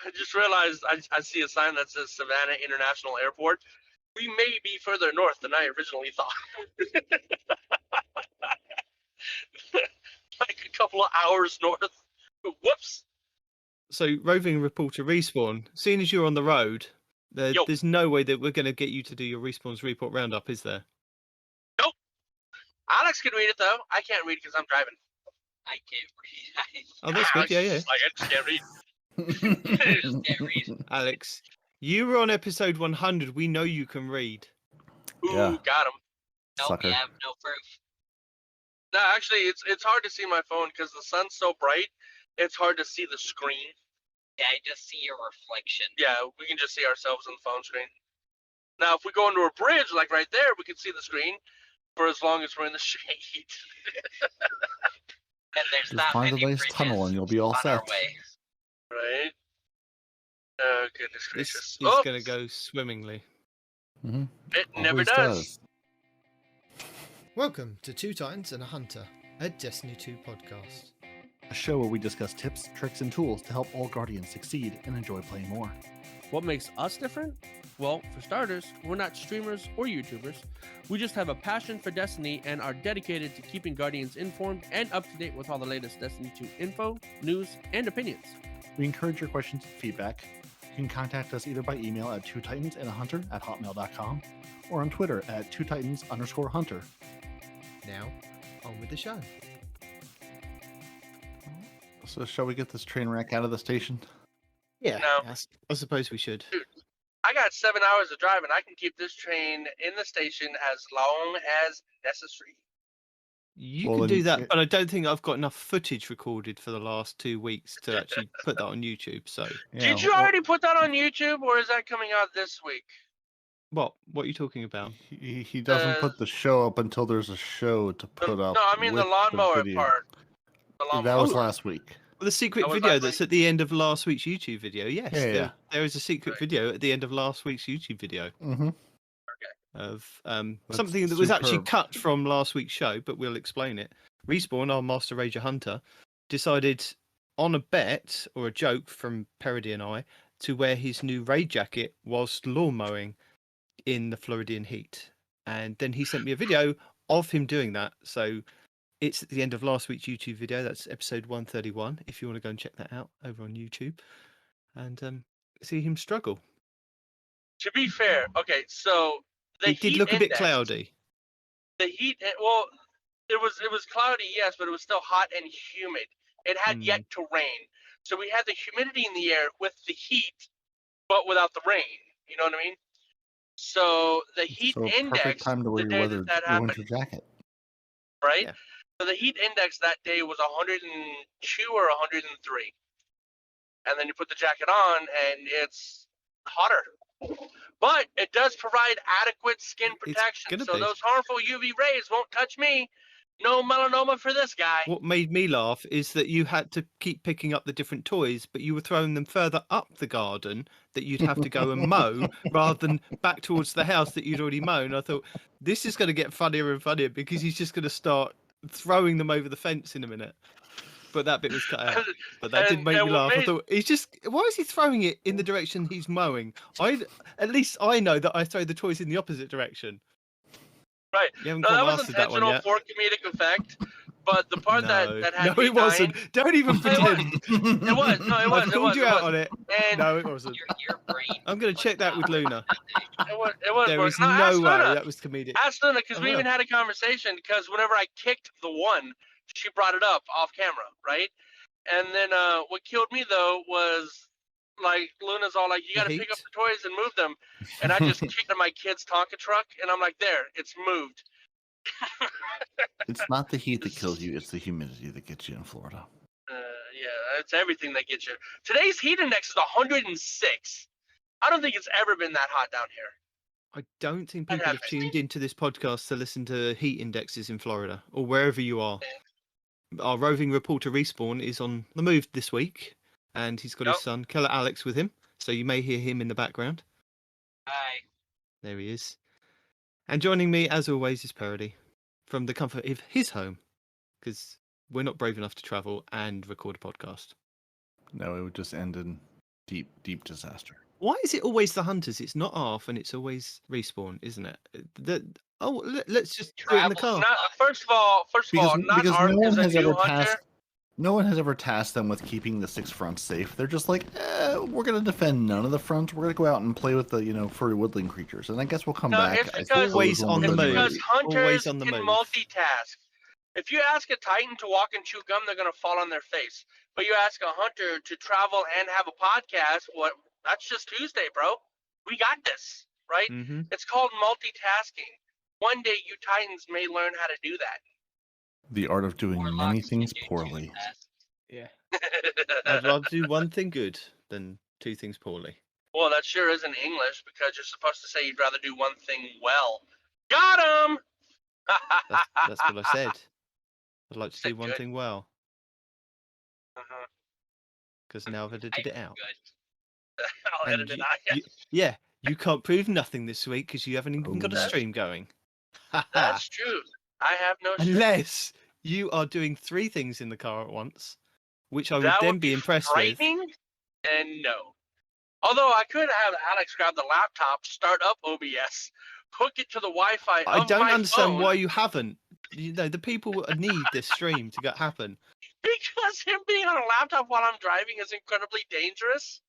I just realized I see a sign that says Savannah International Airport. We may be further north than I originally thought. Like a couple of hours north. Whoops. So, roving reporter respawn, seeing as you're on the road, there's no way that we're going to get you to do your respawns report roundup, is there? Nope. Alex can read it, though. I can't read because I'm driving. I can't read. Oh, that's good. Yeah. I just can't read. I just can't read. Alex, you were on episode 100. We know you can read. Ooh, Yeah. got him. Nope, Sucker. you have no proof. No, actually, it's hard to see my phone because the sun's so bright. It's hard to see the screen. Yeah, I just see your reflection. Yeah, we can just see ourselves on the phone screen. Now, if we go into a bridge, like right there, we can see the screen for as long as we're in the shade. And there's Just not find a many nice tunnel and you'll be all on our set. way. Right? Oh, goodness This gracious. is Oh, going to go swimmingly. Mm-hmm. it never Always does. Welcome to Two Titans and a Hunter, a Destiny 2 podcast. A show where we discuss tips, tricks, and tools to help all Guardians succeed and enjoy playing more. What makes us different? Well, for starters, we're not streamers or YouTubers. We just have a passion for Destiny and are dedicated to keeping Guardians informed and up to date with all the latest Destiny 2 info, news, and opinions. We encourage your questions and feedback. You can contact us either by email at twotitansandahunter@hotmail.com or on Twitter at twotitans_hunter. Now, on with the show. So shall we get this train wreck out of the station? Yeah, No. I suppose we should. I got 7 hours of driving. I can keep this train in the station as long as necessary. You Well, can then do that, it- but I don't think I've got enough footage recorded for the last 2 weeks to actually put that on YouTube. So, Did you already put that on YouTube, or is that coming out this week? what are you talking about? He doesn't put the show up until there's a show to put up. No, I mean the with lawnmower video. part. The That lawnmower was part. last week. Well, the secret That was video last that's week? at the end of last week's YouTube video. Yes, Yeah. there is a secret Right. video at the end of last week's YouTube video Mm-hmm. of That's something that was actually superb. cut from last week's show, but we'll explain it. Respawn, our Master Rager Hunter, decided on a bet or a joke from Peroty and I to wear his new raid jacket whilst lawn mowing in the Floridian heat. And then he sent me a video of him doing that. So it's at the end of last week's YouTube video. That's episode 131. If you want to go and check that out over on YouTube and see him struggle. To be fair, okay, so the It did heat look a bit index- cloudy. The heat, well, it was cloudy, yes, but it was still hot and humid. It had yet to rain, so we had the humidity in the air with the heat, but without the rain. You know what I mean? So the heat So index, perfect time to the wear day your that that happened, winter jacket. right? Yeah. So the heat index that day was 102 or 103. And then you put the jacket on and it's hotter. But it does provide adequate skin protection. gonna So be. those harmful UV rays won't touch me. No melanoma for this guy. What made me laugh is that you had to keep picking up the different toys, but you were throwing them further up the garden that you'd have to go and mow rather than back towards the house that you'd already mown. I thought, this is going to get funnier and funnier because he's just going to start throwing them over the fence in a minute. But that bit was cut out. But that did And- make and me what laugh. I made- thought, why is he throwing it in the direction he's mowing? At least I know that I throw the toys in the opposite direction. Right. You haven't No, that quite was mastered that one intentional yet. for comedic effect. But the part that had No, me it wasn't. dying, Don't even It was. pretend. it was. No, it was. I've It called was. you It out was. on it. And No, it wasn't. Your brain. I'm going to check that with Luna. it was. It was. There is Now, no ask way Luna. that was comedic. Ask Luna, because I we will. even had a conversation, because whenever I kicked the one, she brought it up off camera, right? And then what killed me, though, was, like, Luna's all like, you got to pick up heat? the toys and move them. And I just kicked my kid's Tonka truck, and I'm like, there, it's moved. It's not the heat that kills you, it's the humidity that gets you in Florida. Yeah, it's everything that gets you. Today's heat index is 106. I don't think it's ever been that hot down here. I don't think I people have haven't. tuned into this podcast to listen to heat indexes in Florida or wherever you are. Our roving reporter Respawn is on the move this week, and he's got Yep. his son KillerAlex with him, so you may hear him in the background. Hi. There he is. And joining me, as always, is Peroty from the comfort of his home, because we're not brave enough to travel and record a podcast. No, it would just end in Deep disaster. Why is it always the hunters? It's not ARF and it's always respawn, isn't it? Let's just do it in the car. Not, first of all, not Because ARC no is one a has new ever hunter. tasked. No one has ever tasked them with keeping the 6 fronts safe. They're just like, we're going to defend none of the fronts. We're going to go out and play with the furry woodland creatures. And I guess we'll come No, back. it's I because, suppose, Always when on we're the ready. move. because hunters Always on the can move. multitask. If you ask a Titan to walk and chew gum, they're going to fall on their face. But you ask a hunter to travel and have a podcast, that's just Tuesday, bro. We got this, right? Mm-hmm. It's called multitasking. One day you Titans may learn how to do that. The art of doing many Warlocks can things do poorly. that. Yeah. I'd rather do one thing good than 2 things poorly. Well, that sure isn't English because you're supposed to say you'd rather do one thing well. Got him! That's what I said. I'd like to do Said one good. thing well, Uh-huh. because now I've edited it out. Good. I'll And edit it you- out. Yeah, you can't prove nothing this week because you haven't even got a Oh. stream going. That's true. I have no stream. Unless you are doing 3 things in the car at once, which I would That then would be impressed with. frightening, and no. Although I could have Alex grab the laptop, start up OBS, hook it to the Wi-Fi I of don't my understand phone, why you haven't. You know, the people need this stream to happen. because him being on a laptop while I'm driving is incredibly dangerous.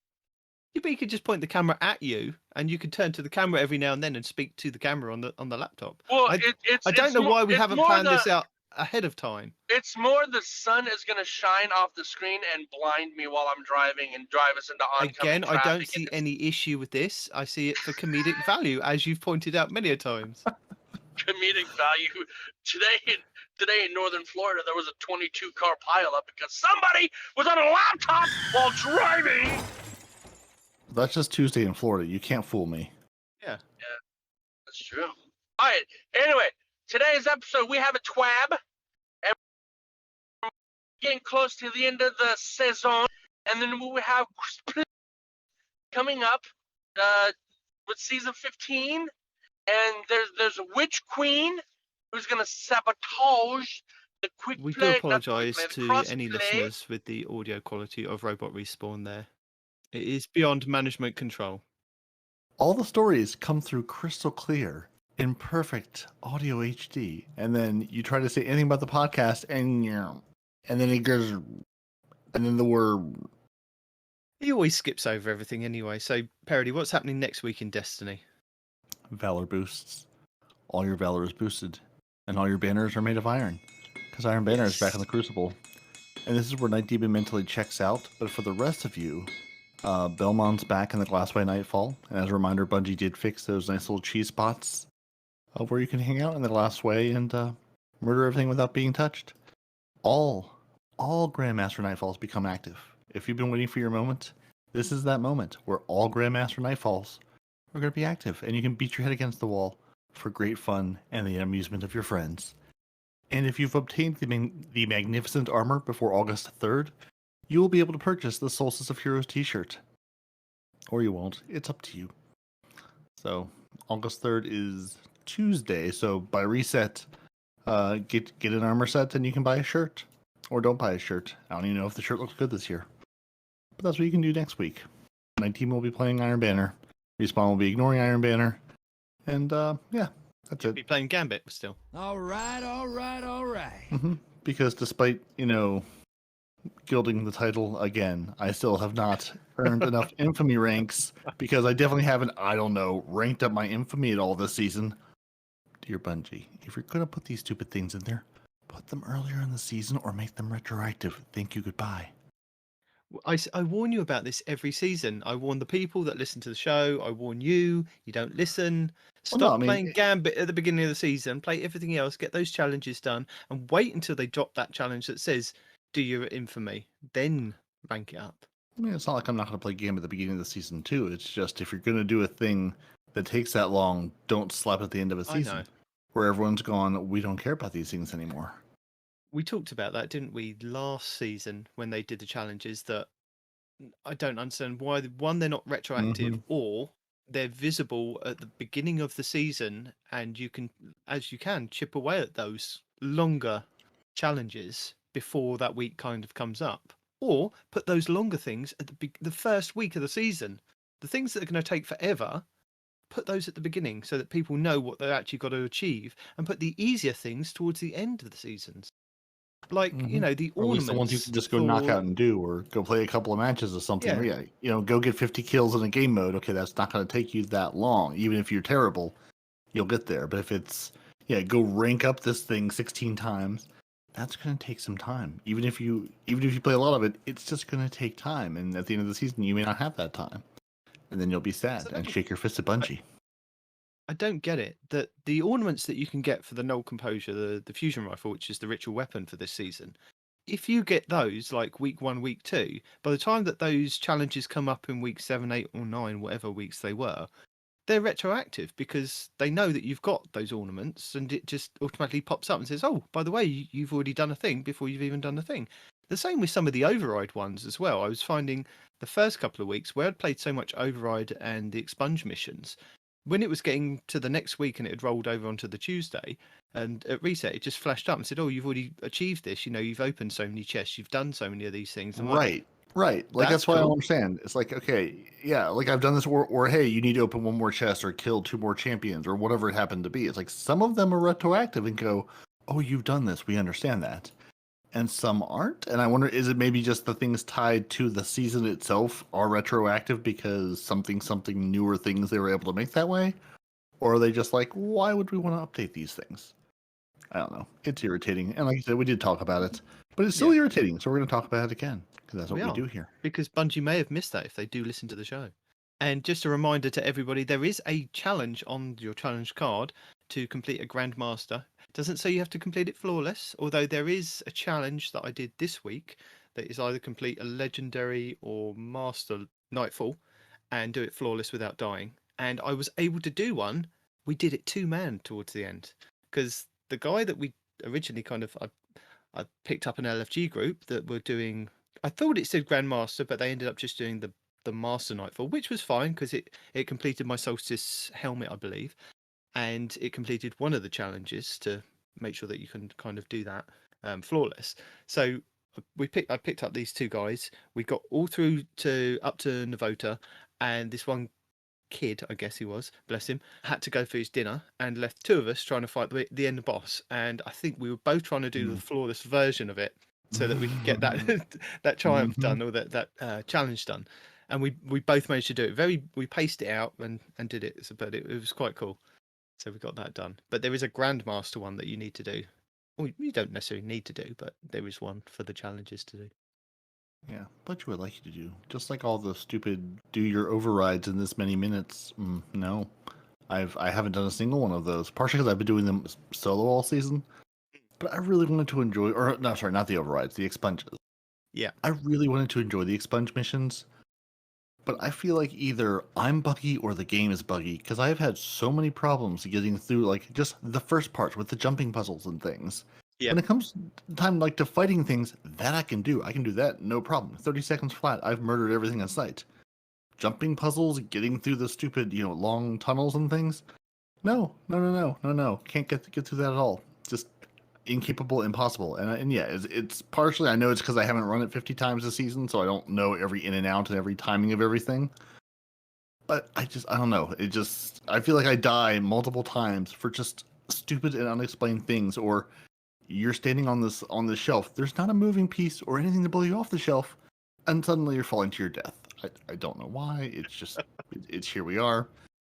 Yeah, but you could just point the camera at you, and you could turn to the camera every now and then and speak to the camera on the laptop. Well, I don't it's know more- why we it's haven't more planned the- this out ahead of time. It's more the sun is going to shine off the screen and blind me while I'm driving and drive us into oncoming Again, I traffic. don't see any issue with this. I see it for comedic value, as you've pointed out many a times. Comedic value. Today in northern Florida, there was a 22-car pileup because somebody was on a laptop while driving. That's just Tuesday in Florida. You can't fool me. That's true. All right. Anyway, today's episode, we have a twab. And we're getting close to the end of the saison. And then we have coming up with season 15. And there's a witch queen who's going to sabotage the quick We do play. apologise to cross any play. listeners with the audio quality of Robot Respawn there. It is beyond management control. All the stories come through crystal clear in perfect audio HD, and then you try to say anything about the podcast, and then it goes, and then the word. He always skips over everything anyway. So, Peroty, what's happening next week in Destiny? Valor boosts. All your valor is boosted, and all your banners are made of iron, because Iron Banner is back in the Crucible. And this is where Nitedemon mentally checks out. But for the rest of you, Belmont's back in the Glassway Nightfall, and as a reminder, Bungie did fix those nice little cheese spots where you can hang out in the Glassway and murder everything without being touched. All Grandmaster Nightfalls become active. If you've been waiting for your moment, this is that moment where all Grandmaster Nightfalls are going to be active, and you can beat your head against the wall for great fun and the amusement of your friends. And if you've obtained the magnificent armor before August 3rd, you will be able to purchase the Solstice of Heroes t-shirt. Or you won't. It's up to you. So, August 3rd is Tuesday, so by reset, get an armor set and you can buy a shirt. Or don't buy a shirt. I don't even know if the shirt looks good this year. But that's what you can do next week. My team will be playing Iron Banner. Respawn will be ignoring Iron Banner. And, yeah, that's You'll it. be playing Gambit still. All right. Because despite, gilding the title again, I still have not earned enough infamy ranks because I definitely haven't, ranked up my infamy at all this season. Dear Bungie, if you're going to put these stupid things in there, put them earlier in the season or make them retroactive. Thank you, goodbye. I warn you about this every season. I warn the people that listen to the show. I warn you. You don't listen. Well, Stop no, playing Gambit at the beginning of the season. Play everything else. Get those challenges done. And wait until they drop that challenge that says, do your infamy. Then rank it up. I mean, it's not like I'm not going to play game at the beginning of the season, too. It's just if you're going to do a thing that takes that long, don't slap at the end of a I season know. where everyone's gone, we don't care about these things anymore. We talked about that, didn't we, last season when they did the challenges that I don't understand why, one, they're not retroactive, or they're visible at the beginning of the season and you can chip away at those longer challenges before that week kind of comes up. or put those longer things at the first week of the season. The things that are going to take forever, put those at the beginning so that people know what they've actually got to achieve, and put the easier things towards the end of the seasons. Like, the Or at least the ones you ornaments can just go knock out and do, or go play a couple of matches or something. Yeah. Or go get 50 kills in a game mode. Okay, that's not going to take you that long. Even if you're terrible, you'll get there. But if it's, go rank up this thing 16 times, that's going to take some time. Even if you play a lot of it, it's just going to take time. And at the end of the season, you may not have that time. And then you'll be sad and shake your fist at Bungie. I don't get it. That the ornaments that you can get for the Null Composure, the fusion rifle, which is the ritual weapon for this season, if you get those like week 1, week 2, by the time that those challenges come up in week 7, 8, or 9, whatever weeks they were, they're retroactive because they know that you've got those ornaments, and it just automatically pops up and says, "Oh, by the way, you've already done a thing before you've even done a thing." The same with some of the override ones as well. I was finding the first couple of weeks where I'd played so much override and the expunge missions, when it was getting to the next week and it had rolled over onto the Tuesday, and at reset it just flashed up and said, "Oh, you've already achieved this. You've opened so many chests, you've done so many of these things." I'm like, Right. Like that's why I cool. don't understand. It's like, okay, yeah, like I've done this, or hey, you need to open one more chest or kill 2 more champions or whatever it happened to be. It's like some of them are retroactive and go, "Oh, you've done this. We understand that." And some aren't. And I wonder, is it maybe just the things tied to the season itself are retroactive because something newer things they were able to make that way? Or are they just like, why would we want to update these things? I don't know. It's irritating. And like I said, we did talk about it, but it's still irritating. So we're going to talk about it again because that's what we do here. Because Bungie may have missed that if they do listen to the show. And just a reminder to everybody, there is a challenge on your challenge card to complete a Grandmaster. It doesn't say you have to complete it flawless, although there is a challenge that I did this week that is either complete a Legendary or Master Nightfall and do it flawless without dying. And I was able to do one. We did it 2-man towards the end because the guy that we originally I picked up an LFG group that were doing, I thought it said Grandmaster, but they ended up just doing the Master Nightfall, which was fine because it completed my Solstice helmet, I believe, and it completed one of the challenges to make sure that you can kind of do that flawless. So I picked up these 2 guys. We got all through up to Navota, and this one kid, I guess he was, bless him, had to go for his dinner and left 2 of us trying to fight the end boss. And I think we were both trying to do the flawless version of it so that we could get that triumph done, or that challenge done. And we both managed to do it. We paced it out and did it, but it was quite cool. So we got that done. But there is a Grandmaster one that you need to do. Well, you don't necessarily need to do, but there is one for the challenges to do. Yeah, but you would like you to do. Just like all the stupid do your overrides in this many minutes. No. I haven't done a single one of those. Partially because I've been doing them solo all season. But I really wanted to enjoy, not the overrides, the expunges. Yeah. I really wanted to enjoy the expunge missions. But I feel like either I'm buggy or the game is buggy, because I've had so many problems getting through like just the first parts with the jumping puzzles and things. Yeah. When it comes time to fighting things, that I can do. I can do that, no problem. 30 seconds flat, I've murdered everything in sight. Jumping puzzles, getting through the stupid, long tunnels and things. No. Can't get through that at all. Just incapable, impossible. And yeah, it's partially, I know it's because I haven't run it 50 times this season, so I don't know every in and out and every timing of everything. But I don't know. I feel like I die multiple times for just stupid and unexplained things, or you're standing on this shelf. There's not a moving piece or anything to blow you off the shelf, and suddenly you're falling to your death. I don't know why. It's just, it's here we are.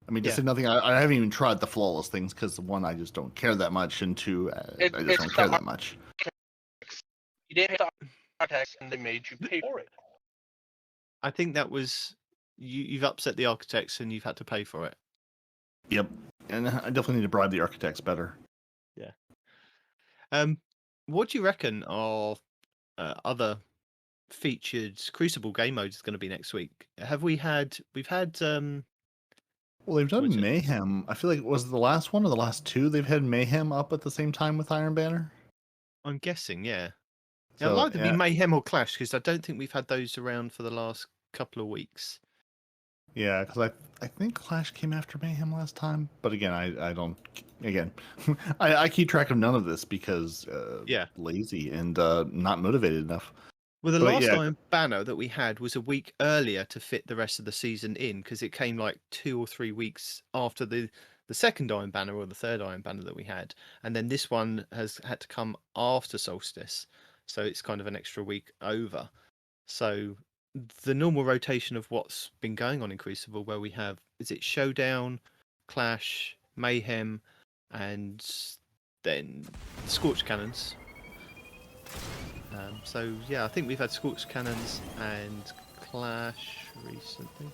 I mean, to say nothing, I haven't even tried the flawless things because 1, I just don't care that much, and 2, I just don't care that much. You didn't hit the architects, and they made you pay for it. I think that was you've upset the architects and you've had to pay for it. Yep, and I definitely need to bribe the architects better. Yeah. What do you reckon of other featured Crucible game modes is going to be next week? We've had well, they've done Mayhem. I feel like it was the last one or the last 2. They've had Mayhem up at the same time with Iron Banner. I'm guessing, yeah. Now, it'll either be Mayhem or Clash, because I don't think we've had those around for the last couple of weeks. Yeah, because I think Clash came after Mayhem last time, but again, I don't. Again, I keep track of none of this because lazy and not motivated enough. Well, the But last yeah. Iron Banner that we had was a week earlier to fit the rest of the season in, because it came like 2 or 3 weeks after the second Iron Banner or the third Iron Banner that we had, and then this one has had to come after Solstice, so it's kind of an extra week over. So the normal rotation of what's been going on in Crucible, where we have, is it Showdown, Clash, Mayhem, and then Scorch Cannons. So yeah, I think we've had Scorch Cannons and Clash recently,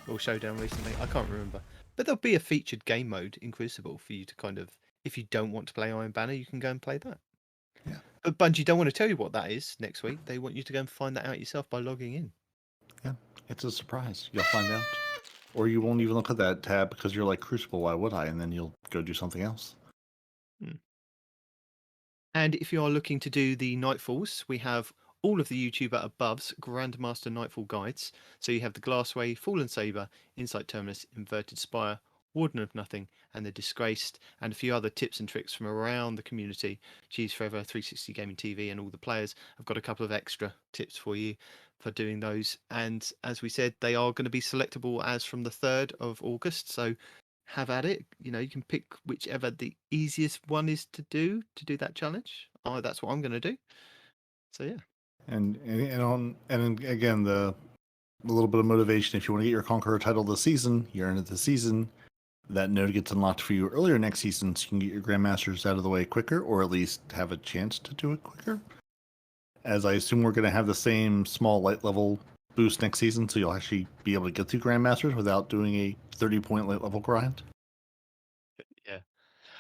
or Showdown recently. I can't remember, but there'll be a featured game mode in Crucible for you to kind of, if you don't want to play Iron Banner, you can go and play that. Yeah. But Bungie don't want to tell you what that is next week. They want you to go and find that out yourself by logging in. Yeah, it's a surprise. You'll find out. Or you won't even look at that tab because you're like, Crucible, why would I? And then you'll go do something else. And if you are looking to do the Nightfalls, we have all of the YouTuber above's Grandmaster Nightfall guides. So you have the Glassway, Fallen Saber, Insight Terminus, Inverted Spire, Warden of Nothing, and the Disgraced, and a few other tips and tricks from around the community. Cheese Forever, 360 Gaming TV, and all the players. I've got a couple of extra tips for you for doing those. And as we said, they are going to be selectable as from the 3rd of August. So have at it. You know, you can pick whichever the easiest one is to do that challenge. Oh, that's what I'm going to do. So yeah. And again, the little bit of motivation, if you want to get your Conqueror title this season, you're into the season, that node gets unlocked for you earlier next season, so you can get your Grandmasters out of the way quicker, or at least have a chance to do it quicker. As I assume we're going to have the same small light level boost next season, so you'll actually be able to get through Grandmasters without doing a 30-point light level grind. Yeah.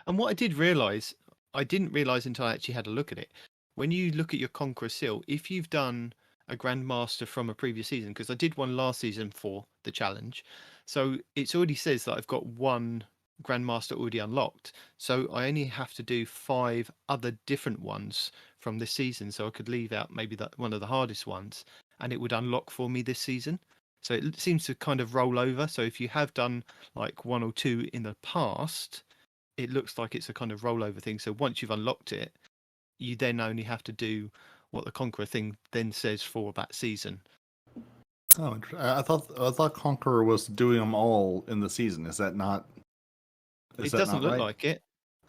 And what I did realise, I didn't realise until I actually had a look at it. When you look at your Conqueror seal, if you've done a Grandmaster from a previous season, because I did one last season for the challenge, so it already says that I've got one Grandmaster already unlocked. So I only have to do 5 other different ones from this season. So I could leave out maybe one of the hardest ones, and it would unlock for me this season. So it seems to kind of roll over. So if you have done like 1 or 2 in the past, it looks like it's a kind of rollover thing. So once you've unlocked it, you then only have to do what the Conqueror thing then says for that season. Oh, I thought Conqueror was doing them all in the season. Is that not? It doesn't look right? like it.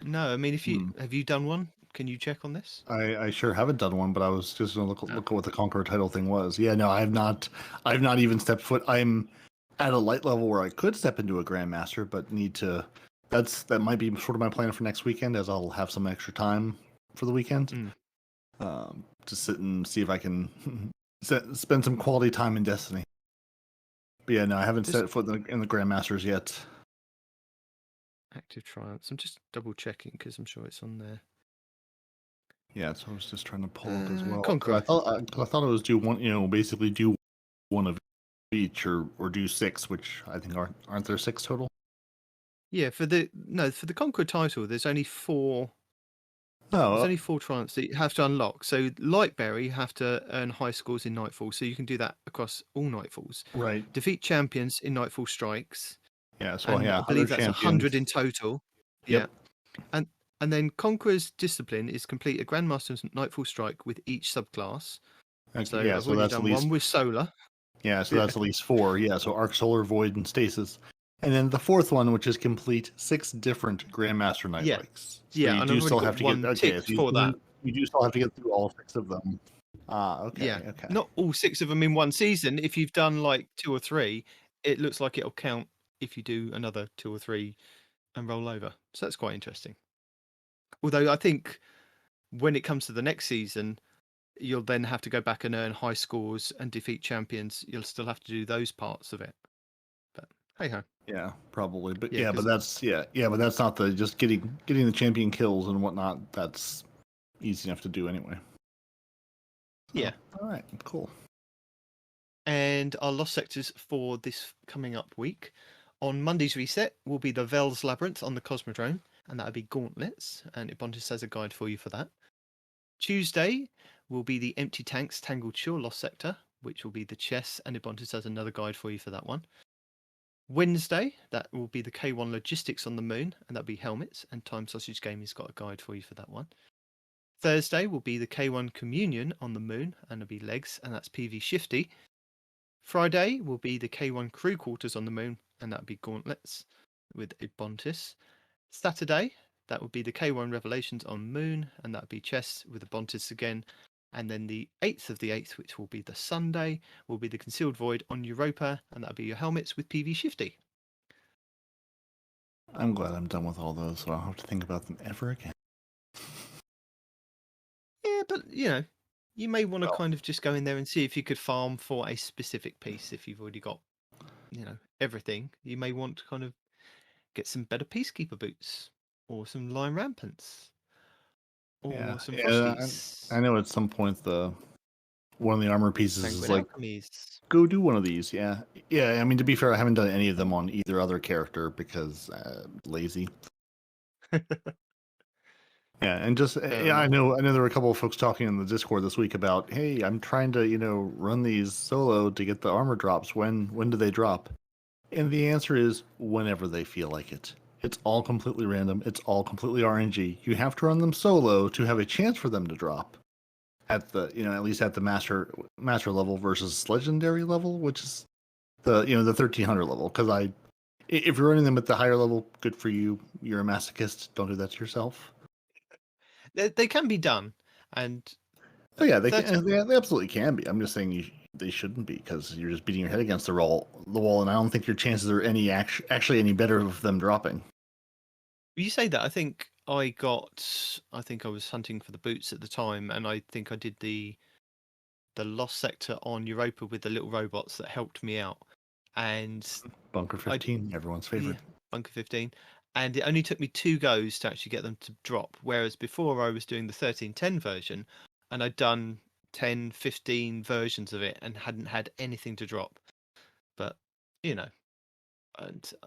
No, I mean, if you have you done one? Can you check on this? I sure haven't done one, but I was just gonna look at what the Conqueror title thing was. Yeah, no, I've not even stepped foot. I'm at a light level where I could step into a Grandmaster, but need to. That might be sort of my plan for next weekend, as I'll have some extra time for the weekend. To sit and see if I can spend some quality time in Destiny. But yeah, no, I haven't set foot in the Grandmasters yet. Active Triumphs. I'm just double checking because I'm sure it's on there. Yeah, so I was just trying to pull up as well. Conqueror. I thought it was do one, basically do one of each, or do 6, which I think aren't there 6 total? Yeah, for the Conqueror title, there's only 4. No, There's only 4 triumphs that you have to unlock. So Lightbearer, you have to earn high scores in Nightfall, so you can do that across all Nightfalls. right. Defeat champions in Nightfall strikes. Yeah, so and yeah, I believe 100 that's 100 in total. Yep. Yeah. And then Conqueror's Discipline is complete a Grandmaster's Nightfall strike with each subclass. Okay, So yeah, I've so already that's done at least one with Solar. yeah, so that's at least 4. Yeah, so Arc, Solar, Void, and Stasis. And then the 4th one, which is complete 6 different Grandmaster Night Yeah. Breaks. So Yeah, you and do I've still already have got to one get okay. ticked So for that. You do still have to get through all 6 of them. Okay. Yeah, Okay. not all 6 of them in one season. If you've done like 2 or 3, it looks like it'll count if you do another 2 or 3 and roll over. So that's quite interesting. Although I think when it comes to the next season, you'll then have to go back and earn high scores and defeat champions. You'll still have to do those parts of it. But hey ho. Yeah, probably. But Yeah, but that's but that's not the just getting the champion kills and whatnot. That's easy enough to do anyway. Yeah. All right. Cool. And our lost sectors for this coming up week. On Monday's reset will be the Vel's Labyrinth on the Cosmodrome, and that'll be Gauntlets, and Ibontis has a guide for you for that. Tuesday will be the Empty Tanks Tangled Shore Lost Sector, which will be the chess, and Ibontis has another guide for you for that one. Wednesday, that will be the K1 Logistics on the Moon, and that'll be Helmets, and Time Sausage Gaming's got a guide for you for that one. Thursday will be the K1 Communion on the moon, and it'll be legs, and that's PV Shifty. Friday will be the K1 Crew Quarters on the moon, and that'll be gauntlets with a Bontis. Saturday, that would be the K1 Revelations on moon, and that'll be chests with a Bontis again. And then the 8th of the 8th, which will be the Sunday, will be the Concealed Void on Europa, and that'll be your helmets with PV Shifty. I'm glad I'm done with all those, so I don't have to think about them ever again. Yeah, but you may want to Well- kind of just go in there and see if you could farm for a specific piece. If you've already got, everything, you may want to kind of get some better Peacekeeper boots or some Line Rampants or some Frosties. I know at some point one of the armor pieces is Sanguine like, Alchemies. go do one of these. Yeah. I mean, to be fair, I haven't done any of them on either other character because lazy. Yeah, and just I know there were a couple of folks talking in the Discord this week about, hey, I'm trying to run these solo to get the armor drops. When do they drop? And the answer is whenever they feel like it. It's all completely random. It's all completely RNG. You have to run them solo to have a chance for them to drop at the at least at the master level versus legendary level, which is the the 1300 level. Because if you're running them at the higher level, good for you. You're a masochist. Don't do that to yourself. They can be done, and Oh yeah, they absolutely can be. I'm just saying they shouldn't be because you're just beating your head against the wall, and I don't think your chances are actually any better of them dropping. you say that. I think I was hunting for the boots at the time, and I think I did the lost sector on Europa with the little robots that helped me out, and Bunker 15, everyone's favorite. Yeah, Bunker 15. And it only took me 2 goes to actually get them to drop. Whereas before I was doing the 1310 version and I'd done 10, 15 versions of it and hadn't had anything to drop. But, and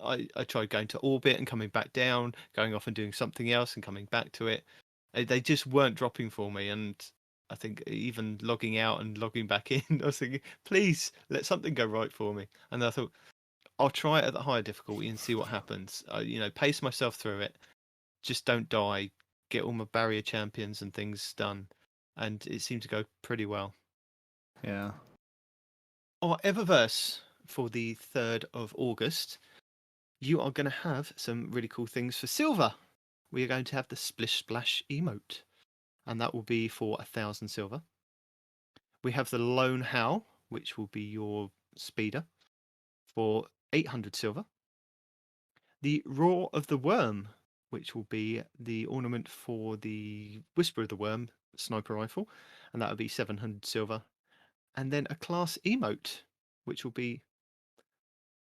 I tried going to orbit and coming back down, going off and doing something else and coming back to it. They just weren't dropping for me. And I think even logging out and logging back in, I was thinking, please let something go right for me. And I thought, I'll try it at the higher difficulty and see what happens. Pace myself through it. Just don't die. Get all my barrier champions and things done. And it seemed to go pretty well. Yeah. Our Eververse for the 3rd of August, you are going to have some really cool things for silver. We are going to have the Splish Splash emote, and that will be for 1,000 silver. We have the Lone Howl, which will be your speeder, for 800 silver. The Roar of the Worm, which will be the ornament for the Whisper of the Worm sniper rifle, and that will be 700 silver. And then a class emote, which will be,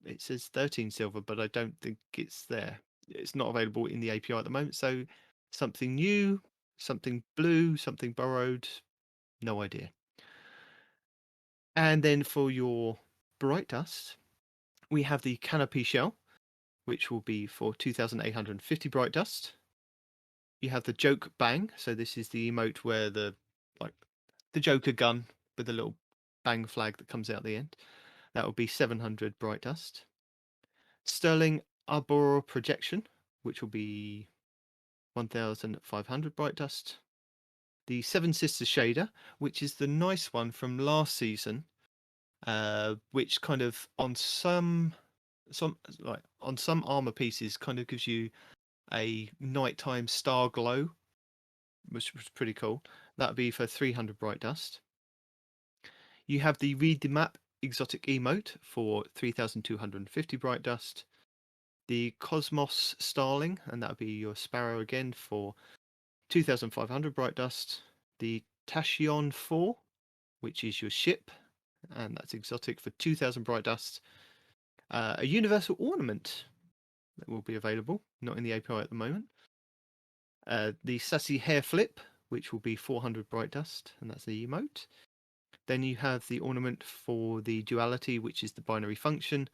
it says 13 silver, but I don't think it's there. It's not available in the API at the moment, so something new, something blue, something borrowed, no idea. And then for your Bright Dust, we have the Canopy Shell, which will be for 2,850 Bright Dust. You have the Joke Bang, so this is the emote where the Joker gun with the little bang flag that comes out the end. That will be 700 Bright Dust. Sterling Arboreal Projection, which will be 1,500 Bright Dust. The Seven Sisters Shader, which is the nice one from last season, which kind of on some armor pieces kind of gives you a nighttime star glow, which was pretty cool. That would be for 300 Bright Dust. You have the Read the Map exotic emote for 3,250 Bright Dust. The Cosmos Starling, and that would be your Sparrow again for 2,500 Bright Dust. The Tachyon 4, which is your ship, and that's exotic for 2,000 Bright Dust. A Universal Ornament that will be available, not in the API at the moment. The Sassy Hair Flip, which will be 400 Bright Dust, and that's the emote. Then you have the ornament for the Duality, which is the binary function,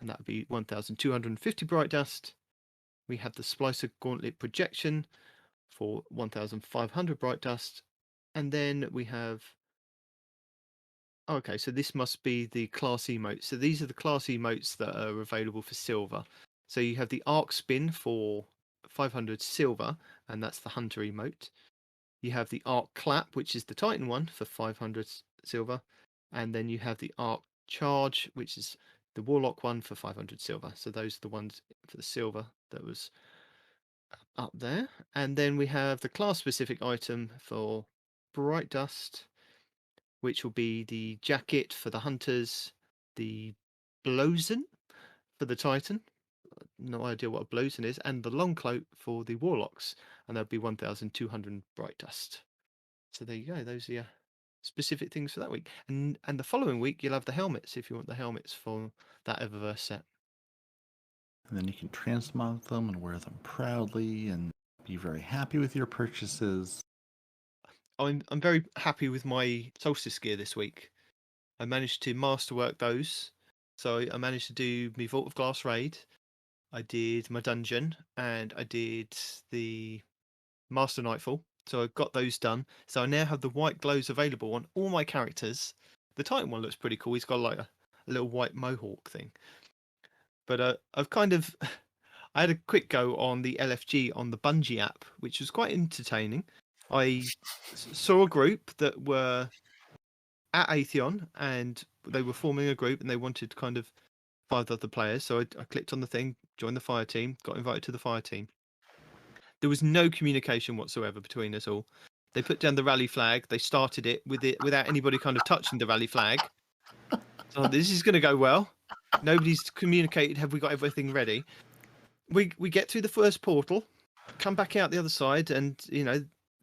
and that would be 1,250 Bright Dust. We have the Splicer Gauntlet Projection for 1,500 Bright Dust. And then we have... Okay, so this must be the class emotes. So these are the class emotes that are available for silver. So you have the Arc Spin for 500 silver, and that's the Hunter emote. You have the Arc Clap, which is the Titan one for 500 silver, and then you have the Arc Charge, which is the Warlock one for 500 silver. So those are the ones for the silver that was up there. And then we have the class-specific item for Bright Dust, which will be the jacket for the Hunters, the Blowzen for the Titan, no idea what a Blowzen is, and the Long Cloak for the Warlocks, and that'll be 1,200 Bright Dust. So there you go, those are your specific things for that week. And the following week, you'll have the helmets if you want the helmets for that Eververse set. And then you can transmog them and wear them proudly and be very happy with your purchases. I'm very happy with my Solstice gear this week. I managed to masterwork those. So I managed to do my Vault of Glass raid. I did my dungeon, and I did the Master Nightfall. So I got those done. So I now have the white glows available on all my characters. The Titan one looks pretty cool. He's got like a little white mohawk thing. But I've kind of I had a quick go on the LFG on the Bungie app, which was quite entertaining. I saw a group that were at Atheon, and they were forming a group, and they wanted kind of 5 other players. So I clicked on the thing, joined the fire team, got invited to the fire team. There was no communication whatsoever between us all. They put down the rally flag. They started it without anybody kind of touching the rally flag. So this is going to go well. Nobody's communicated. Have we got everything ready? We get through the first portal, come back out the other side, and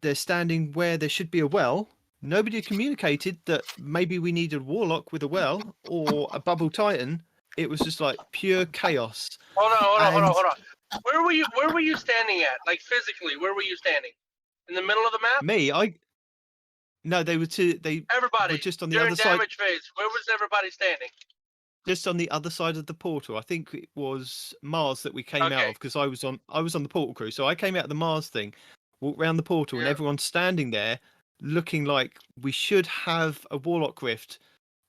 they're standing where there should be a well. Nobody communicated that maybe we needed a warlock with a well or a bubble titan. It was just like pure chaos. Hold on. Where were you standing at? Like physically, where were you standing? In the middle of the map? Me, no, they were Everybody were just on the during other side. damage phase. Where was everybody standing? Just on the other side of the portal. I think it was Mars that we came out Okay. of, because I was on the portal crew. So I came out of the Mars thing, walked around the portal, and Yeah. everyone's standing there looking like we should have a Warlock Rift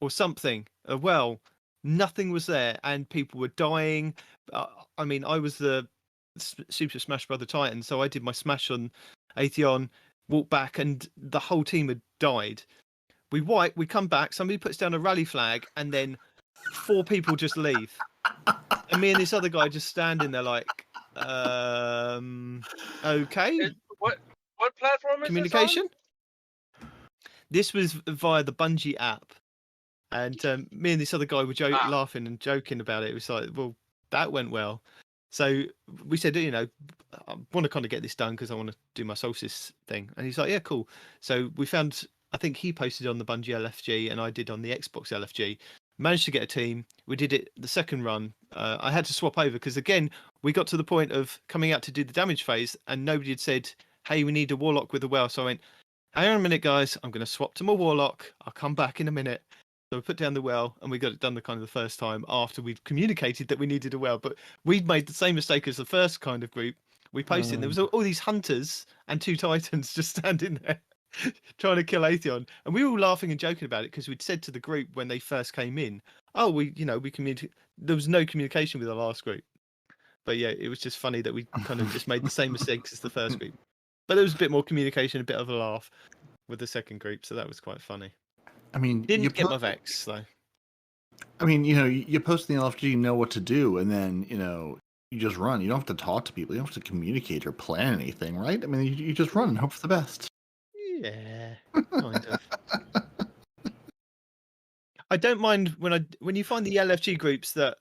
or something. Well, nothing was there, and people were dying. I mean, I was the Super Smash Brother Titan, so I did my smash on Atheon, walked back, and the whole team had died. We wipe, we come back, somebody puts down a rally flag, and then 4 people just leave. And me and this other guy just standing there like, okay. What platform is Communication? This was via the Bungie app. And me and this other guy were laughing and joking about it. It was like, well, that went well. So we said, I want to kind of get this done because I want to do my Solstice thing. And he's like, yeah, cool. So we found, I think he posted on the Bungie LFG and I did on the Xbox LFG. Managed to get a team. We did it the second run. I had to swap over because, again, we got to the point of coming out to do the damage phase and nobody had said, hey, we need a Warlock with a well. So I went, hang on a minute, guys. I'm going to swap to my Warlock. I'll come back in a minute. So we put down the well, and we got it done the kind of the first time after we'd communicated that we needed a well. But we'd made the same mistake as the first kind of group. We posted, and there was all these hunters and 2 titans just standing there trying to kill Atheon. And we were all laughing and joking about it because we'd said to the group when they first came in, oh, we communicate. There was no communication with the last group. But yeah, it was just funny that we kind of just made the same mistakes as the first group. But there was a bit more communication, a bit of a laugh with the second group. So that was quite funny. I mean, Didn't get my Vex though. I mean, you post in the LFG, you know what to do, and then you just run. You don't have to talk to people. You don't have to communicate or plan anything, right? I mean, you just run and hope for the best. Yeah, kind of. I don't mind when you find the LFG groups that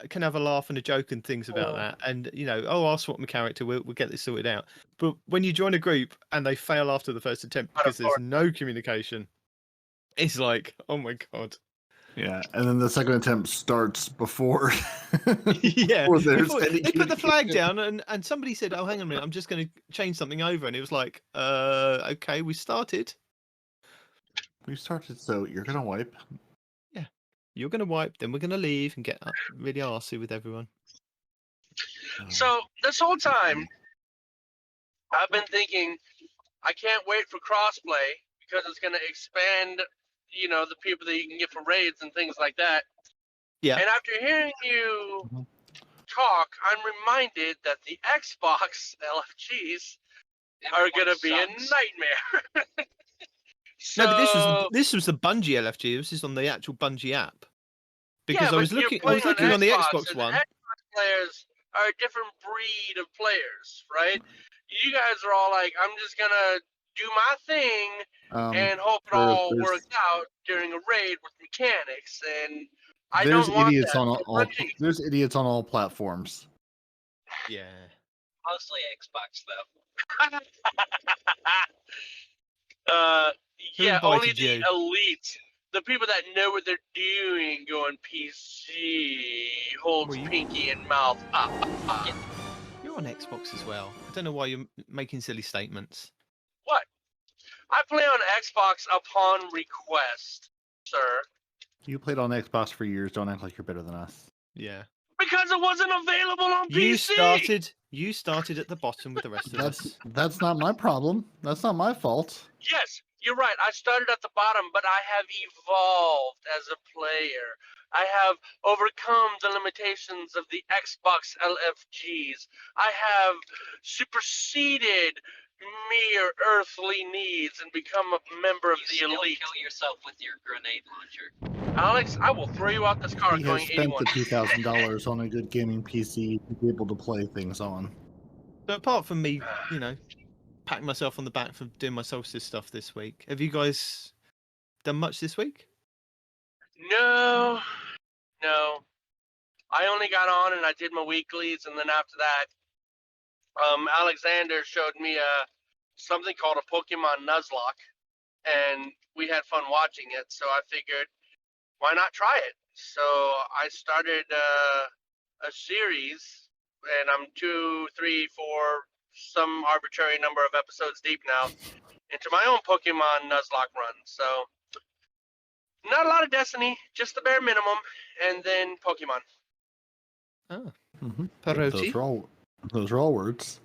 can have a laugh and a joke and things about that, and I'll swap my character. We'll get this sorted out. But when you join a group and they fail after the first attempt because there's no communication, it's like, oh my god. Yeah, and then the second attempt starts before. Yeah, before they put the flag down, and somebody said, "Oh, hang on a minute, I'm just going to change something over," and it was like, okay, we started. We started, so you're gonna wipe. Yeah, you're gonna wipe, then we're gonna leave and get really arsey with everyone. So this whole time, I've been thinking, I can't wait for crossplay because it's going to expand, the people that you can get for raids and things like that. Yeah. And after hearing you talk, I'm reminded that the Xbox LFGs are gonna be a Sucks. nightmare. So, No, but this was the Bungie LFG. This is on the actual Bungie app. Because yeah, I was but you're looking playing on the Xbox and one. The Xbox players are a different breed of players, right? You guys are all like, I'm just gonna do my thing and hope it all works out during a raid with mechanics, and I There's don't want idiots that. on So all. Bungie- There's idiots on all platforms. Yeah. Mostly Xbox though. uh, Who yeah, only invited the you? elite, the people that know what they're doing, go on PC, holds Well, you- pinky and mouth up. You're on Xbox as well. I don't know why you're making silly statements. What? I play on Xbox upon request, sir, You played on Xbox for years. Don't act like you're better than us. Yeah. because it wasn't available on PC. You started at the bottom with the rest of us. That's not my problem. That's not my fault. Yes, you're right. I started at the bottom, but I have evolved as a player. I have overcome the limitations of the Xbox LFGs. I have superseded mere earthly needs and become a member of You the still elite. kill yourself with your grenade launcher. Alex, I will throw you out this car He has going spent 81. the $2,000 on a good gaming PC to be able to play things on. So apart from me, patting myself on the back for doing my solstice stuff this week, have you guys done much this week? No. I only got on and I did my weeklies, and then after that, Alexander showed me something called a Pokemon Nuzlocke, and we had fun watching it. So I figured, why not try it? So I started a series, and I'm 2, 3, 4, some arbitrary number of episodes deep now into my own Pokemon Nuzlocke run. So not a lot of Destiny, just the bare minimum, and then Pokemon. Oh, Mm-hmm. Peroty. Those are all words.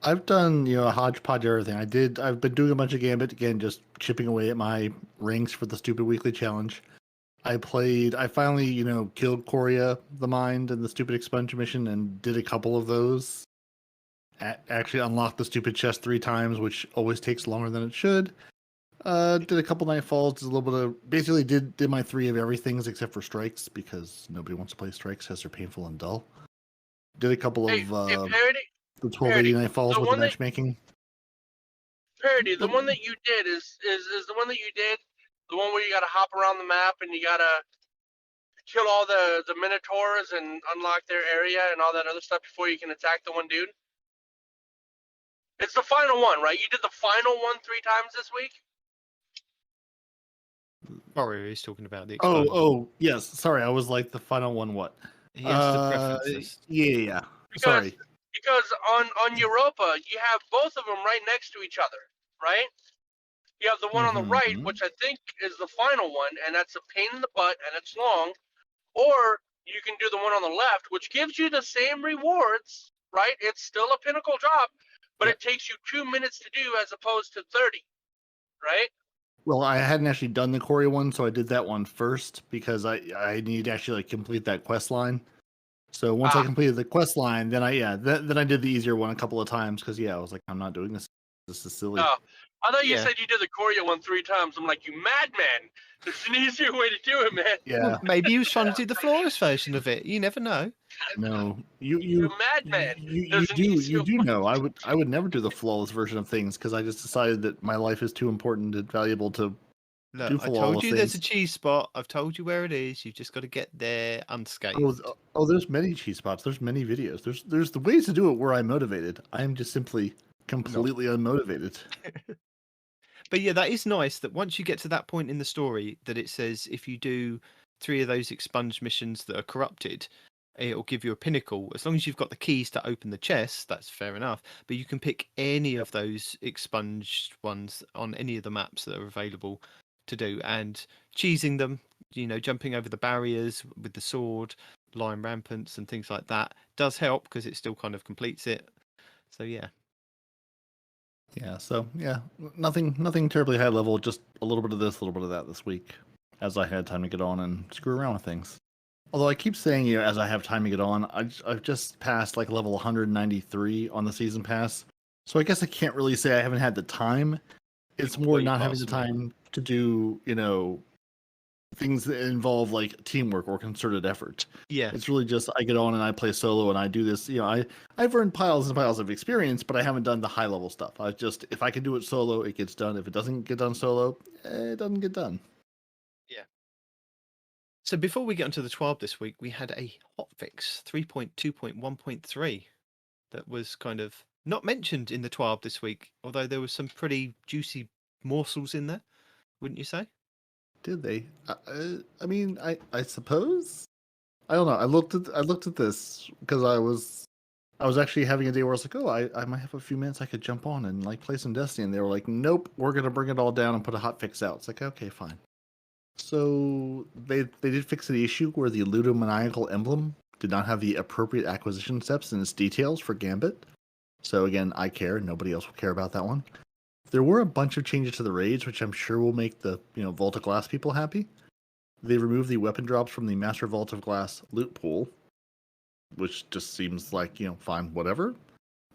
I've done a hodgepodge of everything. I've been doing a bunch of Gambit again, just chipping away at my rings for the stupid weekly challenge. I finally killed Korea the Mind in the stupid expunge mission and did a couple of those. Actually unlocked the stupid chest 3 times, which always takes longer than it should. Did a couple Nightfalls, did a little bit of, basically did my 3 of everythings except for strikes, because nobody wants to play strikes because they're painful and dull. Did a couple of Peroty, the 1280 Nightfalls the with the one that- matchmaking. Peroty, the one that you did is the one that you did, the one where you gotta hop around the map and you gotta kill all the Minotaurs and unlock their area and all that other stuff before you can attack the one dude? It's the final one, right? You did the final one 3 times this week? Warrior is talking about the expunge. Oh, yes. Sorry, I was like the final one. What? He has the preferences. Yeah. Sorry. Because on Europa, you have both of them right next to each other, right? You have the one on the right, Mhm. which I think is the final one, and that's a pain in the butt, and it's long. Or you can do the one on the left, which gives you the same rewards, right? It's still a pinnacle drop, but it takes you 2 minutes to do as opposed to 30, right? Well, I hadn't actually done the Korea one, so I did that one first because I need to actually complete that quest line. So once I completed the quest line, then I did the easier one a couple of times because I was like, I'm not doing this. This is silly. Oh, I thought you Yeah. said you did the Korea one 3 times. I'm like, you madman! There's an easier way to do it, man. Yeah. Well, maybe he was trying to do the flawless version of it. You never know. No. You're You a madman. you There's an do easier you do know I would never do the flawless version of things because I just decided that my life is too important and valuable to. Look, Do I flawless told you there's a things. cheese spot. I've told you where it is. You've just got to get there unscathed. There's many cheese spots. There's many videos. There's the ways to do it where I'm motivated. I am just simply completely unmotivated. But yeah, that is nice that once you get to that point in the story that it says if you do 3 of those expunge missions that are corrupted, it'll give you a pinnacle. As long as you've got the keys to open the chest, that's fair enough. But you can pick any of those expunged ones on any of the maps that are available to do, and cheesing them, jumping over the barriers with the sword, lion rampants and things like that does help because it still kind of completes it. So yeah. Yeah, so nothing terribly high level, just a little bit of this, a little bit of that this week, as I had time to get on and screw around with things. Although I keep saying, as I have time to get on, I've just passed like level 193 on the season pass, So I guess I can't really say I haven't had the time. It's more Way not having past the me. time to do, things that involve like teamwork or concerted effort. Yeah. It's really just I get on and I play solo and I do this. I've earned piles and piles of experience, but I haven't done the high level stuff. If I can do it solo, it gets done. If it doesn't get done solo, it doesn't get done. So before we get onto the TWAB this week, we had a hotfix 3.2.1.3 that was kind of not mentioned in the TWAB this week, although there was some pretty juicy morsels in there, wouldn't you say? Did they? I mean, I suppose. I don't know. I looked at this because I was actually having a day where I was like, oh, I might have a few minutes I could jump on and like play some Destiny, and they were like, nope, we're gonna bring it all down and put a hotfix out. It's like, okay, fine. So they did fix the issue where the ludomaniacal emblem did not have the appropriate acquisition steps in its details for Gambit. So again, I care. Nobody else will care about that one. There were a bunch of changes to the raids, which I'm sure will make the Vault of Glass people happy. They removed the weapon drops from the Master Vault of Glass loot pool, which just seems like fine, whatever.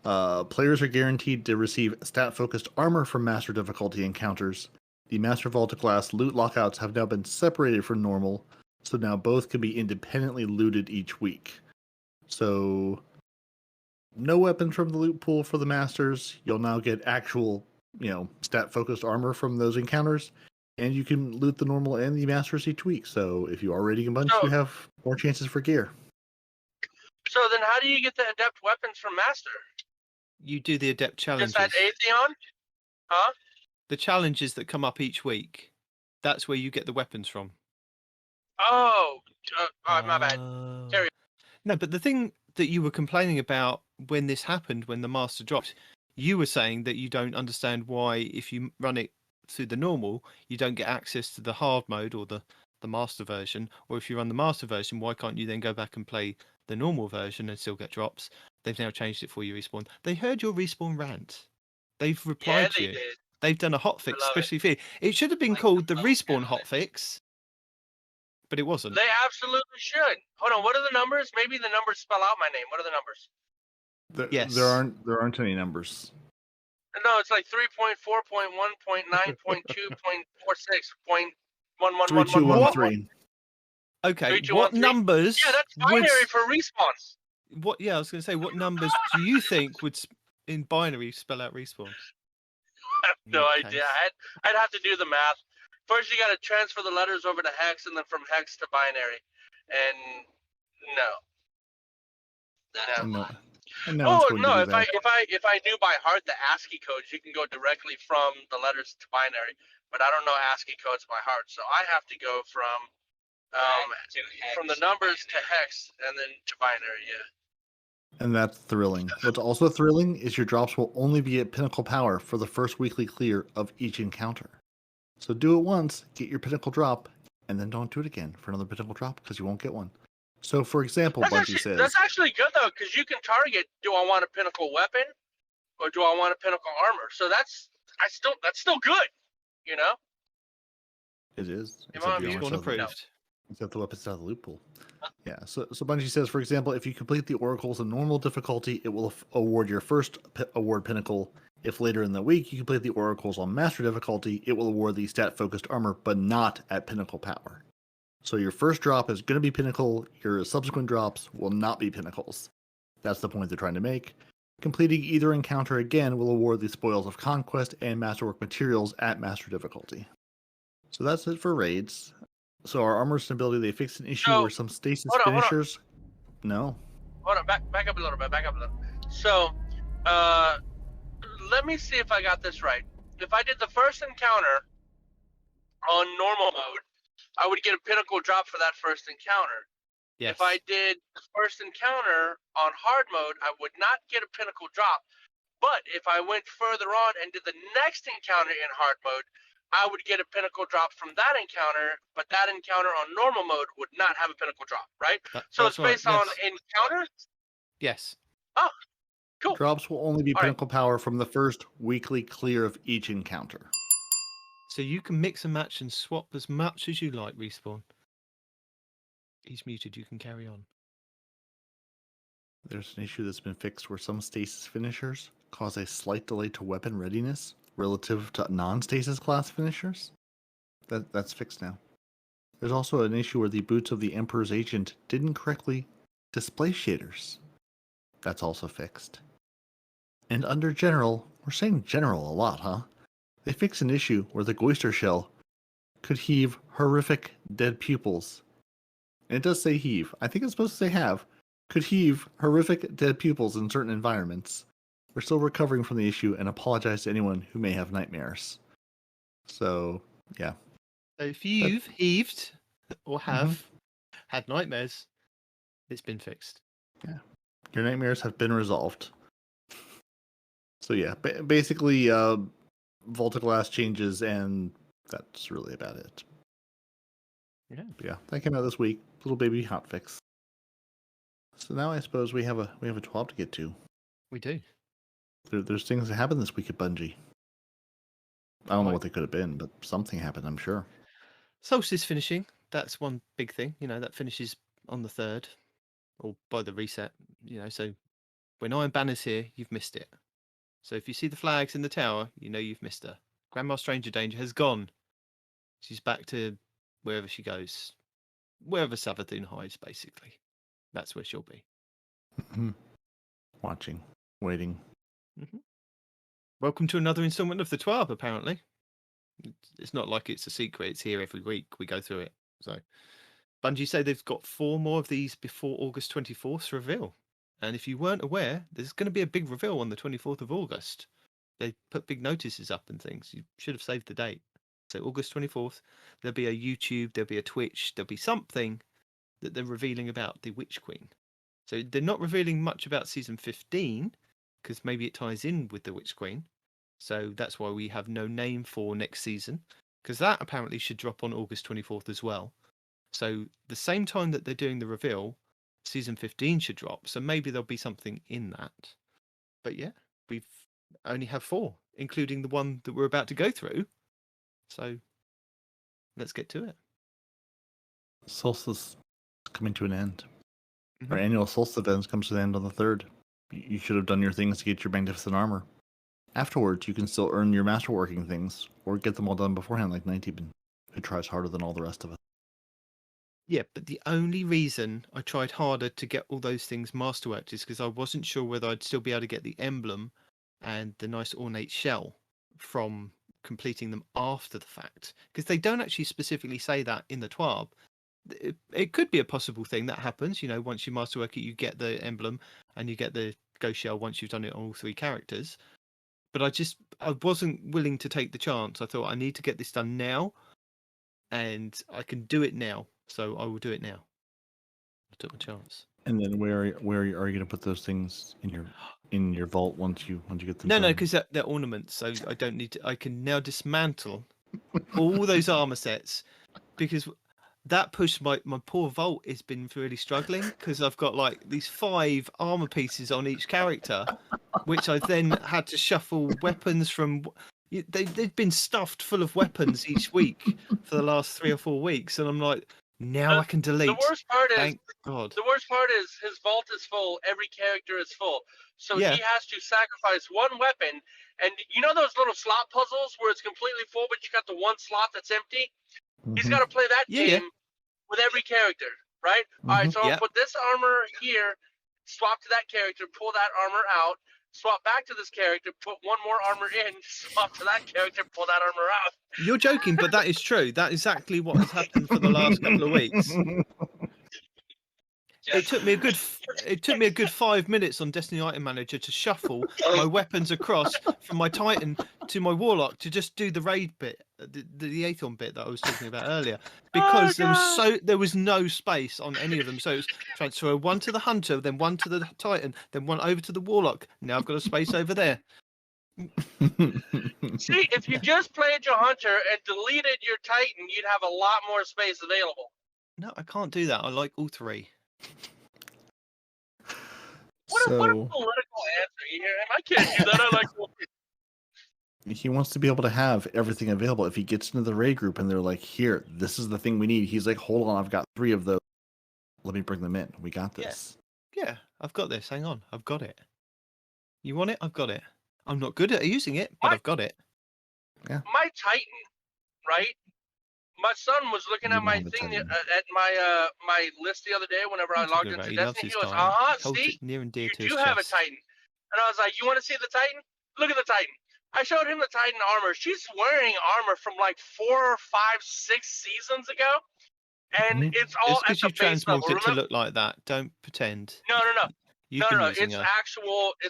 Players are guaranteed to receive stat-focused armor from Master difficulty encounters. The Master Vault of Glass loot lockouts have now been separated from normal, so now both can be independently looted each week. So, no weapons from the loot pool for the Masters. You'll now get actual, stat-focused armor from those encounters, and you can loot the normal and the Masters each week. So, if you are raiding a bunch, you have more chances for gear. So then how do you get the adept weapons from Master? You do the adept challenges. Just that Atheon? Huh? The challenges that come up each week, that's where you get the weapons from. Oh, my bad. Carry on. No, but the thing that you were complaining about when this happened, when the Master dropped, you were saying that you don't understand why, if you run it through the normal, you don't get access to the hard mode or the Master version. Or if you run the Master version, why can't you then go back and play the normal version and still get drops? They've now changed it for you, Respawn. They heard your Respawn rant. They've replied to you. Did. They've done a hotfix love especially for you. It should have been called the Respawn hotfix, but it wasn't. They absolutely should. Hold on, what are the numbers? Maybe the numbers spell out my name. What are the numbers? Yes. There aren't any numbers. No, it's like 3.4.1.9.2.46.111111. 3213. Okay, 3, 2, what 1, 3. numbers? Yeah, that's binary for respawns. What? Yeah, I was going to say, what numbers do you think would in binary spell out respawns? I have no idea. I'd have to do the math. First, you got to transfer the letters over to hex, and then from hex to binary. And no. And no one's going to do if that. I knew by heart the ASCII codes, you can go directly from the letters to binary. But I don't know ASCII codes by heart, so I have to go from the numbers to hex and then to binary. Yeah. And that's thrilling. What's also thrilling is your drops will only be at pinnacle power for the first weekly clear of each encounter. So do it once, get your pinnacle drop, and then don't do it again for another pinnacle drop because you won't get one. So, for example, Bungie says... That's actually good, though, because you can target, do I want a pinnacle weapon or do I want a pinnacle armor? So that's still good, you know? It is. Except the weapons out of the loot pool. Yeah, so Bungie says, for example, if you complete the oracles in normal difficulty, it will award your first award pinnacle. If later in the week you complete the oracles on master difficulty, it will award the stat-focused armor, but not at pinnacle power. So your first drop is going to be pinnacle, your subsequent drops will not be pinnacles. That's the point they're trying to make. Completing either encounter again will award the spoils of conquest and masterwork materials at master difficulty. So that's it for raids. So our armor stability, they fixed an issue where some stasis finishers... No. Hold on, back up a little bit, So, let me see if I got this right. If I did the first encounter on normal mode, I would get a pinnacle drop for that first encounter. Yes. If I did the first encounter on hard mode, I would not get a pinnacle drop. But if I went further on and did the next encounter in hard mode, I would get a pinnacle drop from that encounter, but that encounter on normal mode would not have a pinnacle drop, right? So it's based on encounter? Yes. Oh, cool. Drops will only be pinnacle power from the first weekly clear of each encounter. So you can mix and match and swap as much as you like, Respawn. He's muted, you can carry on. There's an issue that's been fixed where some stasis finishers cause a slight delay to weapon readiness relative to non-stasis class finishers. That's fixed now. There's also an issue where the boots of the Emperor's agent didn't correctly display shaders. That's also fixed. And under general, we're saying general a lot, huh? They fixed an issue where the Goister shell could heave horrific dead pupils. And it does say heave. I think it's supposed to say have. Could heave horrific dead pupils in certain environments. We're still recovering from the issue and apologize to anyone who may have nightmares. So, yeah. So if you've heaved or have had nightmares, it's been fixed. Yeah. Your nightmares have been resolved. So yeah, basically, Volta Glass changes, and that's really about it. Yeah. But yeah, that came out this week. Little baby hotfix. So now I suppose we have a 12 to get to. We do. There's things that happened this week at Bungie. I don't know what they could have been, but something happened, I'm sure. Solstice finishing. That's one big thing. That finishes on the 3rd, or by the reset. So when Iron Banner's here, you've missed it. So if you see the flags in the tower, you know you've missed her. Grandma Stranger Danger has gone. She's back to wherever she goes. Wherever Savathun hides, basically. That's where she'll be. Watching. Waiting. Welcome to another installment of the 12, apparently. It's not like it's a secret. It's here every week. We go through it. So Bungie say they've got 4 more of these before August 24th's reveal. And if you weren't aware, there's going to be a big reveal on the 24th of August. They put big notices up and things. You should have saved the date. So August 24th, there'll be a YouTube, there'll be a Twitch, there'll be something that they're revealing about the Witch Queen. So they're not revealing much about Season 15, because maybe it ties in with the Witch Queen. So that's why we have no name for next season, because that apparently should drop on August 24th as well. So the same time that they're doing the reveal, Season 15 should drop. So maybe there'll be something in that. But yeah, we've only have 4, including the one that we're about to go through. So let's get to it. Solstice is coming to an end. Our annual Solstice event comes to an end on the 3rd. You should have done your things to get your magnificent armor. Afterwards, you can still earn your masterworking things, or get them all done beforehand like Nitedemon, who tries harder than all the rest of us. Yeah, but the only reason I tried harder to get all those things masterworked is because I wasn't sure whether I'd still be able to get the emblem and the nice ornate shell from completing them after the fact. Because they don't actually specifically say that in the TWAB. It could be a possible thing that happens. Once you masterwork it, you get the emblem and you get the ghost shell once you've done it on all 3 characters. But I wasn't willing to take the chance. I thought I need to get this done now, and I can do it now, so I will do it now. I took my chance. And then where are you going to put those things in your vault once you get them? No, because they're ornaments, so I don't need to. I can now dismantle all those armor sets, because that pushed my poor vault has been really struggling, because I've got like these 5 armor pieces on each character, which I then had to shuffle weapons from. They've been stuffed full of weapons each week for the last 3 or 4 weeks, and I'm like, now I can delete. The worst part is, Thank God. The worst part is his vault is full. Every character is full, so Yeah. he has to sacrifice one weapon. And those little slot puzzles where it's completely full, but you got the one slot that's empty. He's got to play that game with every character, right? All right, so I'll put this armor here, swap to that character, pull that armor out, swap back to this character, put one more armor in, swap to that character, pull that armor out. You're joking, but that is true. That's exactly what has happened for the last couple of weeks. It took me a good 5 minutes on Destiny Item Manager to shuffle my weapons across from my Titan to my Warlock to just do the raid bit, the Aethon bit that I was talking about earlier, because there was no space on any of them. So it was transfer one to the Hunter, then one to the Titan, then one over to the Warlock. Now I've got a space over there. See, if you just played your Hunter and deleted your Titan, you'd have a lot more space available. No, I can't do that. I like all 3. What a political answer you hear. I can't do that. I like all 3. He wants to be able to have everything available. If he gets into the raid group and they're like, here, this is the thing we need. He's like, hold on, I've got 3 of those. Let me bring them in. We got this. Yeah, I've got this. Hang on. I've got it. You want it? I've got it. I'm not good at using it, but What? I've got it. My Titan, right? My son was looking You at don't my have a thing Titan. at my list the other day whenever I What are you logged talking about? into He loves Destiny. his He goes, Titan. He holds see, it near and dear you to his do have a chest. Titan. And I was like, you want to see the Titan? Look at the Titan. I showed him the Titan armor. She's wearing armor from like 4, 5, 6 seasons ago, and Mhm. it's all Just at because the you've base level. transmogged it to Remember? look like that, don't pretend. No. You've been using It's her.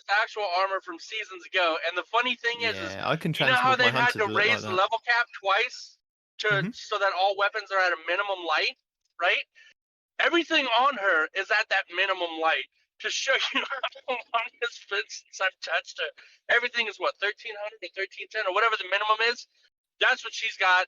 actual armor from seasons ago. And the funny thing is Yeah, I can you know how transmog my they've had hunter to to look raise like the that. level cap twice Mhm. so that all weapons are at a minimum light, right? Everything on her is at that minimum light to show you how long it's been since I've touched her. Everything is what, 1300 or 1310 or whatever the minimum is. That's what she's got.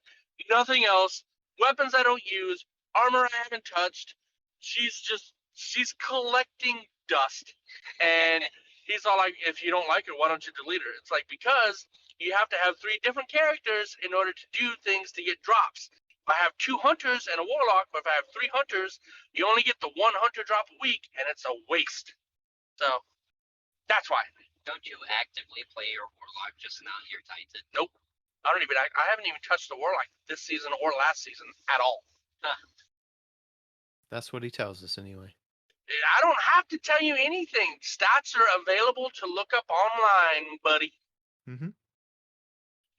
Nothing else. Weapons I don't use. Armor I haven't touched. She's collecting dust. And he's all like, if you don't like her, why don't you delete her? It's like, because you have to have 3 different characters in order to do things to get drops. If I have 2 hunters and a warlock, or if I have 3 hunters, you only get the 1 hunter drop a week, and it's a waste. So, that's why. Don't you actively play your warlock, just not your Titan? Nope. I haven't even touched the warlock this season or last season at all. That's what he tells us anyway. I don't have to tell you anything. Stats are available to look up online, buddy. Mm-hmm.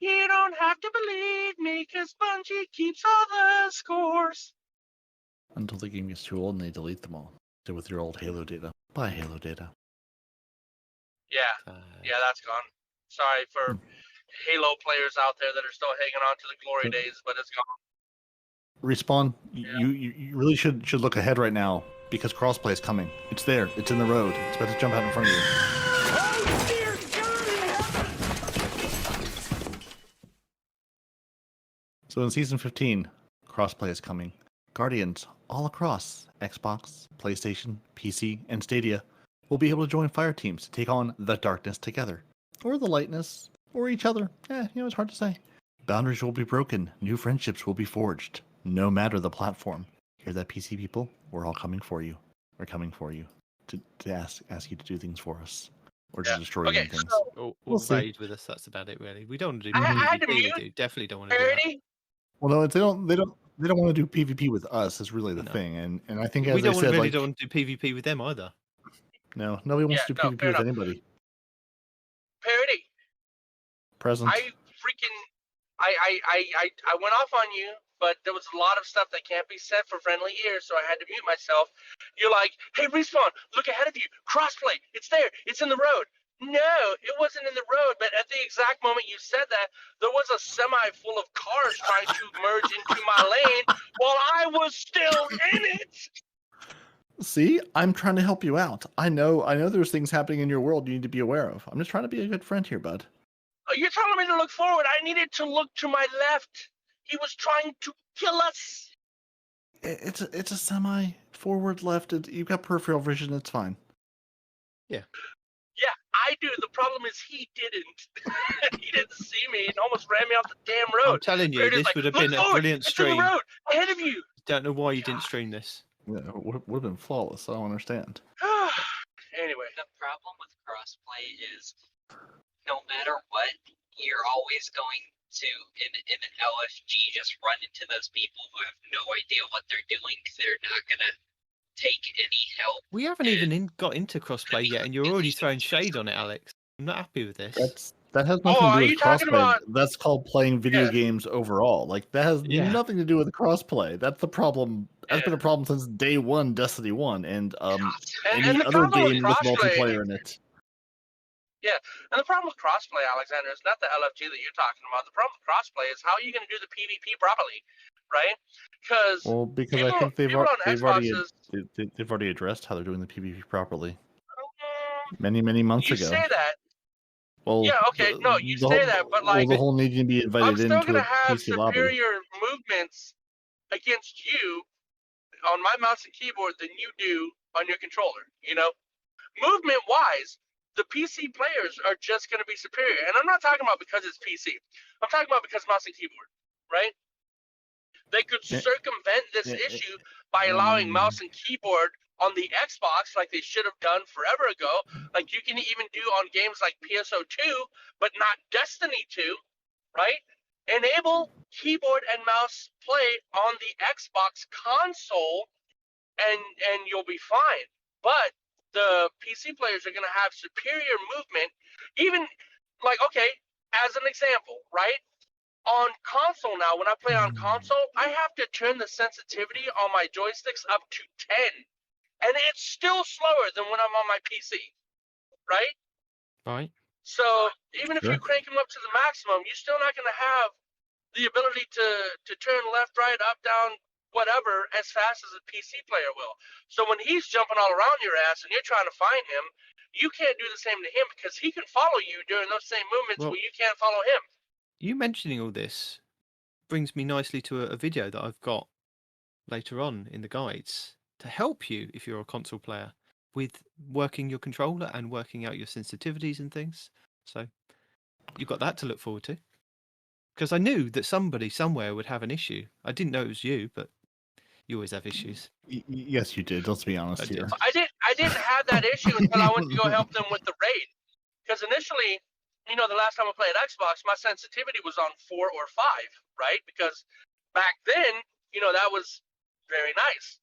You don't have to believe me, because Bungie keeps all the scores. Until the game gets too old and they delete them all. So with your old Halo data. Buy Halo data. Yeah, that's gone. Sorry for Halo players out there that are still hanging on to the glory days, but it's gone. Respawn, you really should look ahead right now because crossplay is coming. It's there. It's in the road. It's about to jump out in front of you. Oh, dear God! So in Season 15, crossplay is coming. Guardians all across Xbox, PlayStation, PC, and Stadia will be able to join fire teams to take on the darkness together. Or the lightness. Or each other. It's hard to say. Boundaries will be broken. New friendships will be forged. No matter the platform. Hear that, PC people? We're all coming for you. We're coming for you. To ask you to do things for us. Or to destroy Okay, things. so Or see. raid with us. That's about it, really. We don't want to do I had to PvP. We mute do. Definitely don't want to do that. Peroty, Well, no, they don't want to do PvP with us. Is really the No. thing, and I think as We I don't said, really like, don't want to do PvP with them either. no, nobody wants to do no, PvP fair with enough. anybody. Peroty, Present. I went off on you, but there was a lot of stuff that can't be said for friendly ears, so I had to mute myself. You're like, hey, Respawn, look ahead of you. Crossplay, it's there. It's in the road. No, it wasn't in the road, but at the exact moment you said that, there was a semi full of cars trying to merge into my lane while I was still in it. See, I'm trying to help you out. I know there's things happening in your world you need to be aware of. I'm just trying to be a good friend here, bud. You're telling me to look forward. I needed to look to my left. He was trying to kill us. It's a semi-forward left. You've got peripheral vision. It's fine. Yeah, I do. The problem is he didn't. He didn't see me and almost ran me off the damn road. I'm telling you, Peroty's this like, would have "Look been a forward, brilliant it's stream. in the road, ahead of you. Don't know why you didn't stream this. Yeah, it would have been flawless. I don't understand. Anyway, The problem with crossplay is no matter what, you're always going to, in an LFG, just run into those people who have no idea what they're doing. They're not going to take any help. We haven't even got into crossplay yet, and you're already throwing shade on it, Alex. I'm not happy with this. That has nothing are to do you with talking crossplay. about- That's called playing video Yeah. games overall. Like that has Yeah. nothing to do with crossplay. That's the problem. That's been a problem since day one, Destiny 1, and and any the other problem with game with crossplay, multiplayer in it. and the problem with crossplay, Alexander, is not the LFG that you're talking about. The problem with crossplay is how are you going to do the PvP properly, right? Because Well, because I think they've already addressed how they're doing the PvP properly many months you ago. say that. Well, Yeah, okay, no, you say that, but like, the whole needing to be invited I'm still into going to a have PC lobby. superior movements against you on my mouse and keyboard than you do on your controller, you know? Movement-wise, the PC players are just going to be superior. And I'm not talking about because it's PC. I'm talking about because mouse and keyboard, right? They could Yeah. circumvent this Yeah. issue by allowing mouse and keyboard on the Xbox like they should have done forever ago. Like you can even do on games like PSO2, but not Destiny 2, right? Enable keyboard and mouse play on the Xbox console, and you'll be fine. But the PC players are going to have superior movement. Even like, okay, as an example, right? On console now, when I play on console, I have to turn the sensitivity on my joysticks up to 10. And it's still slower than when I'm on my PC, right? Right. So even if you crank them up to the maximum, you're still not going to have the ability to turn left, right, up, down, whatever, as fast as a PC player will. So when he's jumping all around your ass and you're trying to find him, you can't do the same to him because he can follow you during those same movements where you can't follow him. You mentioning all this brings me nicely to a video that I've got later on in the guides to help you, if you're a console player, with working your controller and working out your sensitivities and things. So you've got that to look forward to. Because I knew that somebody somewhere would have an issue. I didn't know it was you, but you always have issues. Yes, you did. Let's be honest here. I didn't have that issue until I went to go help them with the raid. Because initially, you know, the last time I played Xbox, my sensitivity was on 4 or 5, right? Because back then, you know, that was very nice.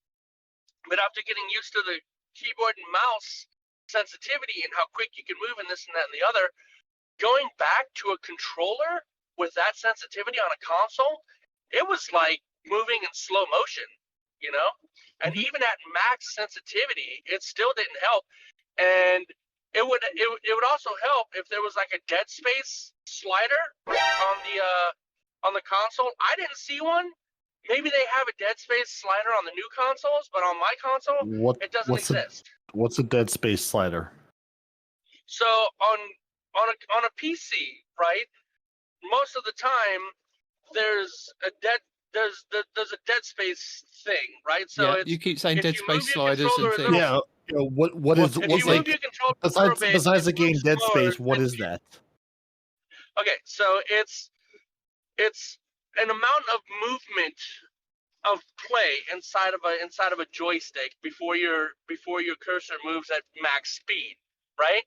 But after getting used to the keyboard and mouse sensitivity and how quick you can move and this and that and the other, going back to a controller with that sensitivity on a console, it was like moving in slow motion, you know? And even at max sensitivity, it still didn't help. And it would also help if there was like a dead space slider on the console. I didn't see one. Maybe they have a dead space slider on the new consoles, but on my console, it doesn't exist. What's a dead space slider? So on a PC, right? Most of the time, there's a dead space thing, right? So yeah, it's, you keep saying if dead you move space your sliders and controller a things. little- Yeah. What's if what's you like move your controller a little bit, besides the it game moves Dead slower Space? What than is that? Okay, so it's an amount of movement of play inside of a joystick before your cursor moves at max speed, right?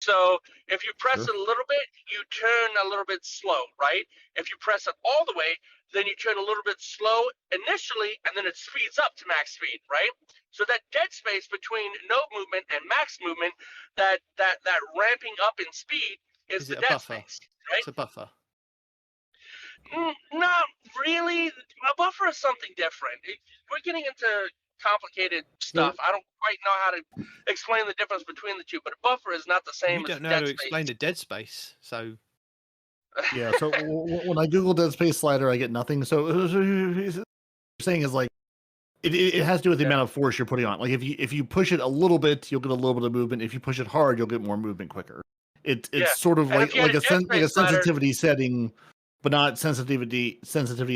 So if you press it a little bit, you turn a little bit slow, right? If you press it all the way, then you turn a little bit slow initially, and then it speeds up to max speed, right? So that dead space between no movement and max movement, that ramping up in speed is the it a dead buffer? space, right? It's a buffer. Not really. A buffer is something different. We're getting into complicated stuff. I don't quite know how to explain the difference between the two, but a buffer is not the same You as don't a know how dead to space. explain a dead space, so Yeah. So when I Google Dead Space slider, I get nothing. So what you're saying is like it has to do with the amount of force you're putting on. Like if you push it a little bit, you'll get a little bit of movement. If you push it hard, you'll get more movement quicker. It's sort of And like if you had a dead space slider- sensitivity setting, but not sensitivity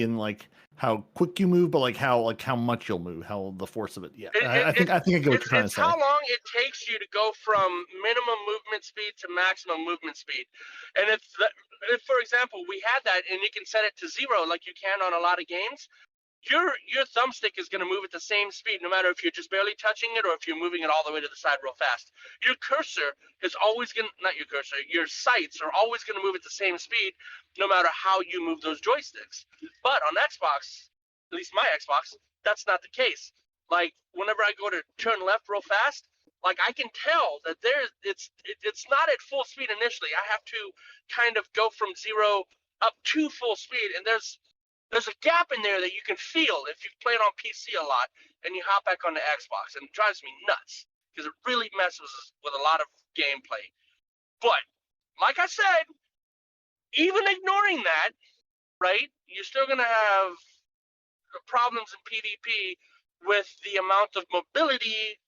in like how quick you move, but like how much you'll move, how the force of it. Yeah, I think I get what you're trying to say. It's how long it takes you to go from minimum movement speed to maximum movement speed. And if for example, we had that and you can set it to 0 like you can on a lot of games, your thumbstick is going to move at the same speed no matter if you're just barely touching it or if you're moving it all the way to the side real fast. Your cursor is always going to, not your cursor, your sights are always going to move at the same speed no matter how you move those joysticks. But on Xbox, at least my Xbox, that's not the case. Like whenever I go to turn left real fast, like I can tell that it's not at full speed initially. I have to kind of go from 0 up to full speed, and there's a gap in there that you can feel if you've played on PC a lot and you hop back on the Xbox, and it drives me nuts because it really messes with a lot of gameplay. But like I said, even ignoring that, right, you're still going to have problems in PvP with the amount of mobility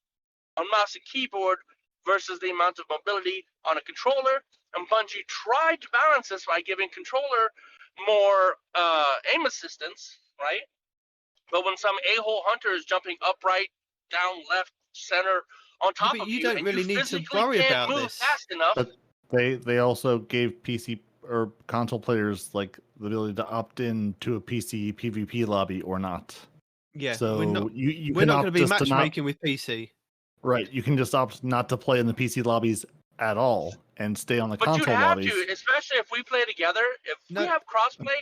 on mouse and keyboard versus the amount of mobility on a controller. And Bungie tried to balance this by giving controller more aim assistance, right? But when some a-hole hunter is jumping upright, down, left, center, on top of you don't and really you need to physically worry can't about move this. fast enough. But they also gave PC or console players like the ability to opt in to a PC PvP lobby or not. Yeah, So we're not. you We're can not going opt to be just to not matchmaking with PC. right. You can just opt not to play in the PC lobbies at all and stay on the But you'd console have lobbies. to, especially if we play together. If we No. have crossplay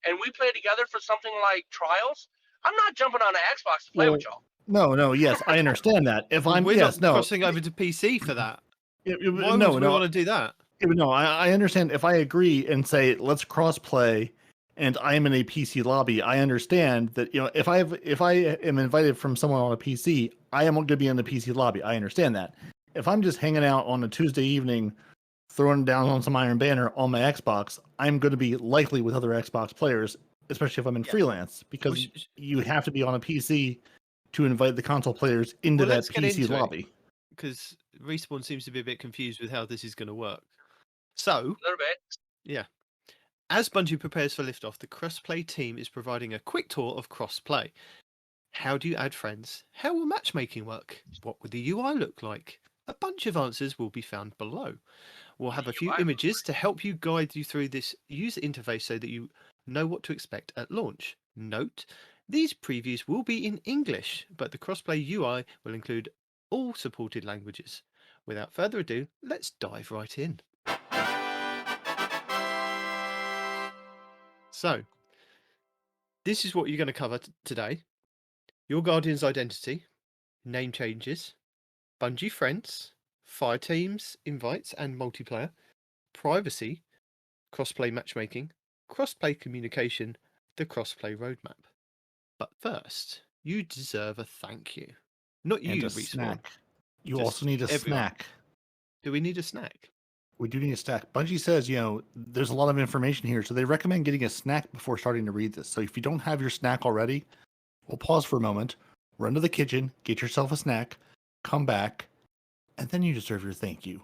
and we play together for something like Trials, I'm not jumping on an Xbox to play with y'all. No, yes, I understand that. If I'm We're yes, not no, crossing over to PC for that. Why no, would we no, want to do that? no. I understand. If I agree and say let's cross play, and I'm in a PC lobby, I understand that if I am invited from someone on a PC, I am going to be in the PC lobby. I understand that. If I'm just hanging out on a Tuesday evening, throwing down on some Iron Banner on my Xbox, I'm going to be likely with other Xbox players, especially if I'm in freelance, because you have to be on a PC to invite the console players into that let's get PC into it, lobby. because Respawn seems to be a bit confused with how this is going to work. So, A little bit. yeah. As Bungie prepares for liftoff, the crossplay team is providing a quick tour of crossplay. How do you add friends? How will matchmaking work? What would the UI look like? A bunch of answers will be found below. We'll have a few images to help you guide you through this user interface so that you know what to expect at launch. Note, these previews will be in English, but the crossplay UI will include all supported languages. Without further ado, let's dive right in. So, this is what you're going to cover today. Your Guardian's identity, name changes, Bungie friends, fire teams, invites and multiplayer, privacy, crossplay matchmaking, crossplay communication, the crossplay roadmap. But first, you deserve a thank you. Not you, And a Respawn. snack. You Just also need a everyone. snack. Do we need a snack? We do need a snack. Bungie says, there's a lot of information here, so they recommend getting a snack before starting to read this. So if you don't have your snack already, we'll pause for a moment, run to the kitchen, get yourself a snack, come back, and then you deserve your thank you.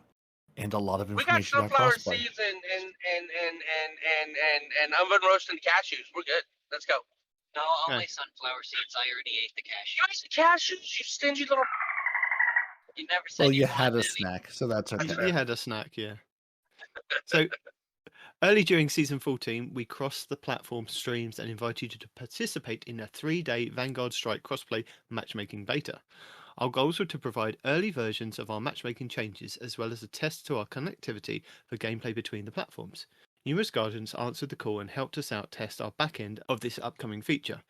And a lot of We got information about sunflower crossplay. seeds and oven roasted cashews. We're good. Let's go. No, only Okay. sunflower seeds. I already ate the You cashews. ate the cashews, you stingy little. You never said Well, you you had a wanted any. snack, so that's okay. You had a snack, yeah. So, early during Season 14, we crossed the platform streams and invited you to participate in a 3-day Vanguard Strike crossplay matchmaking beta. Our goals were to provide early versions of our matchmaking changes, as well as a test to our connectivity for gameplay between the platforms. Numerous Guardians answered the call and helped us out test our back end of this upcoming feature.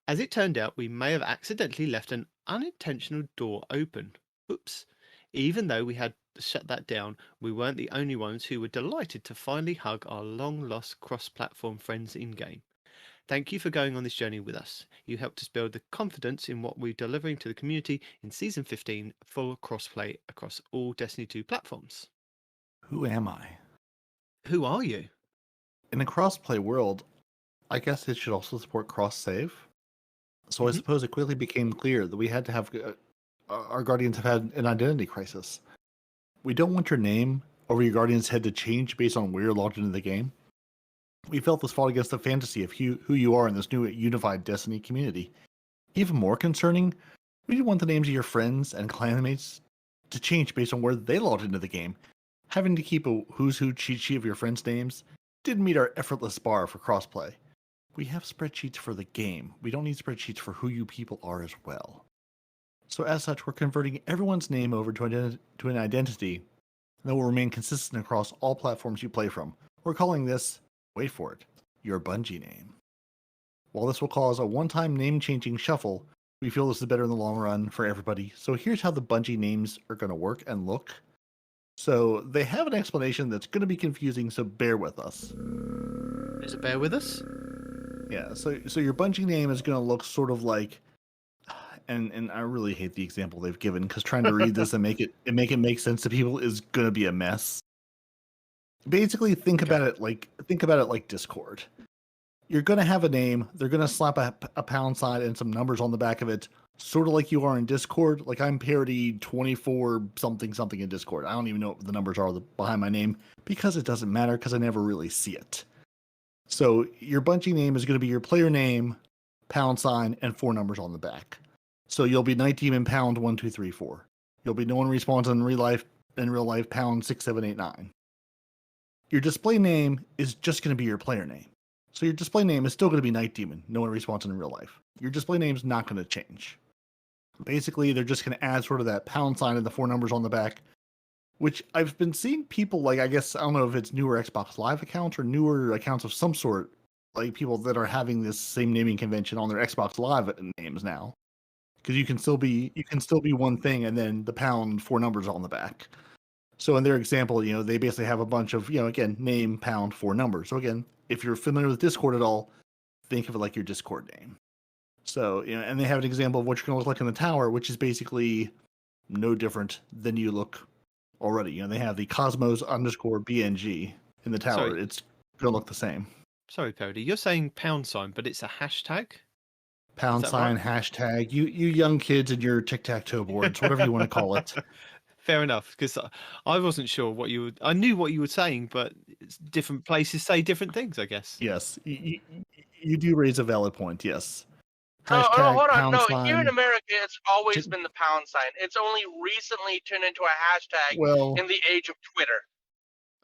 As it turned out, we may have accidentally left an unintentional door open. Oops. Even though we had shut that down, we weren't the only ones who were delighted to finally hug our long-lost cross-platform friends in-game. Thank you for going on this journey with us. You helped us build the confidence in what we're delivering to the community in Season 15, full crossplay across all Destiny 2 platforms. Who am I? Who are you? In a crossplay world, I guess it should also support cross-save. So I suppose it quickly became clear that we had to have... our Guardians have had an identity crisis. We don't want your name over your Guardian's head to change based on where you're logged into the game. We felt this fought against the fantasy of who you are in this new unified Destiny community. Even more concerning, we didn't want the names of your friends and clanmates to change based on where they logged into the game. Having to keep a who's who cheat sheet of your friends' names didn't meet our effortless bar for crossplay. We have spreadsheets for the game. We don't need spreadsheets for who you people are as well. So as such, we're converting everyone's name over to an identity that will remain consistent across all platforms you play from. We're calling this, wait for it, your Bungie name. While this will cause a one-time name-changing shuffle, we feel this is better in the long run for everybody. So here's how the Bungie names are going to work and look. So they have an explanation that's going to be confusing, so bear with us. Is it bear with us? Yeah, so your Bungie name is going to look sort of like... And I really hate the example they've given, because trying to read this and make it make sense to people is gonna be a mess. Basically, think about it like Discord. You're gonna have a name. They're gonna slap a pound sign and some numbers on the back of it, sort of like you are in Discord. Like I'm Peroty 24 something in Discord. I don't even know what the numbers are behind my name because it doesn't matter because I never really see it. So your Bungie name is gonna be your player name, pound sign, and 4 numbers on the back. So you'll be Nitedemon pound 1234. You'll be no one respawns in real life pound 6789. Your display name is just going to be your player name. So your display name is still going to be Nitedemon. No one respawns in real life. Your display name's not going to change. Basically, they're just going to add sort of that pound sign and the 4 numbers on the back, which I've been seeing people like, I guess, I don't know if it's newer Xbox Live accounts or newer accounts of some sort, like people that are having this same naming convention on their Xbox Live names now. Because you can still be one thing and then the pound 4 numbers on the back. So in their example, they basically have a bunch of, again, name, pound, 4 numbers. So again, if you're familiar with Discord at all, think of it like your Discord name. So, and they have an example of what you're going to look like in the tower, which is basically no different than you look already. They have the Cosmos_BNG in the tower. Sorry. It's going to look the same. Sorry, Peroty, you're saying pound sign, but it's a hashtag? Pound sign, right? hashtag, you young kids and your tic-tac-toe boards, whatever you want to call it. Fair enough, because I wasn't sure what you would. I knew what you were saying, but different places say different things, I guess. Yes, you do raise a valid point, yes. No, Hashtag, hold on. pound No, sign. here in America, it's always been the pound sign. It's only recently turned into a hashtag Well, in the age of Twitter.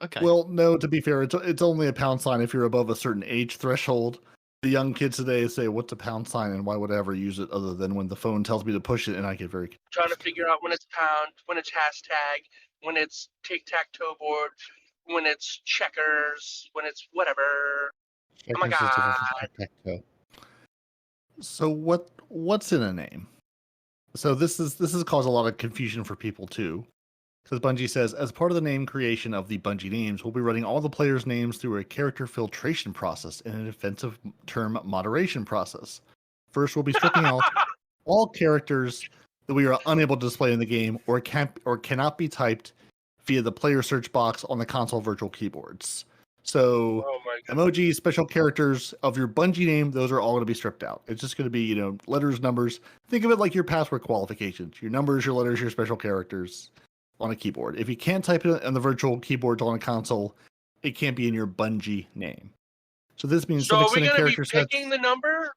Okay. well, no, to be fair, it's only a pound sign if you're above a certain age threshold. The young kids today say, "What's a pound sign?" and why would I ever use it other than when the phone tells me to push it, and I get very Trying to figure out when it's pound, when it's hashtag, when it's tic-tac-toe board, when it's checkers, when it's whatever. Oh my God. So what's in a name? So this has caused a lot of confusion for people too. Because Bungie says, as part of the name creation of the Bungie names, we'll be running all the players' names through a character filtration process and an offensive term moderation process. First, we'll be stripping out all characters that we are unable to display in the game or cannot be typed via the player search box on the console virtual keyboards. So Oh my God. emojis, special characters of your Bungie name, those are all going to be stripped out. It's just going to be, letters, numbers. Think of it like your password qualifications. Your numbers, your letters, your special characters on a keyboard. If you can't type it on the virtual keyboards on a console, it can't be in your Bungie name. So this means So some are we extended going to be character picking sets. the number?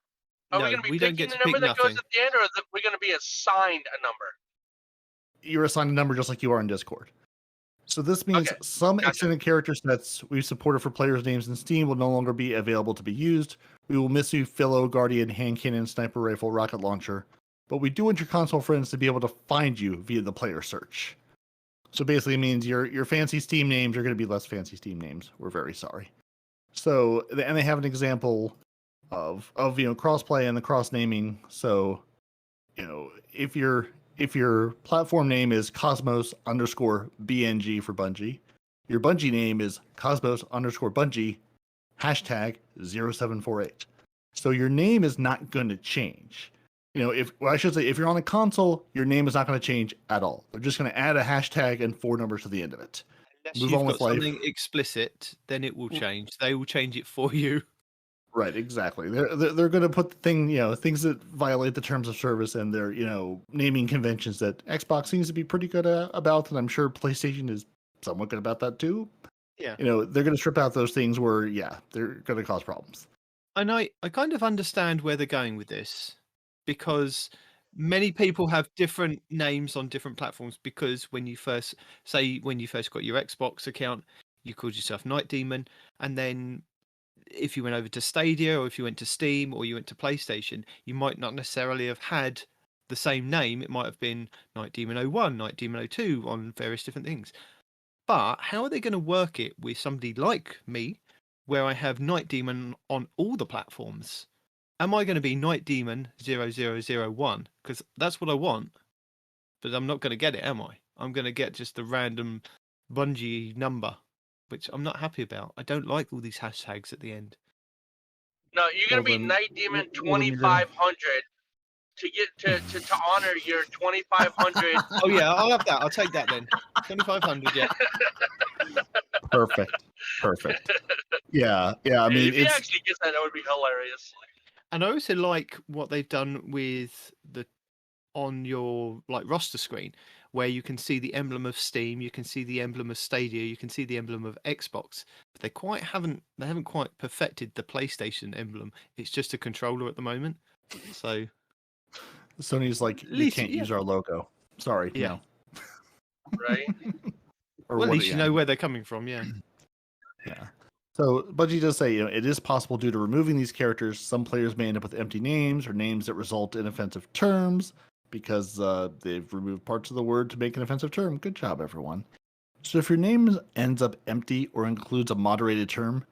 Are we No, going to be we don't picking get the to number pick that goes nothing. at the end, or are we going to be assigned a number? You're assigned a number just like you are in Discord. So this means Okay, some gotcha. extended character sets we've supported for players' names in Steam will no longer be available to be used. We will miss you, Philo, Guardian, Hand Cannon, Sniper Rifle, Rocket Launcher. But we do want your console friends to be able to find you via the player search. So basically it means your fancy Steam names are going to be less fancy Steam names. We're very sorry. So, and they have an example of crossplay and the cross naming. So, if your platform name is Cosmos_BNG for Bungie, your Bungie name is Cosmos_Bungie #0748. So your name is not going to change. If you're on a console, your name is not going to change at all. They're just going to add a hashtag and 4 numbers to the end of it. Unless Move you've on got with life. something explicit, then it will change. They will change it for you. Right, exactly. They're going to put the things that violate the terms of service and their naming conventions that Xbox seems to be pretty good about, and I'm sure PlayStation is somewhat good about that too. Yeah. They're going to strip out those things where they're going to cause problems. And I kind of understand where they're going with this, because many people have different names on different platforms. Because when you first got your Xbox account, you called yourself Nitedemon, and then if you went over to Stadia, or if you went to Steam, or you went to PlayStation, you might not necessarily have had the same name. It might have been Nitedemon 01, Nitedemon 02 on various different things. But how are they going to work it with somebody like me, where I have Nitedemon on all the platforms? Am I going to be Nitedemon 0001? Because that's what I want, but I'm not going to get it, am I? I'm going to get just a random Bungie number, which I'm not happy about. I don't like all these hashtags at the end. No, you're going to be Nitedemon 2500 to get to honor your 2500. Oh yeah, I'll have that. I'll take that then. 2500, yeah. Perfect. Yeah. I mean, if you actually get that would be hilarious. And I also like what they've done with on your roster screen, where you can see the emblem of Steam, you can see the emblem of Stadia, you can see the emblem of Xbox. But they haven't quite perfected the PlayStation emblem. It's just a controller at the moment. So Sony's like, you can't use our logo. Sorry, yeah. Right? Or well, at what- least you know where they're coming from, yeah. Yeah. So Bungie does say, it is possible due to removing these characters, some players may end up with empty names or names that result in offensive terms because they've removed parts of the word to make an offensive term. Good job, everyone. So if your name ends up empty or includes a moderated term,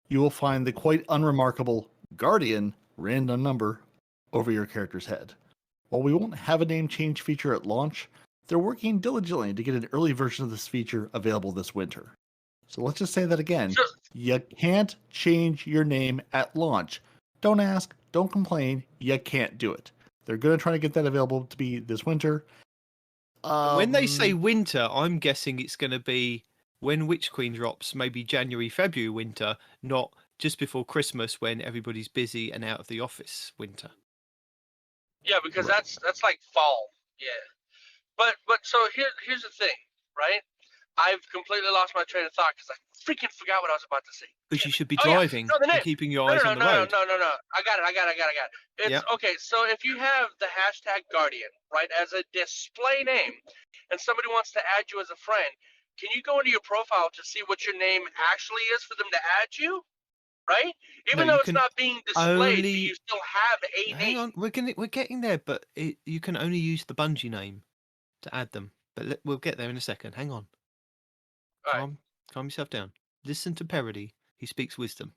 you will find the quite unremarkable Guardian random number over your character's head. While we won't have a name change feature at launch, they're working diligently to get an early version of this feature available this winter. So let's just say that again. You can't change your name at launch. Don't ask, don't complain, you can't do it. They're going to try to get that available to be this winter. When they say winter, I'm guessing it's going to be when Witch Queen drops, maybe January, February winter, not just before Christmas when everybody's busy and out of the office winter. Yeah, because that's like fall. Yeah. But so here's the thing, right? I've completely lost my train of thought because I freaking forgot what I was about to say. Because you should be Oh, yeah. driving No, the and name. keeping your eyes on the road. No. I got it. It's Yep. okay. So if you have the hashtag Guardian, right, as a display name, and somebody wants to add you as a friend, can you go into your profile to see what your name actually is for them to add you? Right? Even No, though you it's can not being displayed, only- you still have a Hang name. on, we're getting there, but you can only use the Bungie name to add them. But we'll get there in a second. Hang on. All right. Calm yourself down. Listen to Peroty. He speaks wisdom.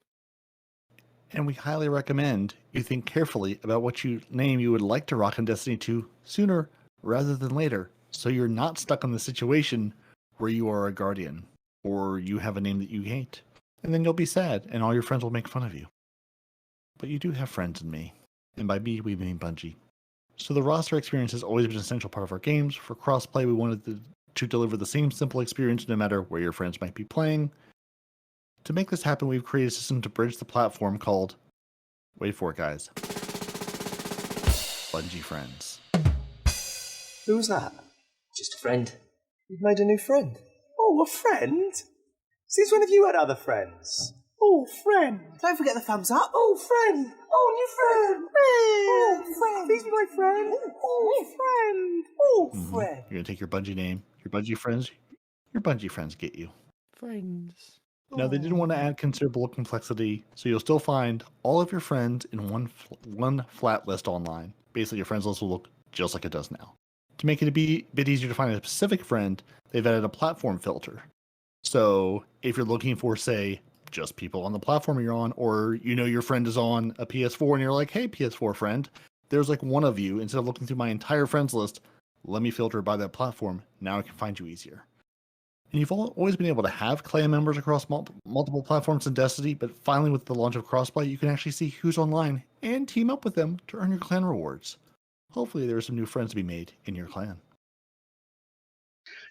And we highly recommend you think carefully about what name you would like to rock in Destiny 2 sooner rather than later, so you're not stuck in the situation where you are a Guardian or you have a name that you hate. And then you'll be sad and all your friends will make fun of you. But you do have friends in me. And by me, we mean Bungie. So the roster experience has always been an essential part of our games. For crossplay, we wanted to deliver the same simple experience no matter where your friends might be playing. To make this happen, we've created a system to bridge the platform called, wait for it guys, Bungie Friends. Who's that? Just a friend. You've made a new friend. Oh, a friend? Since when have you had other friends? Oh, friend. Don't forget the thumbs up. Oh, friend. Oh, new friend. Oh, friend. Please be my friend. Oh, friend. Oh, friend. You're going to take your Bungie name, your Bungie friends. Your Bungie friends get you. Friends. Now, they didn't want to add considerable complexity, so you'll still find all of your friends in one flat list online. Basically, your friends list will look just like it does now. To make it a bit easier to find a specific friend, they've added a platform filter. So if you're looking for, say, just people on the platform you're on, or your friend is on a PS4 and you're like, hey, PS4 friend, there's like one of you. Instead of looking through my entire friends list, let me filter by that platform. Now I can find you easier. And you've always been able to have clan members across multiple platforms in Destiny, but finally with the launch of Crossplay, you can actually see who's online and team up with them to earn your clan rewards. Hopefully there are some new friends to be made in your clan.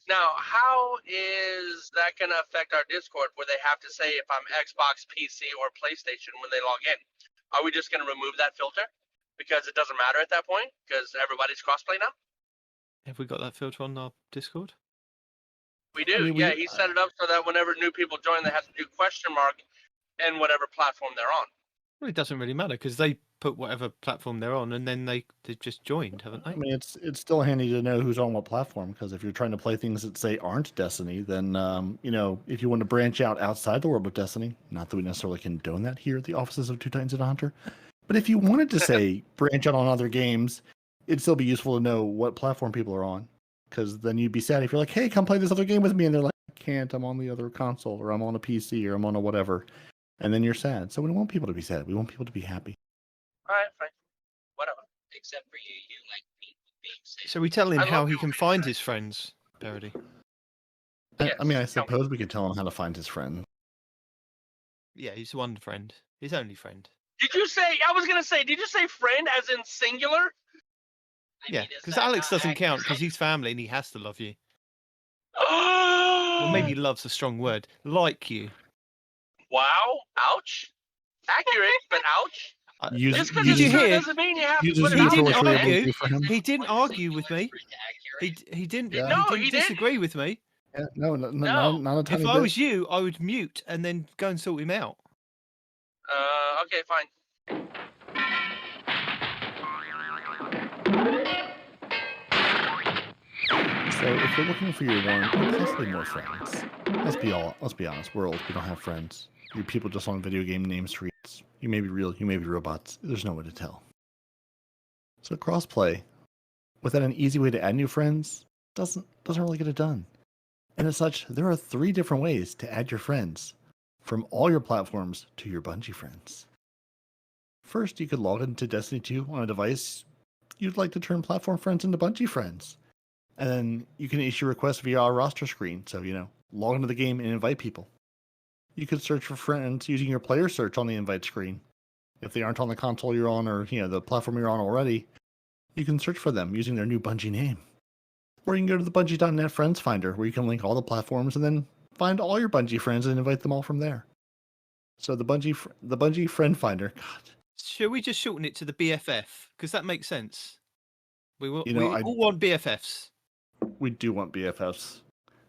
Now, how is that going to affect our Discord where they have to say if I'm Xbox, PC, or PlayStation when they log in? Are we just going to remove that filter? Because it doesn't matter at that point? Because everybody's crossplay now? Have we got that filter on our Discord? We do, I mean, yeah. He set it up so that whenever new people join, they have to do question mark and whatever platform they're on. Well, it doesn't really matter because they put whatever platform they're on and then they've just joined, haven't they? I mean, it's still handy to know who's on what platform, because if you're trying to play things that say aren't Destiny, then if you want to branch out outside the world of Destiny, not that we necessarily condone that here at the offices of Two Titans and a Hunter, but if you wanted to say branch out on other games, it'd still be useful to know what platform people are on, because then you'd be sad if you're like, hey, come play this other game with me, and they're like, I can't, I'm on the other console, or I'm on a PC, or I'm on a whatever, and then you're sad. So we don't want people to be sad. We want people to be happy. All right, fine. Whatever. Except for you like people being safe. So we tell him I how love he people can being find friends. his friends, Peroty. Yes, I mean, I tell me. suppose we could tell him how to find his friend. Yeah, he's one friend. His only friend. Did you say friend as in singular? I Yeah, mean, is because that Alex not doesn't count because accurate? he's family and he has to love you. Oh! Well, maybe love's a strong word. Like you. Wow. Ouch. Accurate, but ouch. Use- Just because Did it's you true hear? doesn't mean you have to Uses put it He out didn't there. mutually argue. agreeable for him. He didn't One argue singular with me. friend accurate. He didn't. Yeah. No, he he didn't didn't. disagree with me. Yeah, no, No. not a tiny If I bit. was you, I would mute and then go and sort him out. Okay, fine. So if you're looking for your one, or possibly more friends, let's be honest, we're old, we don't have friends. You're people just on video game name streets. You may be real, you may be robots. There's no way to tell. So crossplay, without an easy way to add new friends, doesn't really get it done. And as such, there are 3 different ways to add your friends, from all your platforms to your Bungie friends. First, you could log into Destiny 2 on a device you'd like to turn platform friends into Bungie friends. And then you can issue requests via our roster screen, so, log into the game and invite people. You could search for friends using your player search on the invite screen. If they aren't on the console you're on or, the platform you're on already, you can search for them using their new Bungie name. Or you can go to the Bungie.net Friends Finder, where you can link all the platforms and then find all your Bungie friends and invite them all from there. So the Bungie Friend Finder, God. Shall we just shorten it to the B.F.F? Because that makes sense. We all want B.F.Fs. We do want BFFs.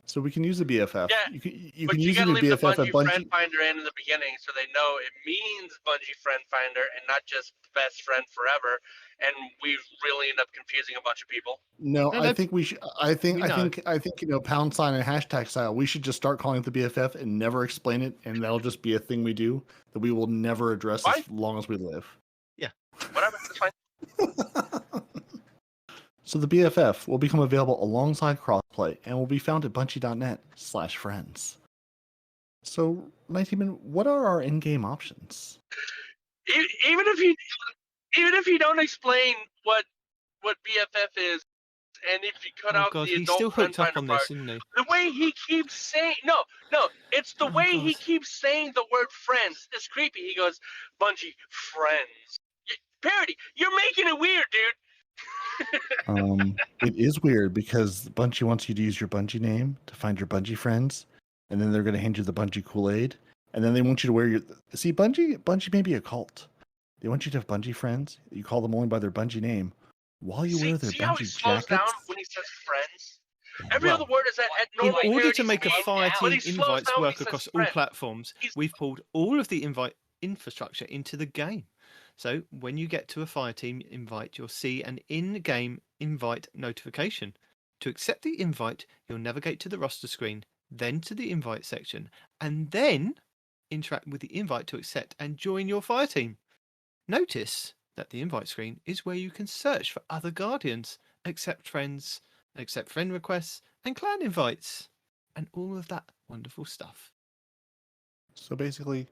So we can use the BFF. Yeah, you but can you use gotta the leave the BFF at Bungie Bungie. Friend Finder in the beginning so they know it means Bungie Friend Finder and not just best friend forever. And we really end up confusing a bunch of people. No, I think we should. I think we know. pound sign and hashtag style. We should just start calling it the BFF and never explain it, and that'll just be a thing we do that we will never address Fine. as long as we live. Yeah, whatever. That's fine. So the BFF will become available alongside crossplay and will be found at bungie.net/friends. So, Nitedemon, what are our in-game options? Even if you don't explain what BFF is, and if you cut out the he's adult still friend hooked up finder on part, this, isn't he? the way he keeps saying it's the way he keeps saying the word friends. It's creepy. He goes, Bungie friends. Peroty, you're making it weird, dude. It is weird because Bungie wants you to use your Bungie name to find your Bungie friends, and then they're going to hand you the Bungie Kool-Aid, and then they want you to wear your... See, Bungie may be a cult. They want you to have Bungie friends. You call them only by their Bungie name while you wear their See how he Bungie slows jackets. down when he says friends? Every other word is at In normal order to Peroty's make a speed, fire but team he slows invites down when work he says across all friends. platforms, we've pulled all of the invite infrastructure into the game. So when you get to a fire team invite, you'll see an in-game invite notification. To accept the invite, you'll navigate to the roster screen, then to the invite section, and then interact with the invite to accept and join your fire team. Notice that the invite screen is where you can search for other guardians, accept friends, accept friend requests, and clan invites, and all of that wonderful stuff. So basically,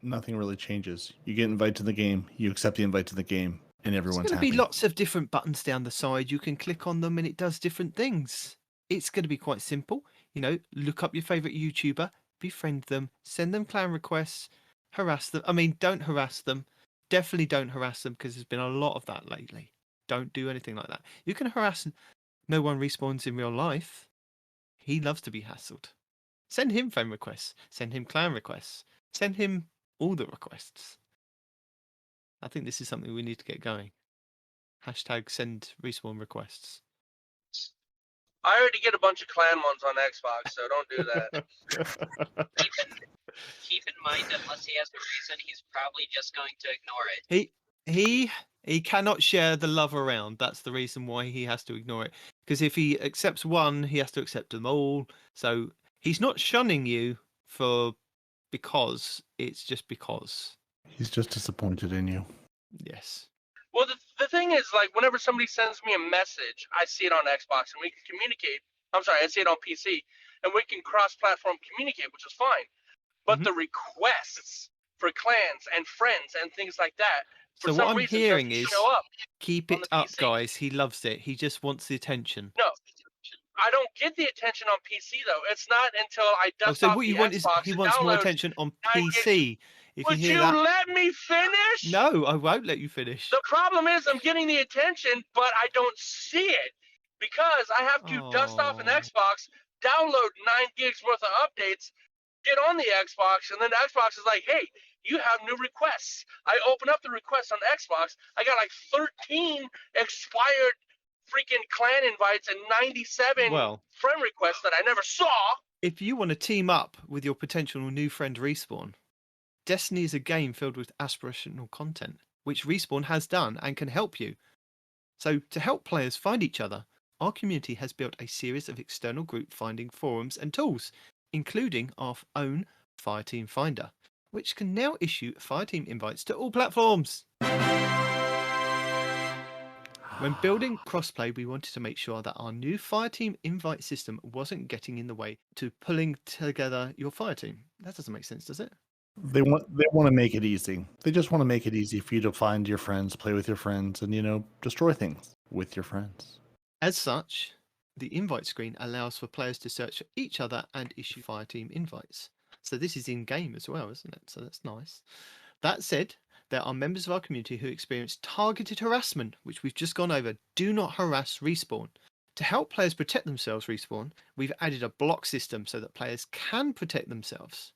nothing really changes. You get invited to the game, you accept the invite to the game, and everyone's There's going happy. to be lots of different buttons down the side. You can click on them and it does different things. It's going to be quite simple. Look up your favorite YouTuber, befriend them, send them clan requests, harass them. I mean, don't harass them. Definitely don't harass them because there's been a lot of that lately. Don't do anything like that. You can harass No One Respawns in real life. He loves to be hassled. Send him friend requests. Send him clan requests. Send him all the requests. I think this is something we need to get going. Hashtag send respawn requests. I already get a bunch of clan ones on Xbox, so don't do that. Keep in mind, unless he has a reason, he's probably just going to ignore it. He cannot share the love around. That's the reason why he has to ignore it. Because if he accepts one, he has to accept them all. So he's not shunning you because it's just because. He's just disappointed in you. Yes. Well, the thing is, like, whenever somebody sends me a message, I see it on Xbox and we can communicate. I'm sorry, I see it on PC and we can cross-platform communicate, which is fine. But the requests for clans and friends and things like that, for So some what I'm reason, hearing doesn't is, show up keep on it the up, PC. guys. He loves it. He just wants the attention. No, I don't get the attention on PC though. It's not until I dust So off what the you want is Xbox he and wants more download. attention on I get- PC. If Would you hear you that, let me finish? no, I won't let you finish. The problem is I'm getting the attention, but I don't see it because I have to dust off an Oh. Xbox, download 9 gigs worth of updates, get on the Xbox, and then the Xbox is like, hey, you have new requests. I open up the requests on Xbox. I got like 13 expired freaking clan invites and 97 Well, friend requests that I never saw. if you want to team up with your potential new friend Respawn, Destiny is a game filled with aspirational content, which Respawn has done and can help you. So, to help players find each other, our community has built a series of external group finding forums and tools, including our own Fireteam Finder, which can now issue Fireteam invites to all platforms. When building crossplay, we wanted to make sure that our new Fireteam invite system wasn't getting in the way to pulling together your Fireteam. That doesn't make sense, does it? They want to make it easy. They just want to make it easy for you to find your friends, play with your friends, and destroy things with your friends. As such, the invite screen allows for players to search for each other and issue Fireteam invites. So this is in game as well, isn't it? So that's nice. That said, there are members of our community who experience targeted harassment, which we've just gone over. Do not harass Respawn. To help players protect themselves, Respawn, we've added a block system so that players can protect themselves.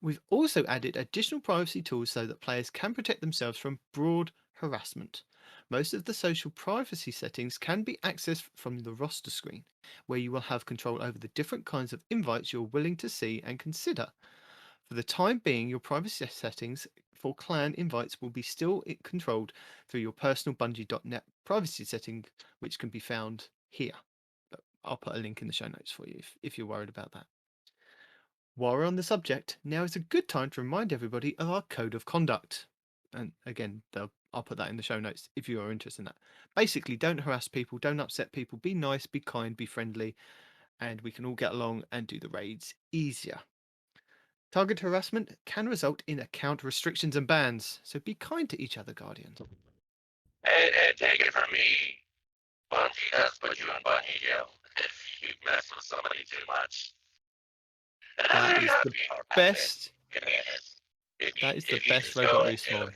We've also added additional privacy tools so that players can protect themselves from broad harassment. Most of the social privacy settings can be accessed from the roster screen, where you will have control over the different kinds of invites you're willing to see and consider. For the time being, your privacy settings for clan invites will be still controlled through your personal Bungie.net privacy setting, which can be found here. But I'll put a link in the show notes for you if you're worried about that. While we're on the subject, now is a good time to remind everybody of our code of conduct. And again, I'll put that in the show notes if you are interested in that. Basically, don't harass people, don't upset people, be nice, be kind, be friendly, and we can all get along and do the raids easier. Target harassment can result in account restrictions and bans, so be kind to each other, Guardians. And take it from me, Bungie has put you in Bungie jail if you mess with somebody too much. That is the best. That is the best Robot Respawn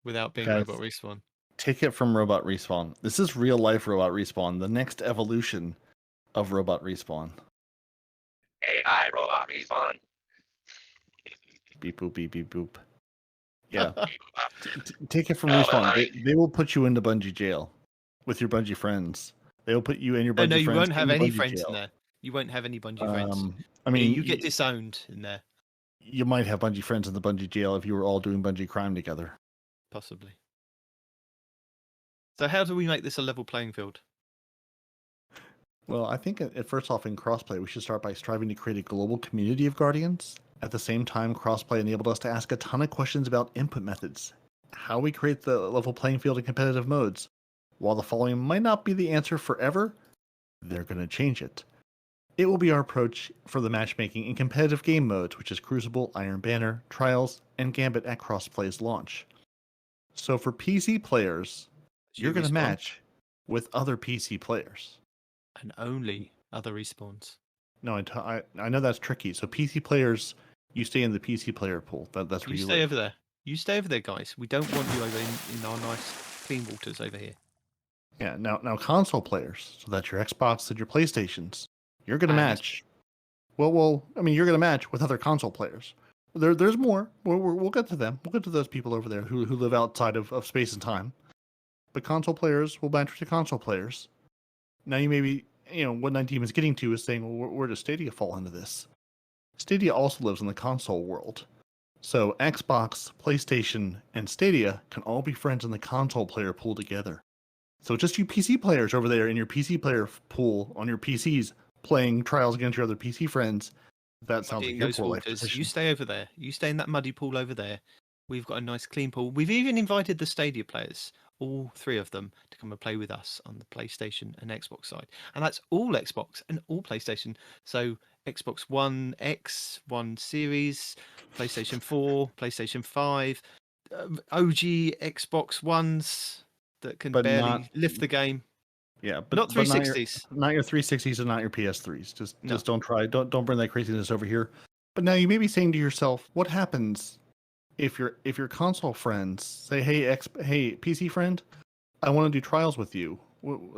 without being Guys, Robot Respawn. Take it from Robot Respawn. This is real life Robot Respawn, the next evolution of Robot Respawn. AI Robot Respawn. Beep boop beep beep boop. Yeah. Take it from Respawn. They will put you into Bungie jail with your Bungie friends. They will put you and your Bungie friends. No, you won't have any Bungie friends jail. in there. You won't have any Bungie friends. I mean, you get disowned in there. You might have Bungie friends in the Bungie jail if you were all doing Bungie crime together. Possibly. So how do we make this a level playing field? Well, I think first off in crossplay, we should start by striving to create a global community of Guardians. At the same time, crossplay enabled us to ask a ton of questions about input methods, how we create the level playing field in competitive modes. While the following might not be the answer forever, they're going to change it. It will be our approach for the matchmaking in competitive game modes, which is Crucible, Iron Banner, Trials, and Gambit at Crossplay's launch. So for PC players, you're going to match with other PC players. And only other respawns. No, I know that's tricky. So PC players, you stay in the PC player pool. That's where you stay live. over there. You stay over there, guys. We don't want you over in our nice clean waters over here. Yeah, now console players, so that's your Xbox and your PlayStations. You're going to match. Well, I mean, you're going to match with other console players. There's more. We'll get to them. We'll get to those people over there who live outside of space and time. But console players will match with console players. Now you may be, what Nitedemon is getting to is saying, well, where does Stadia fall into this? Stadia also lives in the console world. So Xbox, PlayStation, and Stadia can all be friends in the console player pool together. So just you PC players over there in your PC player pool on your PCs playing Trials against your other PC friends. That sounds like your pool life position. You stay over there. You stay in that muddy pool over there. We've got a nice clean pool. We've even invited the Stadia players, all three of them, to come and play with us on the PlayStation and Xbox side. And that's all Xbox and all PlayStation. So Xbox One X, One Series, PlayStation 4, PlayStation 5, OG Xbox Ones that can barely lift the game. Yeah, but not 360s. Not your 360s and not your PS3s. Just don't try. Don't bring that craziness over here. But now you may be saying to yourself, what happens if your console friends say, hey PC friend, I want to do Trials with you.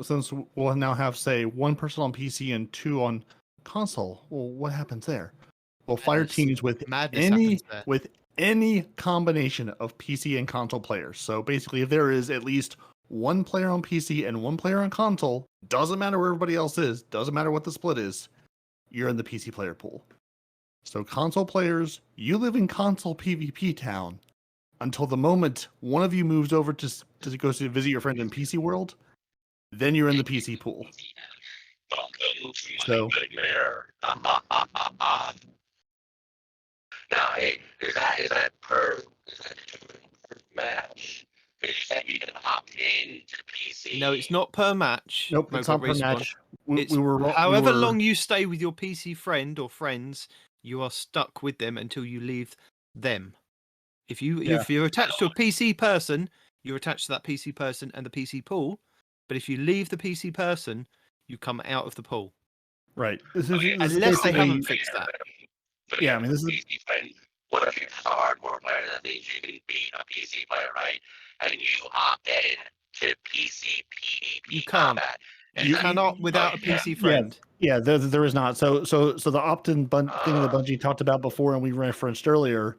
Since we'll now have, say, one person on PC and two on console. Well, what happens there? Well, fire teams with any combination of PC and console players. So basically, if there is at least one player on PC and one player on console, doesn't matter where everybody else is, doesn't matter what the split is, you're in the PC player pool. So console players, you live in console PvP town until the moment one of you moves over to go to visit your friend in PC world, then you're in the PC pool. So Now, hey, is that per match? Because you said you can opt in to PC. No, it's not per match. Nope, it's Robot not per Respawn. match. It's however long you stay with your PC friend or friends, you are stuck with them until you leave them. If you're attached to a PC person, you're attached to that PC person and the PC pool. But if you leave the PC person, you come out of the pool. Right. Unless they haven't fixed that. Yeah, I mean, this is. PC friend. What if you're a hardcore player? That means you can beat a PC player, right? And you opt in to PC PvP You can't. combat. You cannot without a PC friend. Yeah, there is not. So the opt-in thing that Bungie talked about before, and we referenced earlier,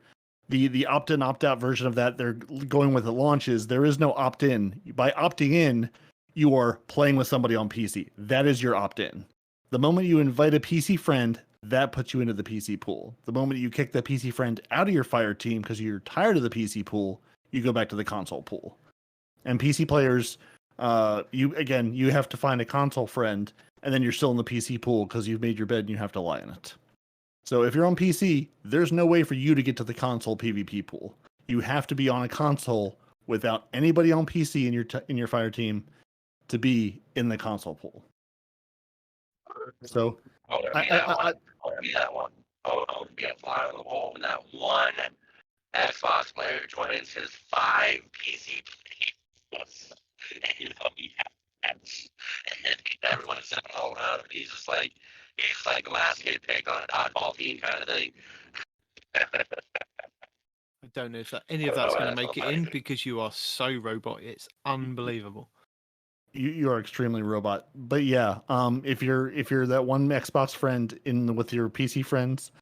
the opt-in opt-out version of that they're going with at launch is there is no opt-in. By opting in, you are playing with somebody on PC. That is your opt-in. The moment you invite a PC friend, that puts you into the PC pool. The moment you kick the PC friend out of your fire team because you're tired of the PC pool, you go back to the console pool. And PC players, you have to find a console friend, and then you're still in the PC pool because you've made your bed and you have to lie in it. So if you're on PC, there's no way for you to get to the console PvP pool. You have to be on a console without anybody on PC in your fire team to be in the console pool. So that one. Oh, be a fly on the wall when that one Xbox player joins his 5 PC players. And he has and everyone's sitting all around him. He's like the last kid picked on a dodgeball team kind of thing. I don't know if any of that's going to make it in because you are so robot. It's unbelievable. You are extremely robot, but yeah. If you're that one Xbox friend with your PC friends,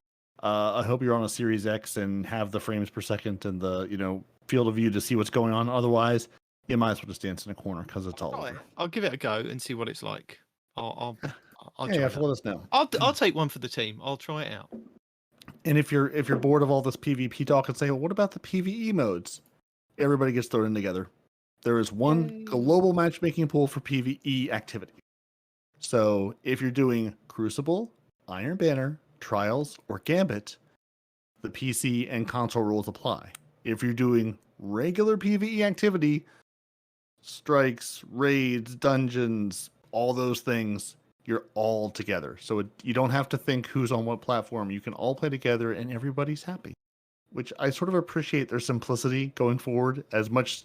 I hope you're on a Series X and have the frames per second and the field of view to see what's going on. Otherwise, you might as well just dance in a corner because it's all over. I'll give it a go and see what it's like. I'll try let us know. I'll take one for the team. I'll try it out. And if you're bored of all this PvP talk and say, well, what about the PvE modes? Everybody gets thrown in together. There is one global matchmaking pool for PvE activity. So if you're doing Crucible, Iron Banner, Trials, or Gambit, the PC and console rules apply. If you're doing regular PvE activity, strikes, raids, dungeons, all those things, you're all together. So you don't have to think who's on what platform. You can all play together and everybody's happy, which I sort of appreciate their simplicity going forward. As much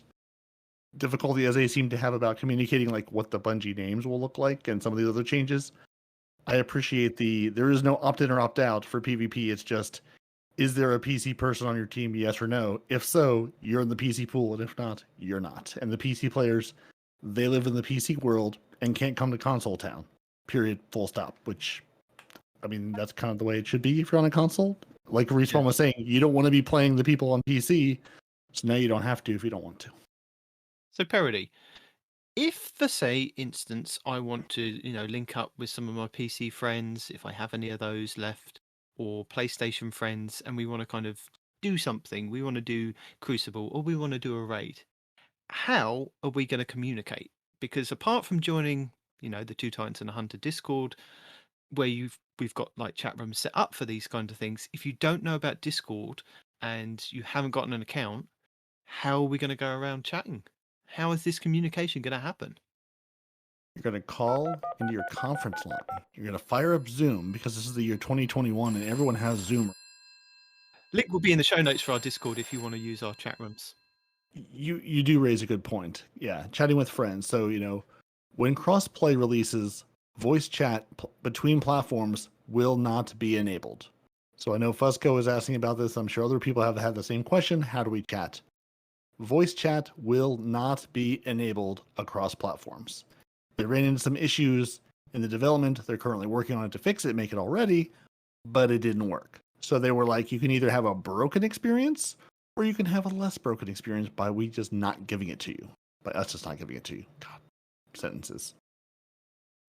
difficulty as they seem to have about communicating like what the Bungie names will look like and some of the other changes, I appreciate there is no opt-in or opt-out for PvP. It's just, is there a PC person on your team, yes or no? If so, you're in the PC pool, and if not, you're not. And the PC players, they live in the PC world and can't come to console town. Period. Full stop. Which, I mean, that's kind of the way it should be if you're on a console. Like Respawn was saying, you don't want to be playing the people on PC, so now you don't have to if you don't want to. So, Peroty, if for say instance I want to, link up with some of my PC friends, if I have any of those left, or PlayStation friends, and we want to kind of do something, we want to do Crucible, or we want to do a raid, how are we going to communicate? Because apart from joining, the Two Titans and a Hunter Discord, where we've got like chat rooms set up for these kind of things, if you don't know about Discord and you haven't gotten an account, how are we going to go around chatting? How is this communication going to happen? You're going to call into your conference line. You're going to fire up Zoom because this is the year 2021 and everyone has Zoom. Link will be in the show notes for our Discord if you want to use our chat rooms. You do raise a good point. Yeah, chatting with friends. So, when crossplay releases, voice chat between platforms will not be enabled. So I know Fusco is asking about this. I'm sure other people have had the same question. How do we chat? Voice chat will not be enabled across platforms. They ran into some issues in the development. They're currently working on it to fix it, make it all ready, but it didn't work. So they were like, you can either have a broken experience or you can have a less broken experience by we just not giving it to you. By us just not giving it to you. God, sentences.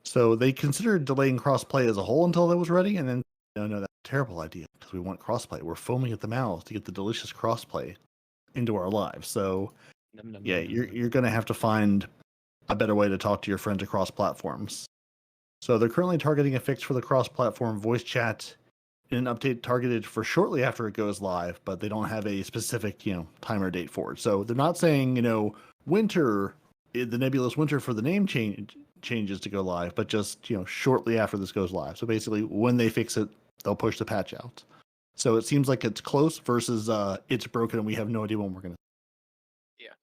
So they considered delaying crossplay as a whole until that was ready, and then, no, that's a terrible idea because we want crossplay. We're foaming at the mouth to get the delicious crossplay into our lives. So you're going to have to find a better way to talk to your friends across platforms. So they're currently targeting a fix for the cross-platform voice chat in an update targeted for shortly after it goes live, but they don't have a specific, time or date for it. So they're not saying, winter, the nebulous winter for the name changes to go live, but just, shortly after this goes live. So basically when they fix it, they'll push the patch out. So it seems like it's close versus it's broken and we have no idea when we're going to. Yeah.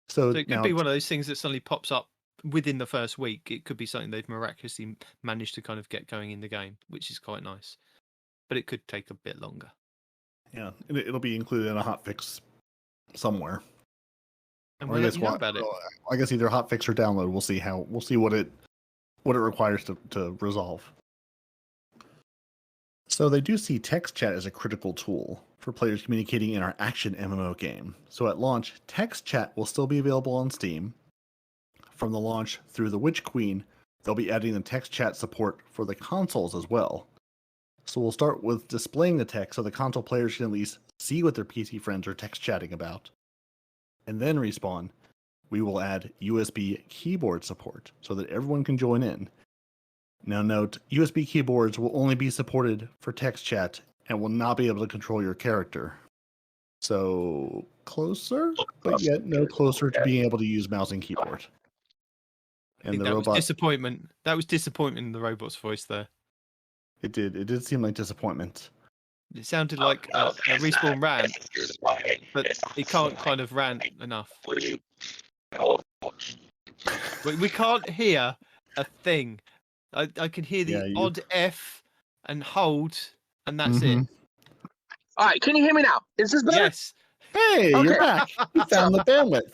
So it could be one of those things that suddenly pops up within the first week. It could be something they've miraculously managed to kind of get going in the game, which is quite nice. But it could take a bit longer. Yeah, it'll be included in a hotfix somewhere. And we'll let you know about it. I guess either hotfix or download. We'll see what it requires to resolve. So they do see text chat as a critical tool for players communicating in our action MMO game. So at launch, text chat will still be available on Steam. From the launch through the Witch Queen, they'll be adding the text chat support for the consoles as well. So we'll start with displaying the text so the console players can at least see what their PC friends are text chatting about. And then Respawn, we will add USB keyboard support so that everyone can join in. Now note, USB keyboards will only be supported for text chat and will not be able to control your character. So closer, but yet no closer to being able to use mouse and keyboard. And the robot. Was disappointment. That was disappointment in the robot's voice there. It did seem like disappointment. It sounded like a Respawn rant, but it can't kind of rant enough. We can't hear a thing. I can hear the odd F and hold, and that's it. All right, can you hear me now? Is this better? Yes. Hey, Okay. You're back. You found the bandwidth.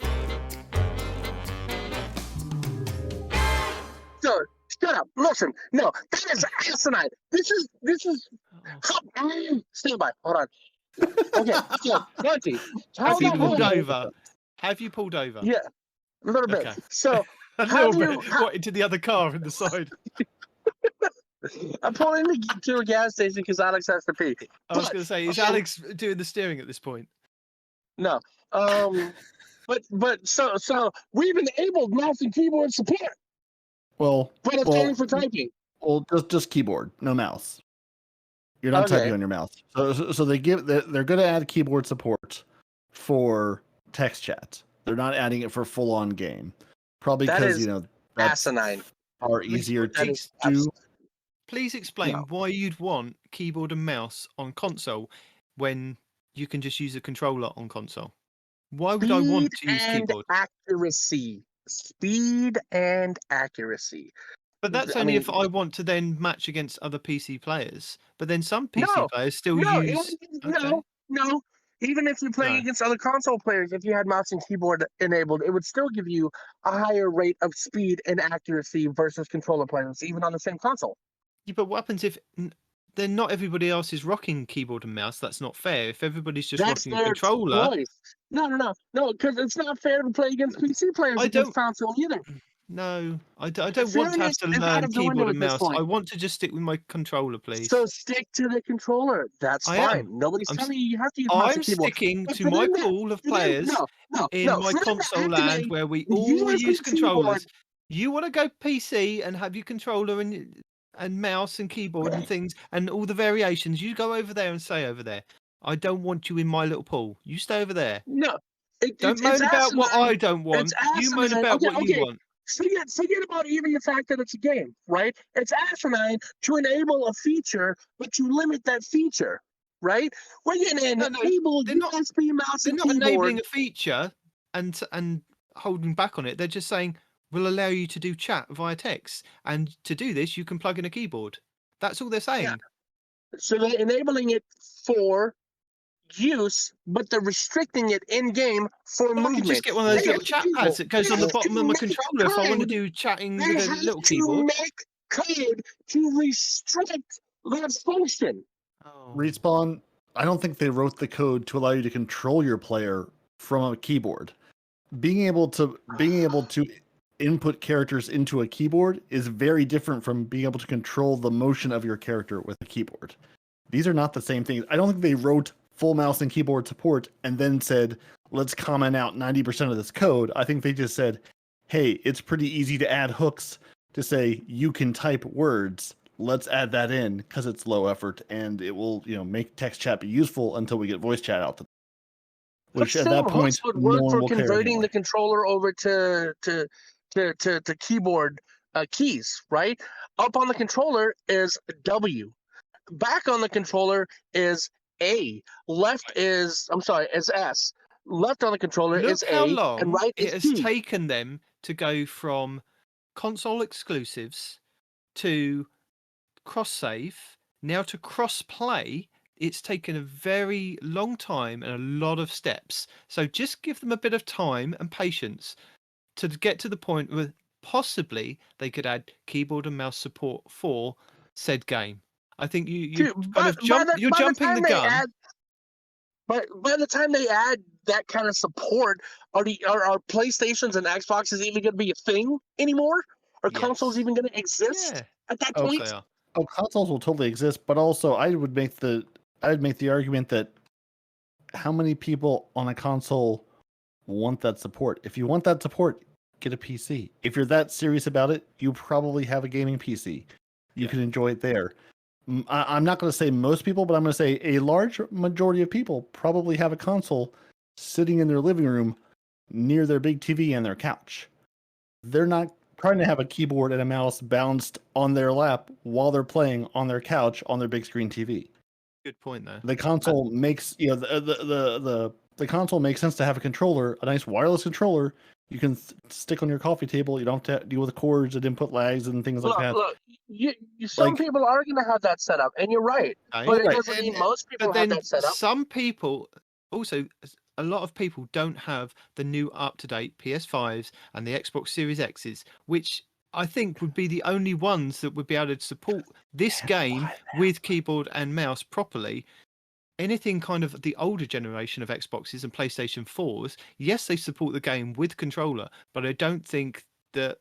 Sir, shut up. Listen, no, that is asinine. This is. Stand by. Hold on. Okay, so Monty, Have you pulled over? Yeah, a little bit. Okay. So A little bit. What, into the other car in the side? I'm pulling to a gas station because Alex has to pee. I was going to say, is Alex doing the steering at this point? No. But so we've enabled mouse and keyboard support, Well, but it's only for typing. Well, just keyboard, no mouse. You're not typing on your mouse. So they're going to add keyboard support for text chat. They're not adding it for full on game. Probably because that's asinine. Far easier to do. Please explain why you'd want keyboard and mouse on console when you can just use a controller on console. Why would I want to use keyboard? Speed and accuracy. But that's only if I want to then match against other PC players. But then some PC players still use. No. Even if you're playing against other console players, if you had mouse and keyboard enabled, it would still give you a higher rate of speed and accuracy versus controller players, even on the same console. Yeah, but what happens if then not everybody else is rocking keyboard and mouse? That's not fair. If everybody's just rocking a controller. No, because it's not fair to play against PC players against console either. No, I don't want to have to learn keyboard and mouse. I want to just stick with my controller, please. So stick to the controller. That's fine. Nobody's telling you have to use mouse and keyboard. I'm sticking to my pool of players in my console land where we all use controllers. You want to go PC and have your controller and mouse and keyboard and things and all the variations. You go over there and stay over there. I don't want you in my little pool. You stay over there. No. Don't moan about what I don't want. You moan about what you want. Forget about even the fact that it's a game, right? It's asinine to enable a feature, but you limit that feature, right? We're going to enable USB mouse and keyboard. They're not enabling a feature and holding back on it. They're just saying, we'll allow you to do chat via text. And to do this, you can plug in a keyboard. That's all they're saying. Yeah. So they're enabling it for use, but they're restricting it in game for movement. I can just get one of those little chat pads that goes on the bottom of my controller if I want to do chatting with a little keyboard. They make code to restrict that function. Respawn, I don't think they wrote the code to allow you to control your player from a keyboard. Being able to input characters into a keyboard is very different from being able to control the motion of your character with a keyboard. These are not the same things. I don't think they wrote full mouse and keyboard support and then said, let's comment out 90% of this code. I think they just said, hey, it's pretty easy to add hooks to say you can type words. let's add that in because it's low effort and it will, make text chat be useful until we get voice chat out. Which at that point, would no work one for will care converting anymore. the controller over to keyboard keys, right? Up on the controller is W. Back on the controller is A. Left is S. Left on the controller is Look how A, and long right it is has P. taken them to go from console exclusives to cross-save, now to cross-play. It's taken a very long time and a lot of steps. So just give them a bit of time and patience to get to the point where possibly they could add keyboard and mouse support for said game. I think you're jumping the gun. But by the time they add that kind of support, are PlayStations and Xboxes even going to be a thing anymore? Are consoles Yes. even going to exist Yeah. at that Of course point? they are. Oh, consoles will totally exist, but also I'd make the argument that how many people on a console want that support? If you want that support, get a PC. If you're that serious about it, you probably have a gaming PC. You can enjoy it there. I'm not going to say most people, but I'm going to say a large majority of people probably have a console sitting in their living room near their big TV and their couch. They're not trying to have a keyboard and a mouse balanced on their lap while they're playing on their couch on their big screen TV. Good point there. The console makes the console makes sense to have a controller, a nice wireless controller. You can stick on your coffee table. You don't have to deal with cords and input lags and things like that. Look, some people are going to have that set up, and you're right. But it doesn't mean most people have that set up. Some people, also, a lot of people don't have the new up-to-date PS5s and the Xbox Series X's, which I think would be the only ones that would be able to support this game with keyboard and mouse properly. Anything kind of the older generation of Xboxes and PlayStation 4s, yes, they support the game with controller, but I don't think that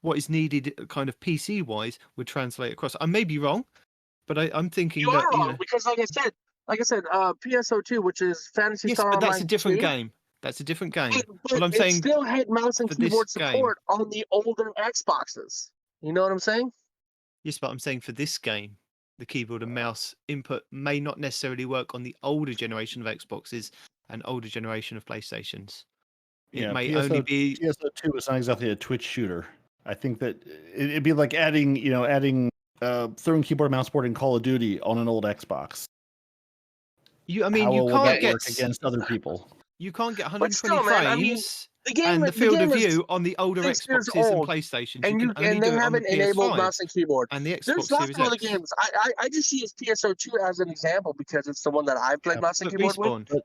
what is needed kind of PC-wise would translate across. I may be wrong, but I'm thinking you that... are wrong, because like I said, PSO2, which is Phantasy Star Online 2. But that's a different game. That's a different game. But I'm saying still had mouse and keyboard support on the older Xboxes. You know what I'm saying? Yes, but I'm saying for this game, the keyboard and mouse input may not necessarily work on the older generation of Xboxes and older generation of PlayStations. It may only be... PSO2 is not exactly a Twitch shooter. I think that it'd be like adding throwing keyboard and mouse support in Call of Duty on an old Xbox. You can't get work against other people. You can't get 120 frames and the field of view on the older Xboxes and PlayStations. And they haven't enabled mouse and keyboard. And the Xbox There's lots Series of other X. games. I just use PSO2 as an example because it's the one that I've played mouse and keyboard with.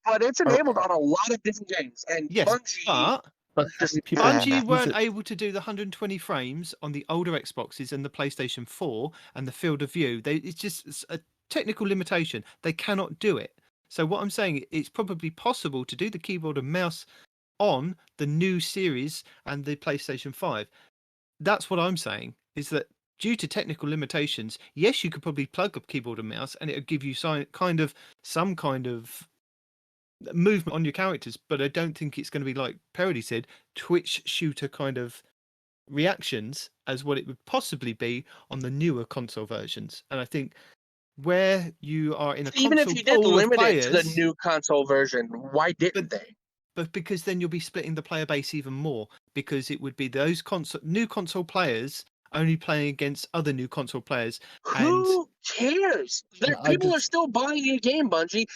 But it's enabled on a lot of different games. And Bungie... Bungie weren't able to do the 120 frames on the older Xboxes and the PlayStation 4 and the field of view. It's just a technical limitation. They cannot do it. So what I'm saying, it's probably possible to do the keyboard and mouse on the new series and the PlayStation 5. That's what I'm saying, is that due to technical limitations, yes, you could probably plug a keyboard and mouse and it would give you some kind of movement on your characters, but I don't think it's going to be, like Peroty said, Twitch shooter kind of reactions as what it would possibly be on the newer console versions. And I think where you are in a even console if you did pool limit of players, it to the new console version, why didn't they? But because then you'll be splitting the player base even more, because it would be those new console players only playing against other new console players. Who cares? People are still buying your game, Bungie.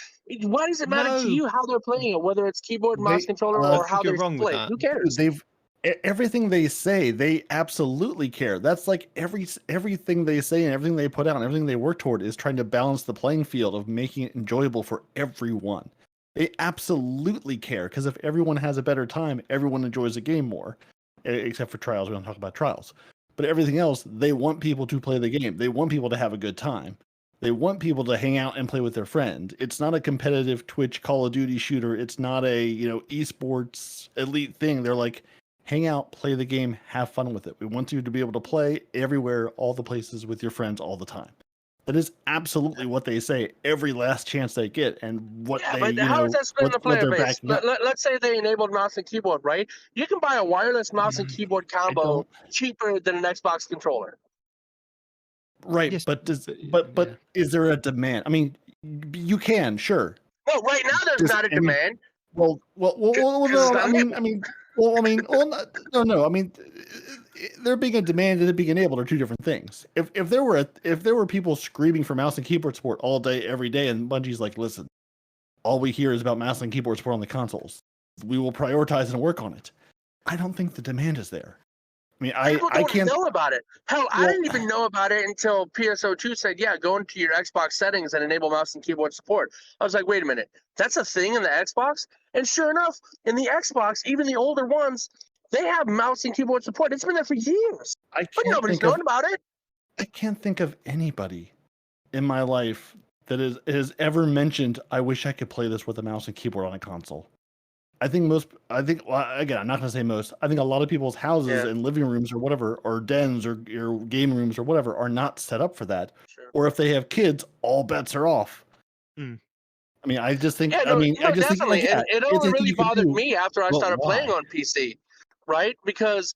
Why does it matter to you how they're playing it, whether it's keyboard, mouse, controller, or how they're playing? Who cares? Everything they say, they absolutely care. That's like everything they say and everything they put out and everything they work toward is trying to balance the playing field of making it enjoyable for everyone. They absolutely care, because if everyone has a better time, everyone enjoys the game more. Except for Trials, we don't talk about Trials. But everything else, they want people to play the game. They want people to have a good time. They want people to hang out and play with their friend. It's not a competitive Twitch Call of Duty shooter. It's not a esports elite thing. They're like, hang out, play the game, have fun with it. We want you to be able to play everywhere, all the places with your friends all the time. That is absolutely what they say every last chance they get, and what but how is that splitting the player base? Let's say they enabled mouse and keyboard, right? You can buy a wireless mouse and keyboard combo cheaper than an Xbox controller. Right, Yes, but yeah. is there a demand? I mean, you can, sure. Well, right now there's Does not a any- demand. Well, Because no. it's not No. I mean, there being a demand and it being enabled are two different things. If there were people screaming for mouse and keyboard support all day, every day, and Bungie's like, listen, all we hear is about mouse and keyboard support on the consoles. We will prioritize and work on it. I don't think the demand is there. I mean, People I don't can't. know about it. Hell, I Well- didn't even know about it until PSO2 said, yeah, go into your Xbox settings and enable mouse and keyboard support. I was like, wait a minute, that's a thing in the Xbox? And sure enough, in the Xbox, even the older ones, they have mouse and keyboard support. It's been there for years, I but can't nobody's think of known about it. I can't think of anybody in my life that has ever mentioned, I wish I could play this with a mouse and keyboard on a console. I think well, again, I'm not going to say most. I think a lot of people's houses Yeah. and living rooms or whatever, or dens or game rooms or whatever, are not set up for that. Sure. Or if they have kids, all bets are off. Mm. I mean, I just think, Yeah, I just definitely. think, like, And it it's only a thing really you can bothered do, me after I but started playing why? on PC, right? Because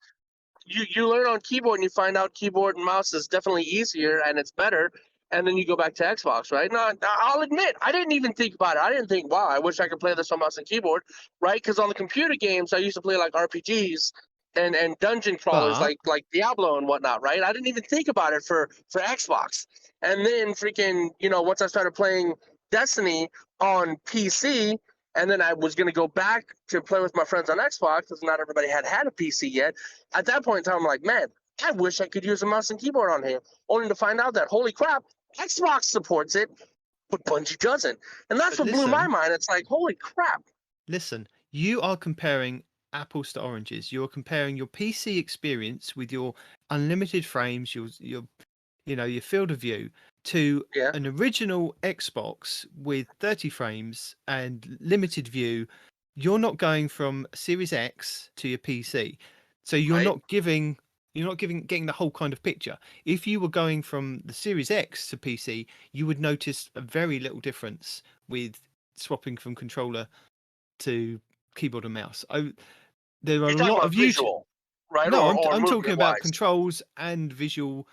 you learn on keyboard and you find out keyboard and mouse is definitely easier and it's better, and then you go back to Xbox, right? Now, I'll admit, I didn't even think about it. I didn't think, wow, I wish I could play this on mouse and keyboard, right? Because on the computer games, I used to play like RPGs and dungeon crawlers But- like Diablo and whatnot, right? I didn't even think about it for Xbox. And then freaking, once I started playing Destiny on PC, and then I was going to go back to play with my friends on Xbox because not everybody had a PC yet. At that point in time, I'm like, man, I wish I could use a mouse and keyboard on here. Only to find out that, holy crap, Xbox supports it, but Bungie doesn't. And that's But what blew my listen- mind. It's like, holy crap. Listen, you are comparing apples to oranges. You're comparing your PC experience with your unlimited frames, your field of view, to Yeah. an original Xbox with 30 frames and limited view. You're not going from Series X to your PC, so you're Right. not getting the whole kind of picture. If you were going from the Series X to PC, you would notice a very little difference with swapping from controller to keyboard and mouse. There are You're a talking lot about of visual, right? No, Or I'm talking about movement-wise. controls and visual.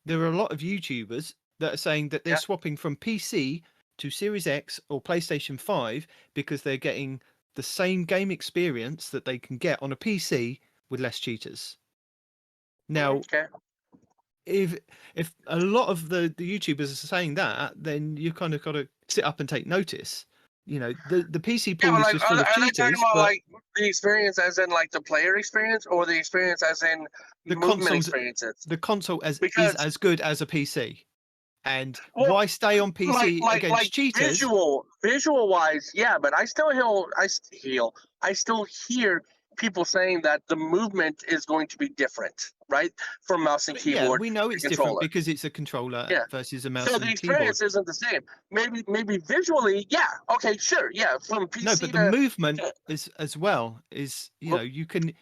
There are a lot of YouTubers that are saying that they're Yeah. swapping from PC to Series X or PlayStation 5 because they're getting the same game experience that they can get on a PC with less cheaters. Now, Okay. if a lot of the YouTubers are saying that, then you kind of got to sit up and take notice. The PC pool Yeah, but is like, just full of are they cheaters, talking about but like the experience as in like the player experience, or the experience as in the movement consoles, experiences? the console is Because- as good as a PC. And Well, why stay on PC against cheaters? Visual wise, yeah, but I still hear people saying that the movement is going to be different, right, from mouse and Yeah, keyboard. we know to it's different controller. because it's a controller Yeah. versus a mouse So and the keyboard. experience isn't the same. Maybe visually, yeah, okay, sure, yeah, from PC No, but to the movement yeah. is as well is Well, you can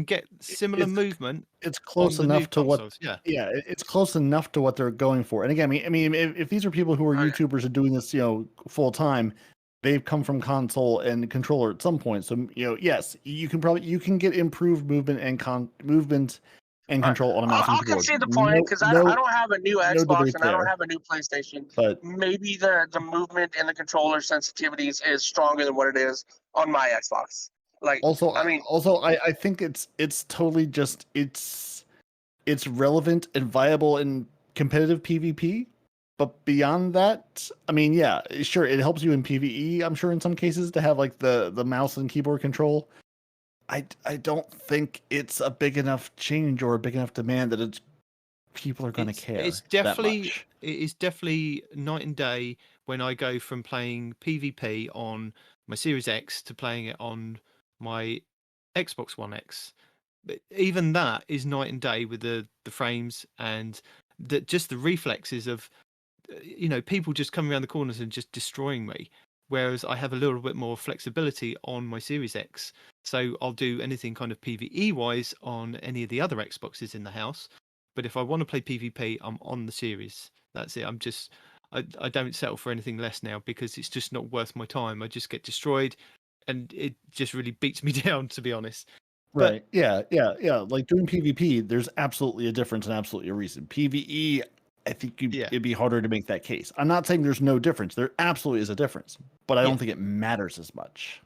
get similar it's- movement. It's close on the new enough to what. consoles, yeah. It's close enough to what they're going for. And again, I mean, if these are people who are Okay. YouTubers and doing this, full time, they've come from console and controller at some point. So yes, you can get improved movement and control on a mouse I'll and keyboard. concede the point because I don't have a new Xbox debate and I don't there. have a new PlayStation. But Maybe the movement and the controller sensitivities is stronger than what it is on my Xbox. Like, also, I mean, I think it's totally just it's relevant and viable in competitive PvP. But beyond that, I mean, yeah, sure, it helps you in PvE. I'm sure in some cases to have like the mouse and keyboard control. I don't think it's a big enough change or a big enough demand that people are going to care. It's that much. it is definitely night and day when I go from playing PvP on my Series X to playing it on my Xbox One X. But even that is night and day with the frames and just the reflexes of people just coming around the corners and just destroying me. Whereas I have a little bit more flexibility on my Series X. So I'll do anything kind of PvE wise on any of the other Xboxes in the house. But if I want to play PvP, I'm on the Series. That's it. I don't settle for anything less now because it's just not worth my time. I just get destroyed and it just really beats me down, to be honest. But- Right. Yeah. Like doing PvP, there's absolutely a difference and absolutely a reason. PvE, I think Yeah. it'd be harder to make that case. I'm not saying there's no difference. There absolutely is a difference, but I Yeah. don't think it matters as much.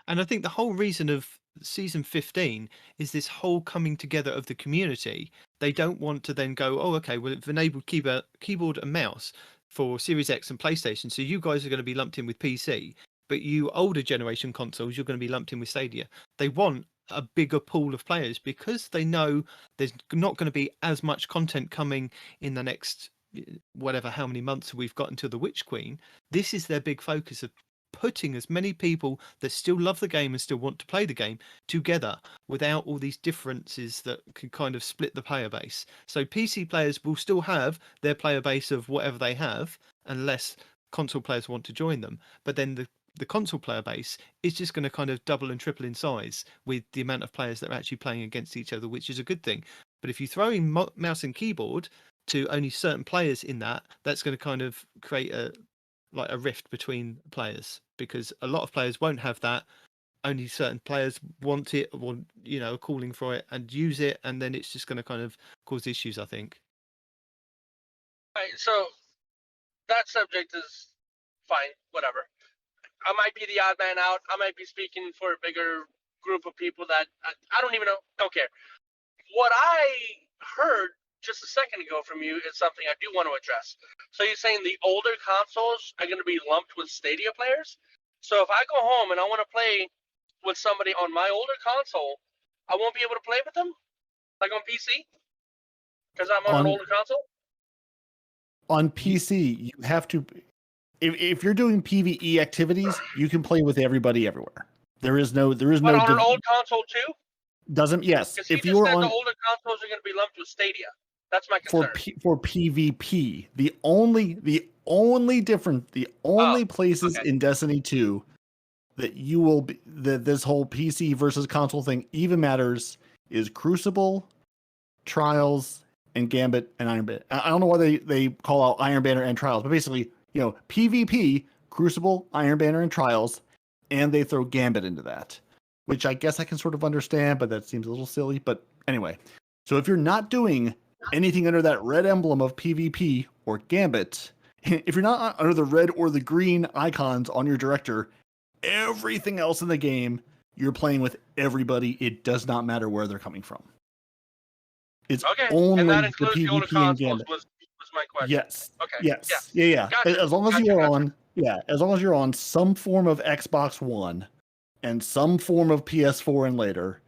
And I think the whole reason of season 15 is this whole coming together of the community. They don't want to then go, oh, okay, well, it's enabled keyboard and mouse for Series X and PlayStation. So you guys are going to be lumped in with PC, but you older generation consoles, you're going to be lumped in with Stadia. They want a bigger pool of players because they know there's not going to be as much content coming in the next whatever how many months we've got until the Witch Queen. This is their big focus of putting as many people that still love the game and still want to play the game together without all these differences that can kind of split the player base. So PC players will still have their player base of whatever they have, unless console players want to join them. But then the console player base is just going to kind of double and triple in size with the amount of players that are actually playing against each other, which is a good thing. But if you throw in mouse and keyboard to only certain players in that, that's going to kind of create a rift between players, because a lot of players won't have that. Only certain players want it, or are calling for it and use it, and then it's just going to kind of cause issues, I think. Right, so that subject is fine, whatever. I might be the odd man out. I might be speaking for a bigger group of people that I don't even know. Don't care. What I heard just a second ago from you is something I do want to address. So you're saying the older consoles are going to be lumped with Stadia players? So if I go home and I want to play with somebody on my older console, I won't be able to play with them? Like on PC? Because I'm on an older console? On PC, you have to... If you're doing PvE activities, you can play with everybody everywhere. There is no... But on an old console too? Yes. Because he If just you're said on... the older consoles are going to be lumped with Stadia. That's my concern. For PvP, the only places in Destiny 2 that you will be, that this whole PC versus console thing even matters is Crucible, Trials, and Gambit and Iron Banner. I don't know why they call out Iron Banner and Trials, but basically, PvP, Crucible, Iron Banner, and Trials, and they throw Gambit into that, which I guess I can sort of understand, but that seems a little silly. But anyway, so if you're not doing anything under that red emblem of PvP or Gambit, if you're not under the red or the green icons on your director, everything else in the game, you're playing with everybody. It does not matter where they're coming from. It's only and that the includes the PvP older and consoles Gambit. was my question. Yes. Okay. Yes. Yeah. Gotcha. As long as as long as you're on some form of Xbox One and some form of PS4 and later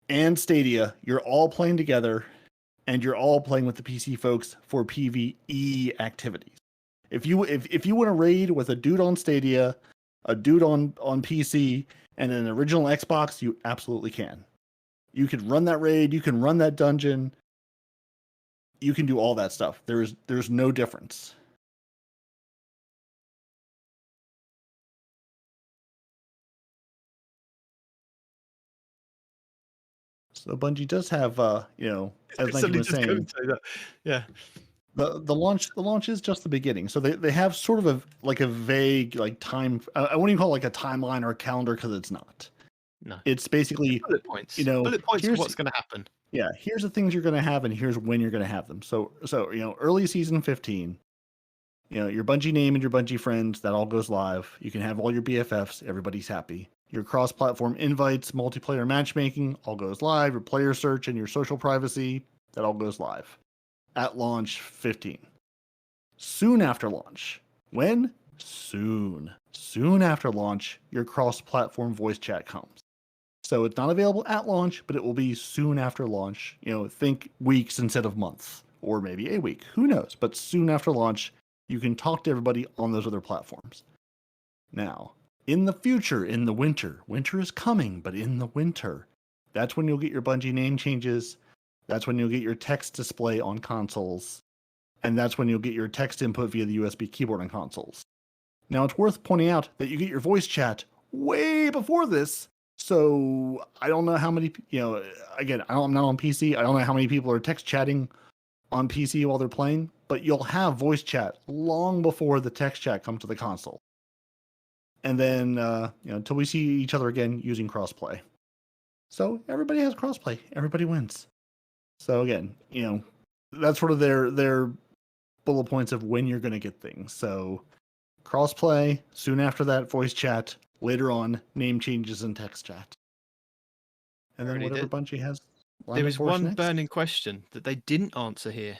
and Stadia, you're all playing together and you're all playing with the PC folks for PvE activities. If you want to raid with a dude on Stadia, a dude on PC, and an original Xbox, you absolutely can. You can run that raid, you can run that dungeon, you can do all that stuff. There's no difference. So Bungie does have, as Nike was saying, the launch is just the beginning. So they have sort of a vague time. I wouldn't even call it like a timeline or a calendar, because it's not. No, it's basically bullet points. Bullet points of what's going to happen. Yeah, here's the things you're going to have, and here's when you're going to have them. So early season 15. Your Bungie name and your Bungie friends, that all goes live. You can have all your BFFs. Everybody's happy. Your cross-platform invites, multiplayer matchmaking, all goes live. Your player search and your social privacy, that all goes live. At launch 15. Soon after launch. When? Soon. Soon after launch, your cross-platform voice chat comes. So it's not available at launch, but it will be soon after launch. Think weeks instead of months, or maybe a week. Who knows? But soon after launch, you can talk to everybody on those other platforms. Now, in the future, in the winter is coming, but in the winter, that's when you'll get your Bungie name changes. That's when you'll get your text display on consoles. And that's when you'll get your text input via the USB keyboard on consoles. Now, it's worth pointing out that you get your voice chat way before this. So I don't know how many, again, I'm not on PC. I don't know how many people are text chatting on PC while they're playing, but you'll have voice chat long before the text chat comes to the console. And then, until we see each other again using crossplay. So everybody has crossplay. Everybody wins. So again, that's sort of their bullet points of when you're going to get things. So crossplay, soon after that, voice chat, later on, name changes and text chat. And then Alrighty, whatever Bungie has. lined There up is for us one next. burning question that they didn't answer here.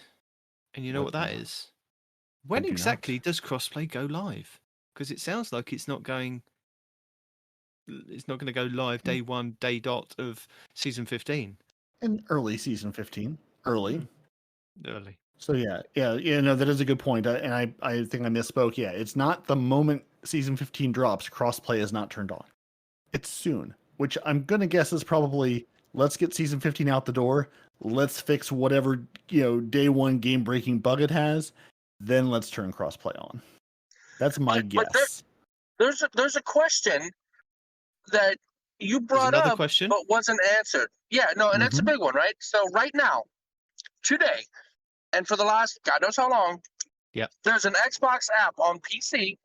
And you know what What's that that? is? When do not. exactly does crossplay go live? Because it sounds like it's not going to go live day one, day dot of season 15. In early season 15. Early. Early. So no, that is a good point. And I think I misspoke. Yeah, it's not the moment season 15 drops, crossplay is not turned on. It's soon, which I'm going to guess is probably, let's get season 15 out the door. Let's fix whatever, day one game breaking bug it has. Then let's turn crossplay on. That's my guess. There's a question that you There's brought another up question. but wasn't answered. Yeah, no, and it's a big one, right? So right now, today, and for the last God knows how long, Yep. there's an Xbox app on PC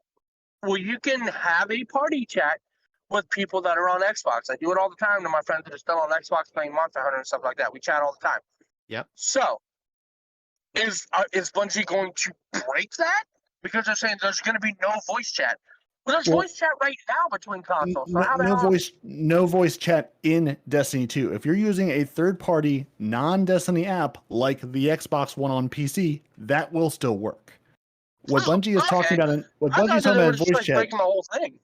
where you can have a party chat with people that are on Xbox. I do it all the time to my friends that are still on Xbox playing Monster Hunter and stuff like that. We chat all the time. Yep. So, is Bungie going to break that? Because they're saying there's going to be no voice chat. Well, there's voice chat right now between consoles. So how the hell? No voice chat in Destiny 2. If you're using a third-party non-Destiny app like the Xbox One on PC, that will still work. What Bungie is talking about, voice chat. Breaking the whole thing.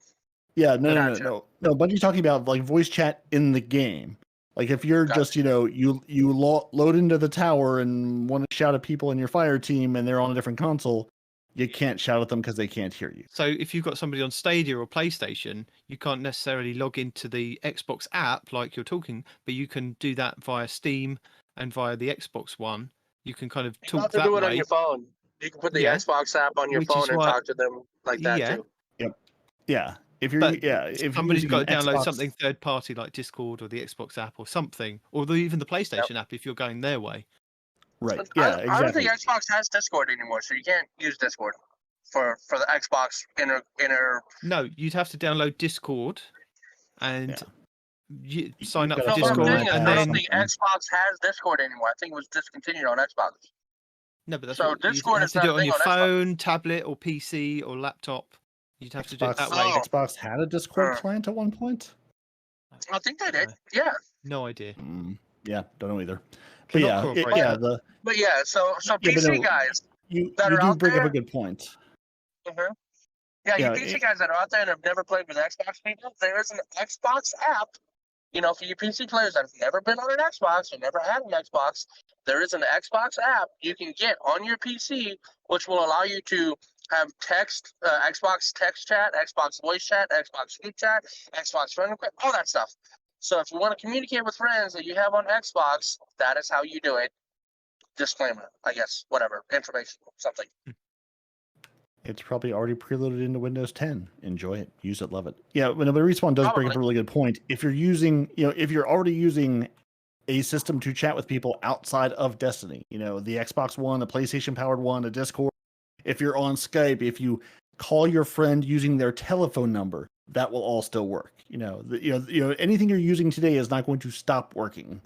Yeah, no. Bungie's talking about like voice chat in the game. Like if you're just, you load into the tower and want to shout at people in your fire team and they're on a different console, you can't shout at them because they can't hear you. So if you've got somebody on Stadia or PlayStation, you can't necessarily log into the Xbox app like you're talking, but you can do that via Steam and via the Xbox One. You can kind of talk that way. Do it on your phone. You can put the Xbox app on your phone and talk to them like that too. Yep. Yeah. If you're if somebody's you're got to download Xbox... something third party like Discord or the Xbox app or something, or even the PlayStation app if you're going their way. Right. Yeah, exactly. I don't think Xbox has Discord anymore, so you can't use Discord for the Xbox inner. No, you'd have to download Discord and sign up for No, Discord. I don't think Xbox has Discord anymore. I think it was discontinued on Xbox. No, but that's so what Discord you have is to do it on your phone, Xbox. tablet, or PC or laptop. You'd have to do it that way. Xbox had a Discord client at one point. I think they did. Yeah. No idea. Yeah, don't know either. But so PC guys you that do are out bring there, up a good point. Yeah, you PC guys that are out there and have never played with Xbox people, there is an Xbox app. For you PC players that have never been on an Xbox or never had an Xbox, there is an Xbox app you can get on your PC, which will allow you to have text, Xbox text chat, Xbox voice chat, Xbox group chat, Xbox friend request, all that stuff. So if you want to communicate with friends that you have on Xbox, that is how you do it. Disclaimer, I guess, whatever, information, something. It's probably already preloaded into Windows 10. Enjoy it, use it, love it. Yeah, but Respawn does bring up a really good point. If you're using, if you're already using a system to chat with people outside of Destiny, the Xbox One, a PlayStation powered one, a Discord. If you're on Skype, if you call your friend using their telephone number, that will all still work. Anything you're using today is not going to stop working.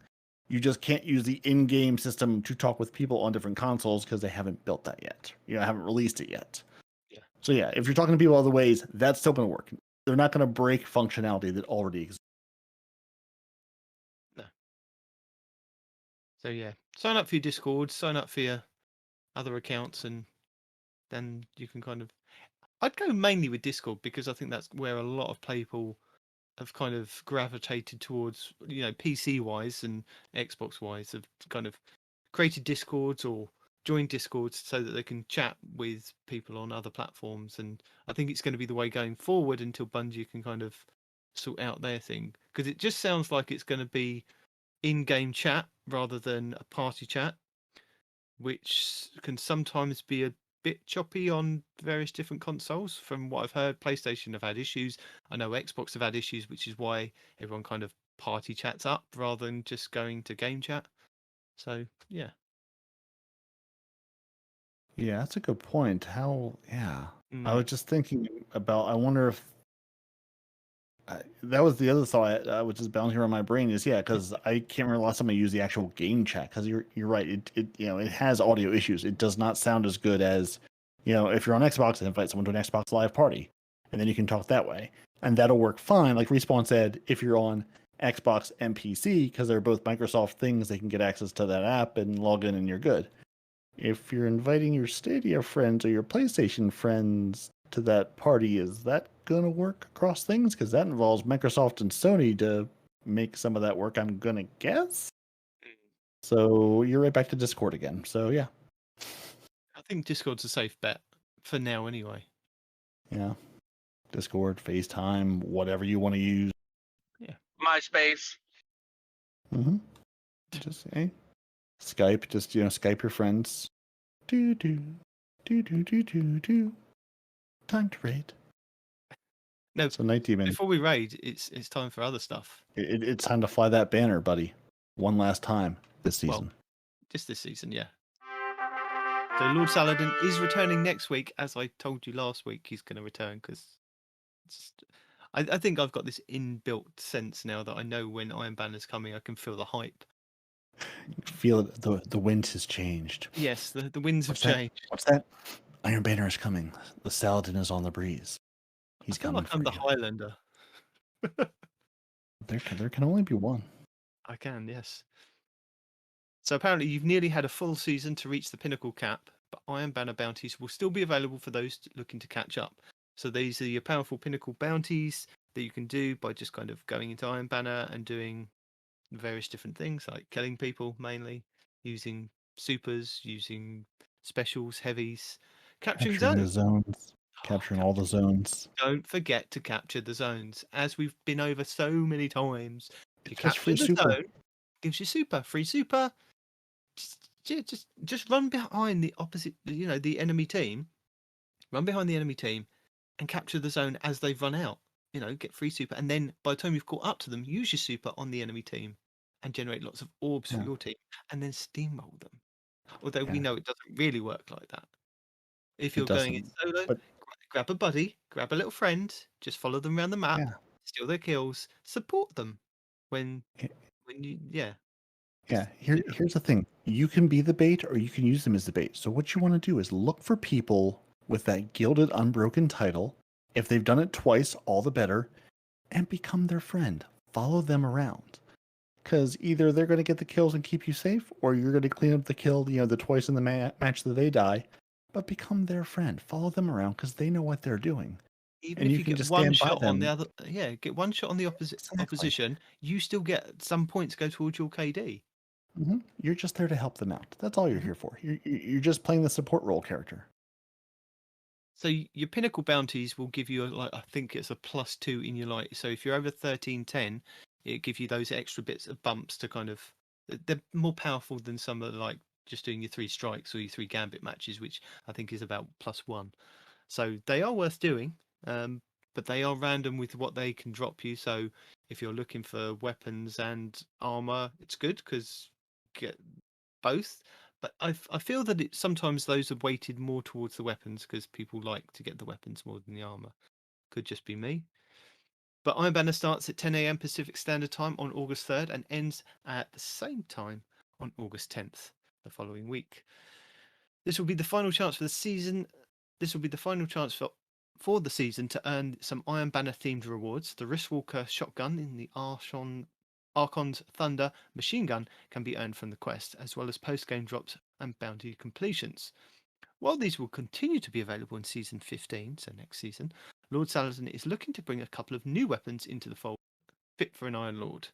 You just can't use the in-game system to talk with people on different consoles because they haven't built that yet. Haven't released it yet. Yeah. So if you're talking to people other ways, that's still going to work. They're not going to break functionality that already exists. No. So sign up for your Discord, sign up for your other accounts, and then you can I'd go mainly with Discord because I think that's where a lot of people have kind of gravitated towards, PC wise and Xbox wise, have kind of created Discords or joined Discords so that they can chat with people on other platforms. And I think it's going to be the way going forward until Bungie can kind of sort out their thing, because it just sounds like it's going to be in-game chat rather than a party chat, which can sometimes be a bit choppy on various different consoles. From what I've heard, PlayStation have had issues. I know Xbox have had issues, which is why everyone kind of party chats up rather than just going to game chat. So yeah, that's a good point. I was just thinking about, I wonder if that was the other thought which is bouncing around my brain is because I can't remember the last time I used the actual game chat because you're right it has audio issues. It does not sound as good as if you're on Xbox and invite someone to an Xbox Live party and then you can talk that way and that'll work fine. Like Respawn said, if you're on Xbox and PC because they're both Microsoft things, they can get access to that app and log in and you're good. If you're inviting your Stadia friends or your PlayStation friends to that party, is that going to work across things? Because that involves Microsoft and Sony to make some of that work, I'm going to guess. So you're right back to Discord again. So yeah. I think Discord's a safe bet for now anyway. Yeah. Discord, FaceTime, whatever you want to use. Yeah. MySpace. Mm-hmm. Just Skype, just Skype your friends. Do. Time to raid. No, so Nitedemon. Before we raid, it's time for other stuff. It's time to fly that banner, buddy. One last time this season. Well, just this season, yeah. So Lord Saladin is returning next week, as I told you last week. He's going to return because I think I've got this inbuilt sense now that I know when Iron Banner's coming. I can feel the hype. Feel it. The wind has changed. Yes, the winds have changed. What's that? Iron Banner is coming. The Saladin is on the breeze. He's coming like I'm the Highlander. There can only be one. I can, yes. So apparently you've nearly had a full season to reach the pinnacle cap, but Iron Banner bounties will still be available for those looking to catch up. So these are your powerful pinnacle bounties that you can do by just kind of going into Iron Banner and doing various different things, like killing people mainly, using supers, using specials, heavies, capturing the zones. Capturing all the zones. Don't forget to capture the zones, as we've been over so many times. You capture free the super. zone, gives you super, free super. Just run behind the opposite, the enemy team. Run behind the enemy team and capture the zone as they've run out. Get free super, and then by the time you've caught up to them, use your super on the enemy team and generate lots of orbs for your team, and then steamroll them. Although we know it doesn't really work like that. If you're going in solo, grab a buddy, grab a little friend, just follow them around the map, steal their kills, support them when you Here's the thing. You can be the bait or you can use them as the bait. So what you want to do is look for people with that gilded unbroken title. If they've done it twice, all the better, and become their friend. Follow them around. Because either they're going to get the kills and keep you safe, or you're going to clean up the kill, the twice in the match that they die. But become their friend. Follow them around because they know what they're doing. Even if you can get just one stand by shot on them. the other, get one shot on the opposition, you still get some points go towards your KD. Mm-hmm. You're just there to help them out. That's all you're here for. You're just playing the support role character. So your pinnacle bounties will give you I think it's a +2 in your light. So if you're over 1310, it gives you those extra bits of bumps to kind of. They're more powerful than some of just doing your 3 strikes or your 3 gambit matches, which I think is about +1. So they are worth doing, but they are random with what they can drop you. So if you're looking for weapons and armor, it's good because get both. But I feel that sometimes those are weighted more towards the weapons because people like to get the weapons more than the armor. Could just be me. But Iron Banner starts at 10 a.m. Pacific Standard Time on August 3rd and ends at the same time on August 10th the following week. This will be the final chance for the season. This will be the final chance for the season to earn some Iron Banner themed rewards. The Wristwalker shotgun in the Archon's Thunder machine gun can be earned from the quest, as well as post-game drops and bounty completions. While these will continue to be available in Season 15, so next season, Lord Saladin is looking to bring a couple of new weapons into the fold, fit for an Iron Lord.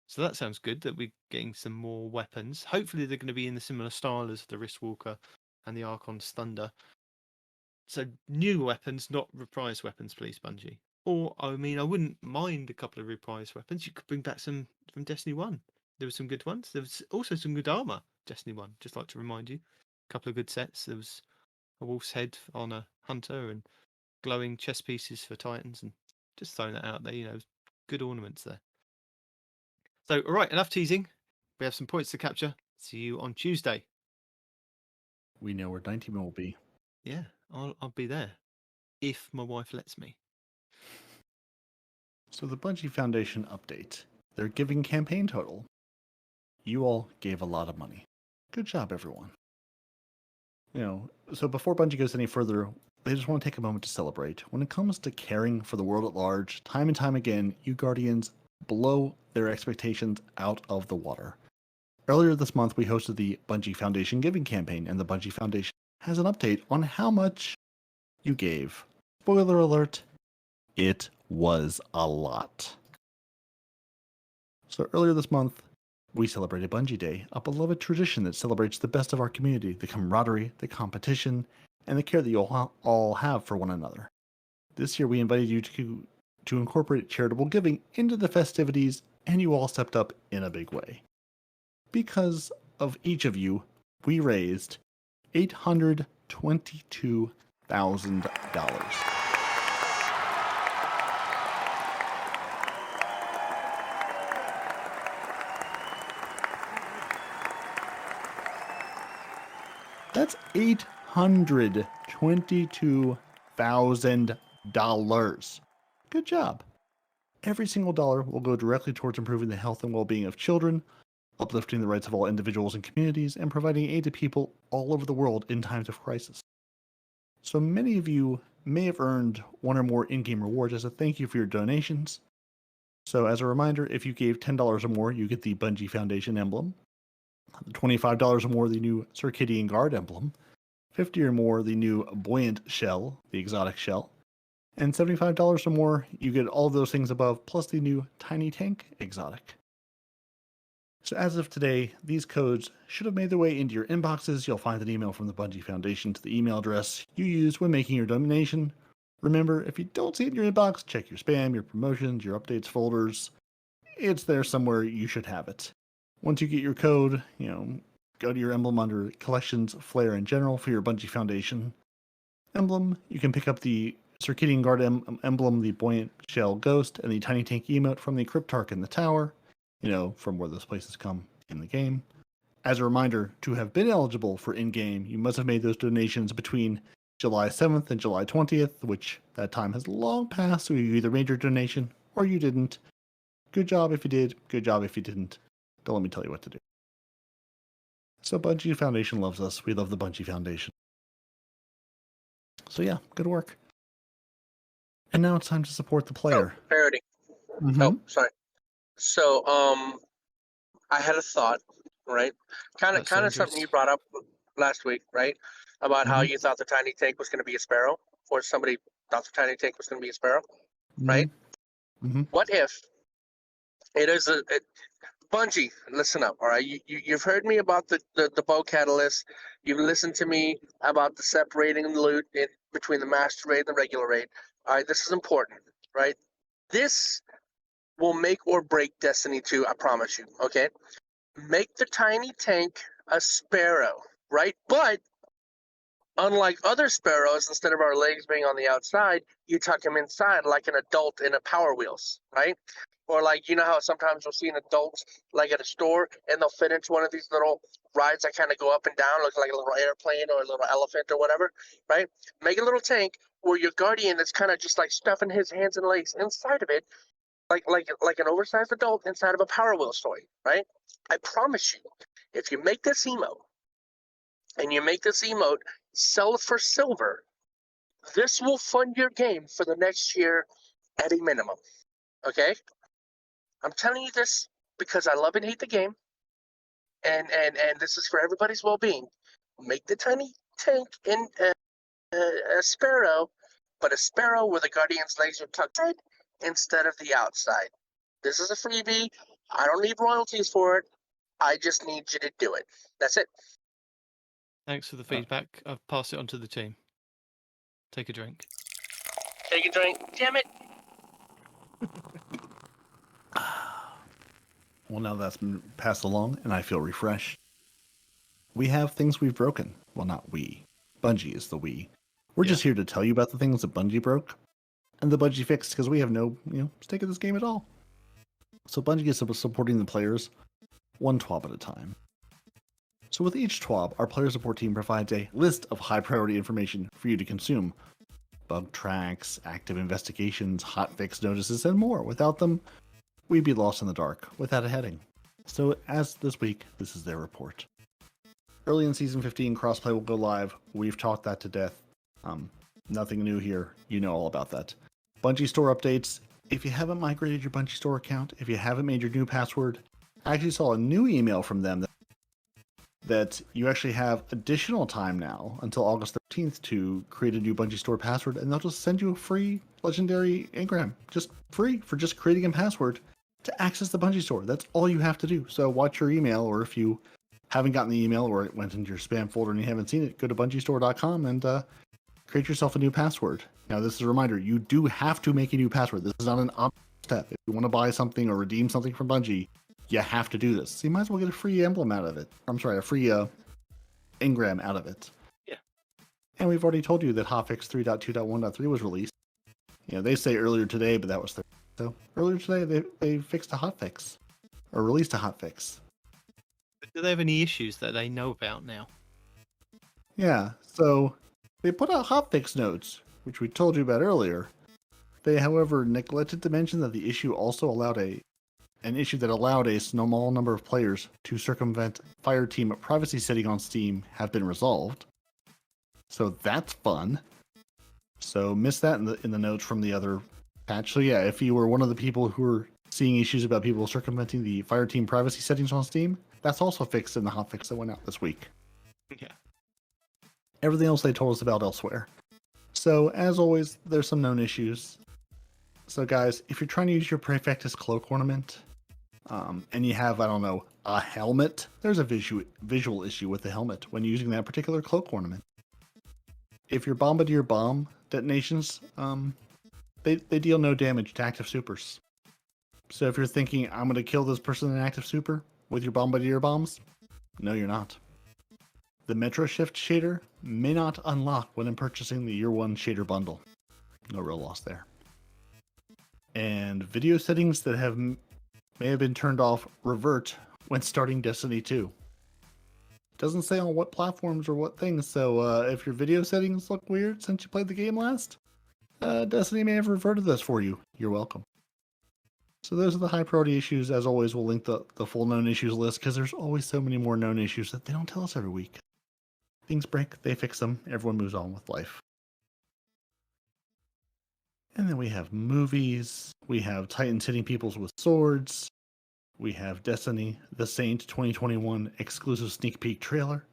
So that sounds good, that we're getting some more weapons. Hopefully they're going to be in the similar style as the Wristwalker and the Archon's Thunder. So new weapons, not reprised weapons, please, Bungie. Or, I wouldn't mind a couple of reprised weapons. You could bring back some from Destiny 1. There were some good ones. There was also some good armour, Destiny 1. Just like to remind you. A couple of good sets. There was a wolf's head on a hunter and glowing chest pieces for Titans. And just throwing that out there, good ornaments there. So, all right, enough teasing. We have some points to capture. See you on Tuesday. We know where Nitedemon will be. Yeah, I'll be there. If my wife lets me. So the Bungie Foundation update. Their giving campaign total. You all gave a lot of money. Good job, everyone. So before Bungie goes any further, they just want to take a moment to celebrate. When it comes to caring for the world at large, time and time again, you Guardians blow their expectations out of the water. Earlier this month, we hosted the Bungie Foundation Giving Campaign, and the Bungie Foundation has an update on how much you gave. Spoiler alert, it was a lot. So earlier this month, we celebrated Bungie Day, a beloved tradition that celebrates the best of our community, the camaraderie, the competition, and the care that you all have for one another. This year, we invited you to incorporate charitable giving into the festivities, and you all stepped up in a big way. Because of each of you, we raised $822,000. That's $822,000. Good job. Every single dollar will go directly towards improving the health and well-being of children, uplifting the rights of all individuals and communities, and providing aid to people all over the world in times of crisis. So many of you may have earned one or more in-game rewards as a thank you for your donations. So as a reminder, if you gave $10 or more, you get the Bungie Foundation emblem. $25 or more, the new Circadian Guard emblem. $50 or more, the new Buoyant Shell, the exotic shell. And $75 or more, you get all of those things above, plus the new Tiny Tank exotic. So as of today, these codes should have made their way into your inboxes. You'll find an email from the Bungie Foundation to the email address you used when making your donation. Remember, if you don't see it in your inbox, check your spam, your promotions, your updates folders. It's there somewhere. You should have it. Once you get your code, go to your emblem under Collections, Flair, and General for your Bungie Foundation emblem. You can pick up the Circadian Guard emblem, the Buoyant Shell Ghost, and the Tiny Tank emote from the Cryptarch in the Tower, from where those places come in the game. As a reminder, to have been eligible for in-game, you must have made those donations between July 7th and July 20th, which that time has long passed, so you either made your donation or you didn't. Good job if you did, good job if you didn't. Don't let me tell you what to do. So Bungie Foundation loves us. We love the Bungie Foundation. So yeah, good work. And now it's time to support the player. Peroty. Mm-hmm. Oh, sorry. So, I had a thought, right? Kind of something you brought up last week, right? About how you thought the tiny tank was going to be a sparrow, or somebody thought the tiny tank was going to be a sparrow, right? Mm-hmm. What if it is Bungie? Listen up, all right? You've heard me about the bow catalyst. You've listened to me about the separating loot between the master raid and the regular raid. All right, this is important, right? This will make or break Destiny 2, I promise you, okay? Make the tiny tank a sparrow, right? But unlike other sparrows, instead of our legs being on the outside, you tuck him inside like an adult in a Power Wheels, right? Or like, how sometimes you'll see an adult like at a store and they'll fit into one of these little rides that kind of go up and down, look like a little airplane or a little elephant or whatever, right? Make a little tank where your guardian is kind of just like stuffing his hands and legs inside of it, like an oversized adult inside of a Power Wheels toy, right? I promise you, if you make this emote and you make this emote sell for silver, this will fund your game for the next year at a minimum. Okay? I'm telling you this because I love and hate the game, and this is for everybody's well-being. Make the tiny tank in a sparrow, but a sparrow where the guardian's legs are tucked in instead of the outside. This is a freebie. I don't need royalties for it. I just need you to do it. That's it. Thanks for the feedback. I've passed it on to the team. Take a drink. Take a drink. Damn it. Well, now that's been passed along, and I feel refreshed. We have things we've broken. Well, not we. Bungie is the we. We're just here to tell you about the things that Bungie broke, and the Bungie fixed, because we have no, stake in this game at all. So Bungie is supporting the players one TWAB at a time. So with each TWAB, our player support team provides a list of high priority information for you to consume. bug tracks, active investigations, hotfix notices, and more. Without them, we'd be lost in the dark, without a heading. So as this week, this is their report. Early in Season 15, crossplay will go live. We've talked that to death. Nothing new here. You know all about that. Bungie store updates. If you haven't migrated your Bungie store account, if you haven't made your new password, I actually saw a new email from them that you actually have additional time now until August 13th to create a new Bungie store password, and they'll just send you a free legendary engram, just free for just creating a password to access the Bungie store. That's all you have to do. So watch your email, or if you haven't gotten the email or it went into your spam folder and you haven't seen it, go to bungiestore.com and create yourself a new password. Now, this is a reminder, you do have to make a new password. This is not an optional step. If you want to buy something or redeem something from Bungie, you have to do this. So you might as well get a free emblem out of it. I'm sorry, a free engram out of it. Yeah. And we've already told you that hotfix 3.2.1.3 was released. You know, they say earlier today, but that was Thursday. So earlier today, they fixed a hotfix, or released a hotfix. Do they have any issues that they know about now? Yeah, so they put out hotfix notes, which we told you about earlier. They, however, neglected to mention that the issue also allowed an issue that allowed a small number of players to circumvent Fireteam privacy setting on Steam have been resolved. So that's fun. So missed that in the notes from the other patch. So yeah, if you were one of the people who were seeing issues about people circumventing the Fireteam privacy settings on Steam, that's also fixed in the hotfix that went out this week. Yeah. Everything else they told us about elsewhere. So as always, there's some known issues. So guys, if you're trying to use your Prefectus cloak ornament, and you have, I don't know, a helmet, there's a visual issue with the helmet when using that particular cloak ornament. If your Bombardier bomb detonations, they deal no damage to active supers. So if you're thinking, I'm going to kill this person in active super with your Bombardier bombs, no, you're not. The Metro Shift shader may not unlock when purchasing the Year 1 shader bundle. No real loss there. And video settings that may have been turned off revert when starting Destiny 2. Doesn't say on what platforms or what things, so if your video settings look weird since you played the game last, Destiny may have reverted this for you. You're welcome. So those are the high priority issues. As always, we'll link the full known issues list, because there's always so many more known issues that they don't tell us every week. Things break, they fix them, everyone moves on with life. And then we have movies, we have Titans hitting peoples with swords, we have Destiny, The Saint 2021 exclusive sneak peek trailer,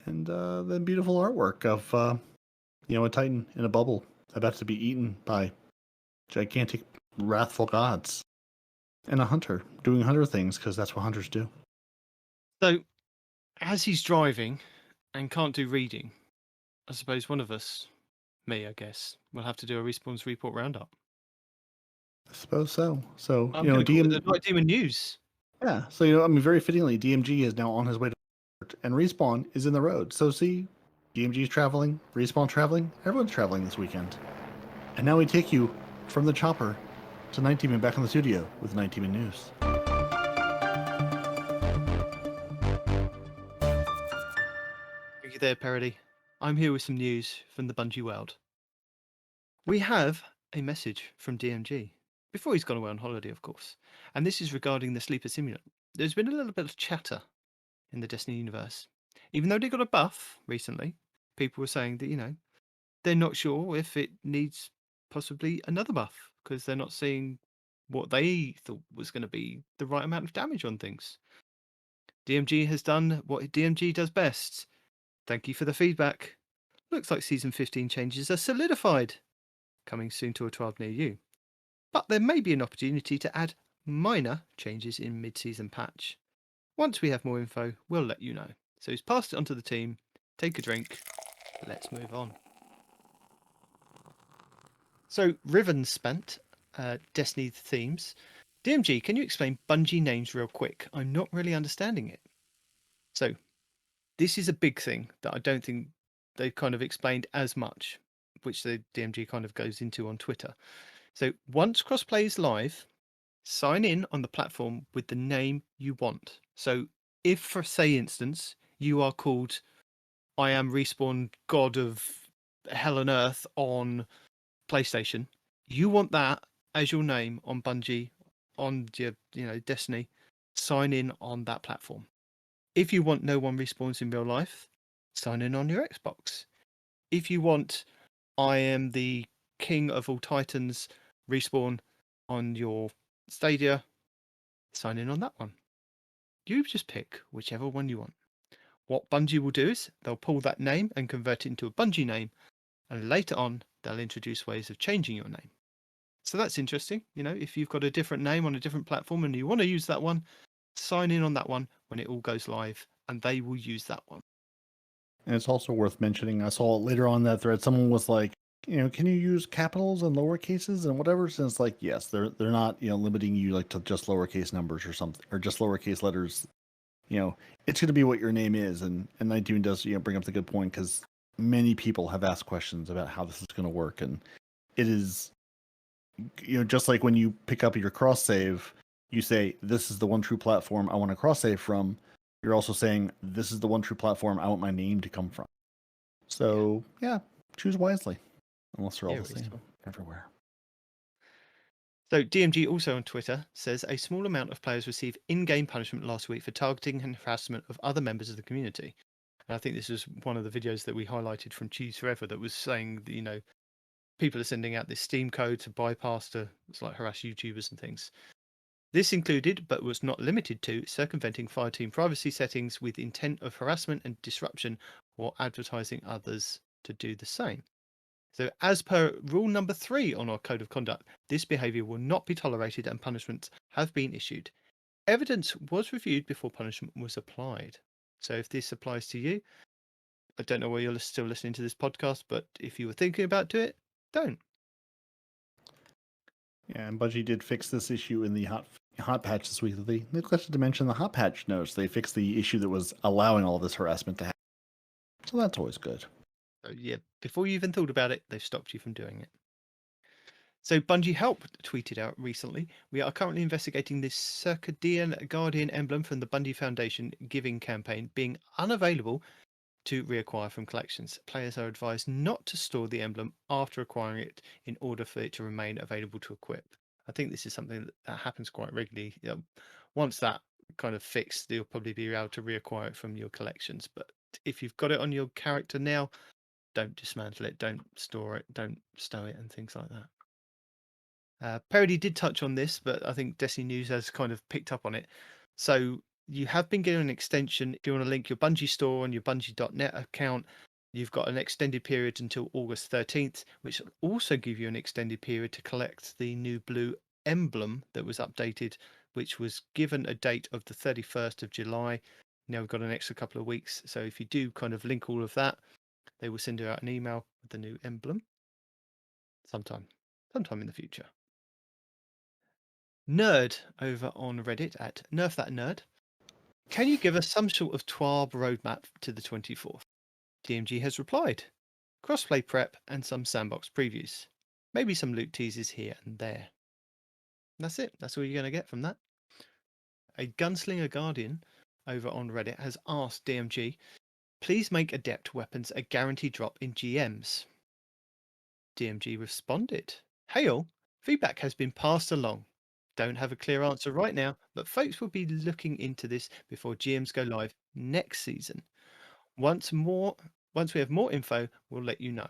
and the beautiful artwork of, a Titan in a bubble about to be eaten by gigantic, wrathful gods, and a hunter doing hunter things, because that's what hunters do. So, as he's driving and can't do reading, I suppose one of us, me, I guess, will have to do a Respawn's Report Roundup. I suppose so. So, I'm going to call it the Nitedemon News. Yeah, so, very fittingly, DMG is now on his way to and Respawn is in the road. So, see, DMG's traveling, Respawn traveling, everyone's traveling this weekend. And now we take you from the chopper to Nitedemon back in the studio with Nitedemon News. Thank you there, Peroty. I'm here with some news from the Bungie world. We have a message from DMG, before he's gone away on holiday, of course, and this is regarding the Sleeper Simulant. There's been a little bit of chatter in the Destiny universe. Even though they got a buff recently, people were saying that, they're not sure if it needs possibly another buff, because they're not seeing what they thought was going to be the right amount of damage on things. DMG has done what DMG does best. Thank you for the feedback. Looks like Season 15 changes are solidified. Coming soon to a 12 near you. But there may be an opportunity to add minor changes in mid-season patch. Once we have more info, we'll let you know. So he's passed it on to the team. Take a drink. Let's move on. So Riven spent Destiny themes. DMG, can you explain Bungie names real quick? I'm not really understanding it. So this is a big thing that I don't think they've kind of explained as much, which the DMG kind of goes into on Twitter. So once crossplay is live, sign in on the platform with the name you want. So if, for say instance, you are called I am Respawn God of hell on earth on PlayStation, you want that as your name on Bungie, on your Destiny, sign in on that platform. If you want no one respawns in real life, sign in on your Xbox. If you want I am the king of all titans respawn on your Stadia, sign in on that one. You just pick whichever one you want. What Bungie will do is they'll pull that name and convert it into a Bungie name, and later on they'll introduce ways of changing your name. So that's interesting. If you've got a different name on a different platform and you want to use that one, sign in on that one when it all goes live, and they will use that one. And it's also worth mentioning, I saw later on that thread, someone was like, can you use capitals and lower cases and whatever? So it's like, yes, they're not, limiting you like to just lowercase numbers or something, or just lowercase letters. It's going to be what your name is. And Nitedemon does, bring up the good point, because many people have asked questions about how this is going to work. And it is, just like when you pick up your cross save, you say, this is the one true platform I want to cross save from. You're also saying, this is the one true platform I want my name to come from. So, yeah, choose wisely. Unless they're all the same everywhere. So, DMG also on Twitter says a small amount of players received in-game punishment last week for targeting and harassment of other members of the community. And I think this was one of the videos that we highlighted from Cheese Forever that was saying that, people are sending out this Steam code to bypass to harass YouTubers and things. This included, but was not limited to, circumventing Fireteam privacy settings with intent of harassment and disruption, or advertising others to do the same. So, as per rule number 3 on our code of conduct, this behaviour will not be tolerated and punishments have been issued. Evidence was reviewed before punishment was applied. So, if this applies to you, I don't know why you're still listening to this podcast, but if you were thinking about doing it, don't. Yeah, and Bungie did fix this issue in the hot patch this week. They neglected to mention the hot patch notes. They fixed the issue that was allowing all this harassment to happen. So that's always good. So yeah, before you even thought about it, they've stopped you from doing it. So Bungie Help tweeted out recently, we are currently investigating this Circadian Guardian emblem from the Bungie Foundation giving campaign being unavailable to reacquire from collections. Players are advised not to store the emblem after acquiring it in order for it to remain available to equip. I think this is something that happens quite regularly. Once that kind of fixed, you'll probably be able to reacquire it from your collections. But if you've got it on your character now, don't dismantle it, don't store it, don't stow it, and things like that. Peroty did touch on this, but I think Destiny News has kind of picked up on it. So you have been given an extension. If you want to link your Bungie store on your Bungie.net account, you've got an extended period until August 13th, which will also give you an extended period to collect the new blue emblem that was updated, which was given a date of the 31st of July. Now we've got an extra couple of weeks. So if you do kind of link all of that, they will send you out an email with the new emblem sometime in the future. Nerd over on Reddit at Nerf That Nerd. Can you give us some sort of TWAB roadmap to the 24th? DMG has replied. Crossplay prep and some sandbox previews. Maybe some loot teasers here and there. That's it. That's all you're going to get from that. A Gunslinger Guardian over on Reddit has asked DMG, please make adept weapons a guaranteed drop in GMs. DMG responded, hey all, feedback has been passed along. Don't have a clear answer right now, but folks will be looking into this before GMs go live next season. Once we have more info, we'll let you know.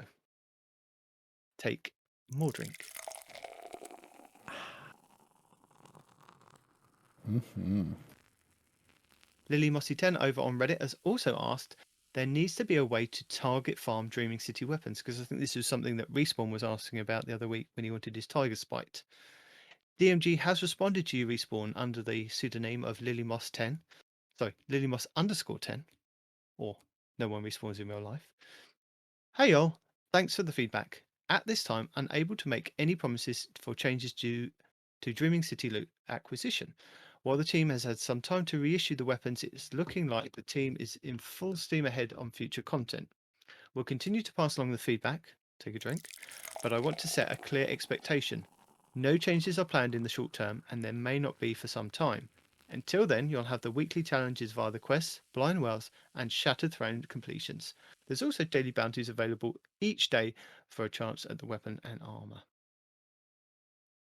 Take more drink. Lily Mossy 10 over on Reddit has also asked, there needs to be a way to target farm Dreaming City weapons, because I think this was something that Respawn was asking about the other week when he wanted his Tiger Spite. DMG has responded to you, Respawn, under the pseudonym of LilyMoss10. Sorry, LilyMoss_10. Or no one respawns in real life. Hey y'all, thanks for the feedback. At this time, unable to make any promises for changes due to Dreaming City loot acquisition. While the team has had some time to reissue the weapons, it's looking like the team is in full steam ahead on future content. We'll continue to pass along the feedback, take a drink, but I want to set a clear expectation. No changes are planned in the short term, and there may not be for some time. Until then, you'll have the weekly challenges via the quests, blind wells, and Shattered Throne completions. There's also daily bounties available each day for a chance at the weapon and armor.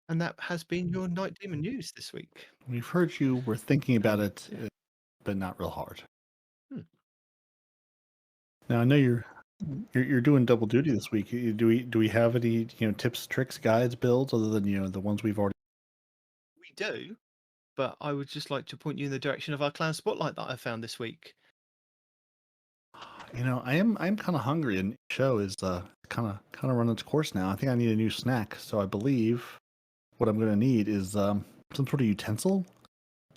And that has been your Night Demon news this week. We've heard you were thinking about it, but not real hard. Now I know you're doing double duty this week. Do we have any tips, tricks, guides, builds other than the ones we've already? We do, but I would just like to point you in the direction of our clan spotlight that I found this week. I'm kind of hungry, and the show is kind of run its course now. I think I need a new snack, so I believe what I'm going to need is some sort of utensil.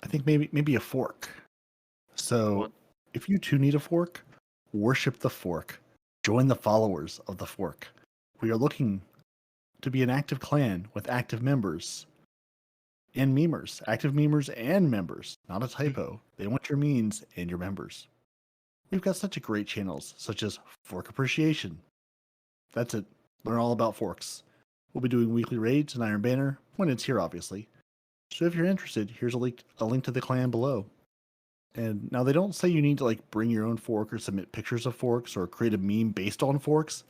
I think maybe a fork. So if you too need a fork, worship the fork. Join the followers of the fork. We are looking to be an active clan with active members and memers. Active memers and members. Not a typo. They want your means and your members. We've got such a great channels, such as Fork Appreciation. That's it. Learn all about forks. We'll be doing weekly raids and Iron Banner when it's here, obviously. So if you're interested, here's a link to the clan below. And now they don't say you need to bring your own fork or submit pictures of forks or create a meme based on forks,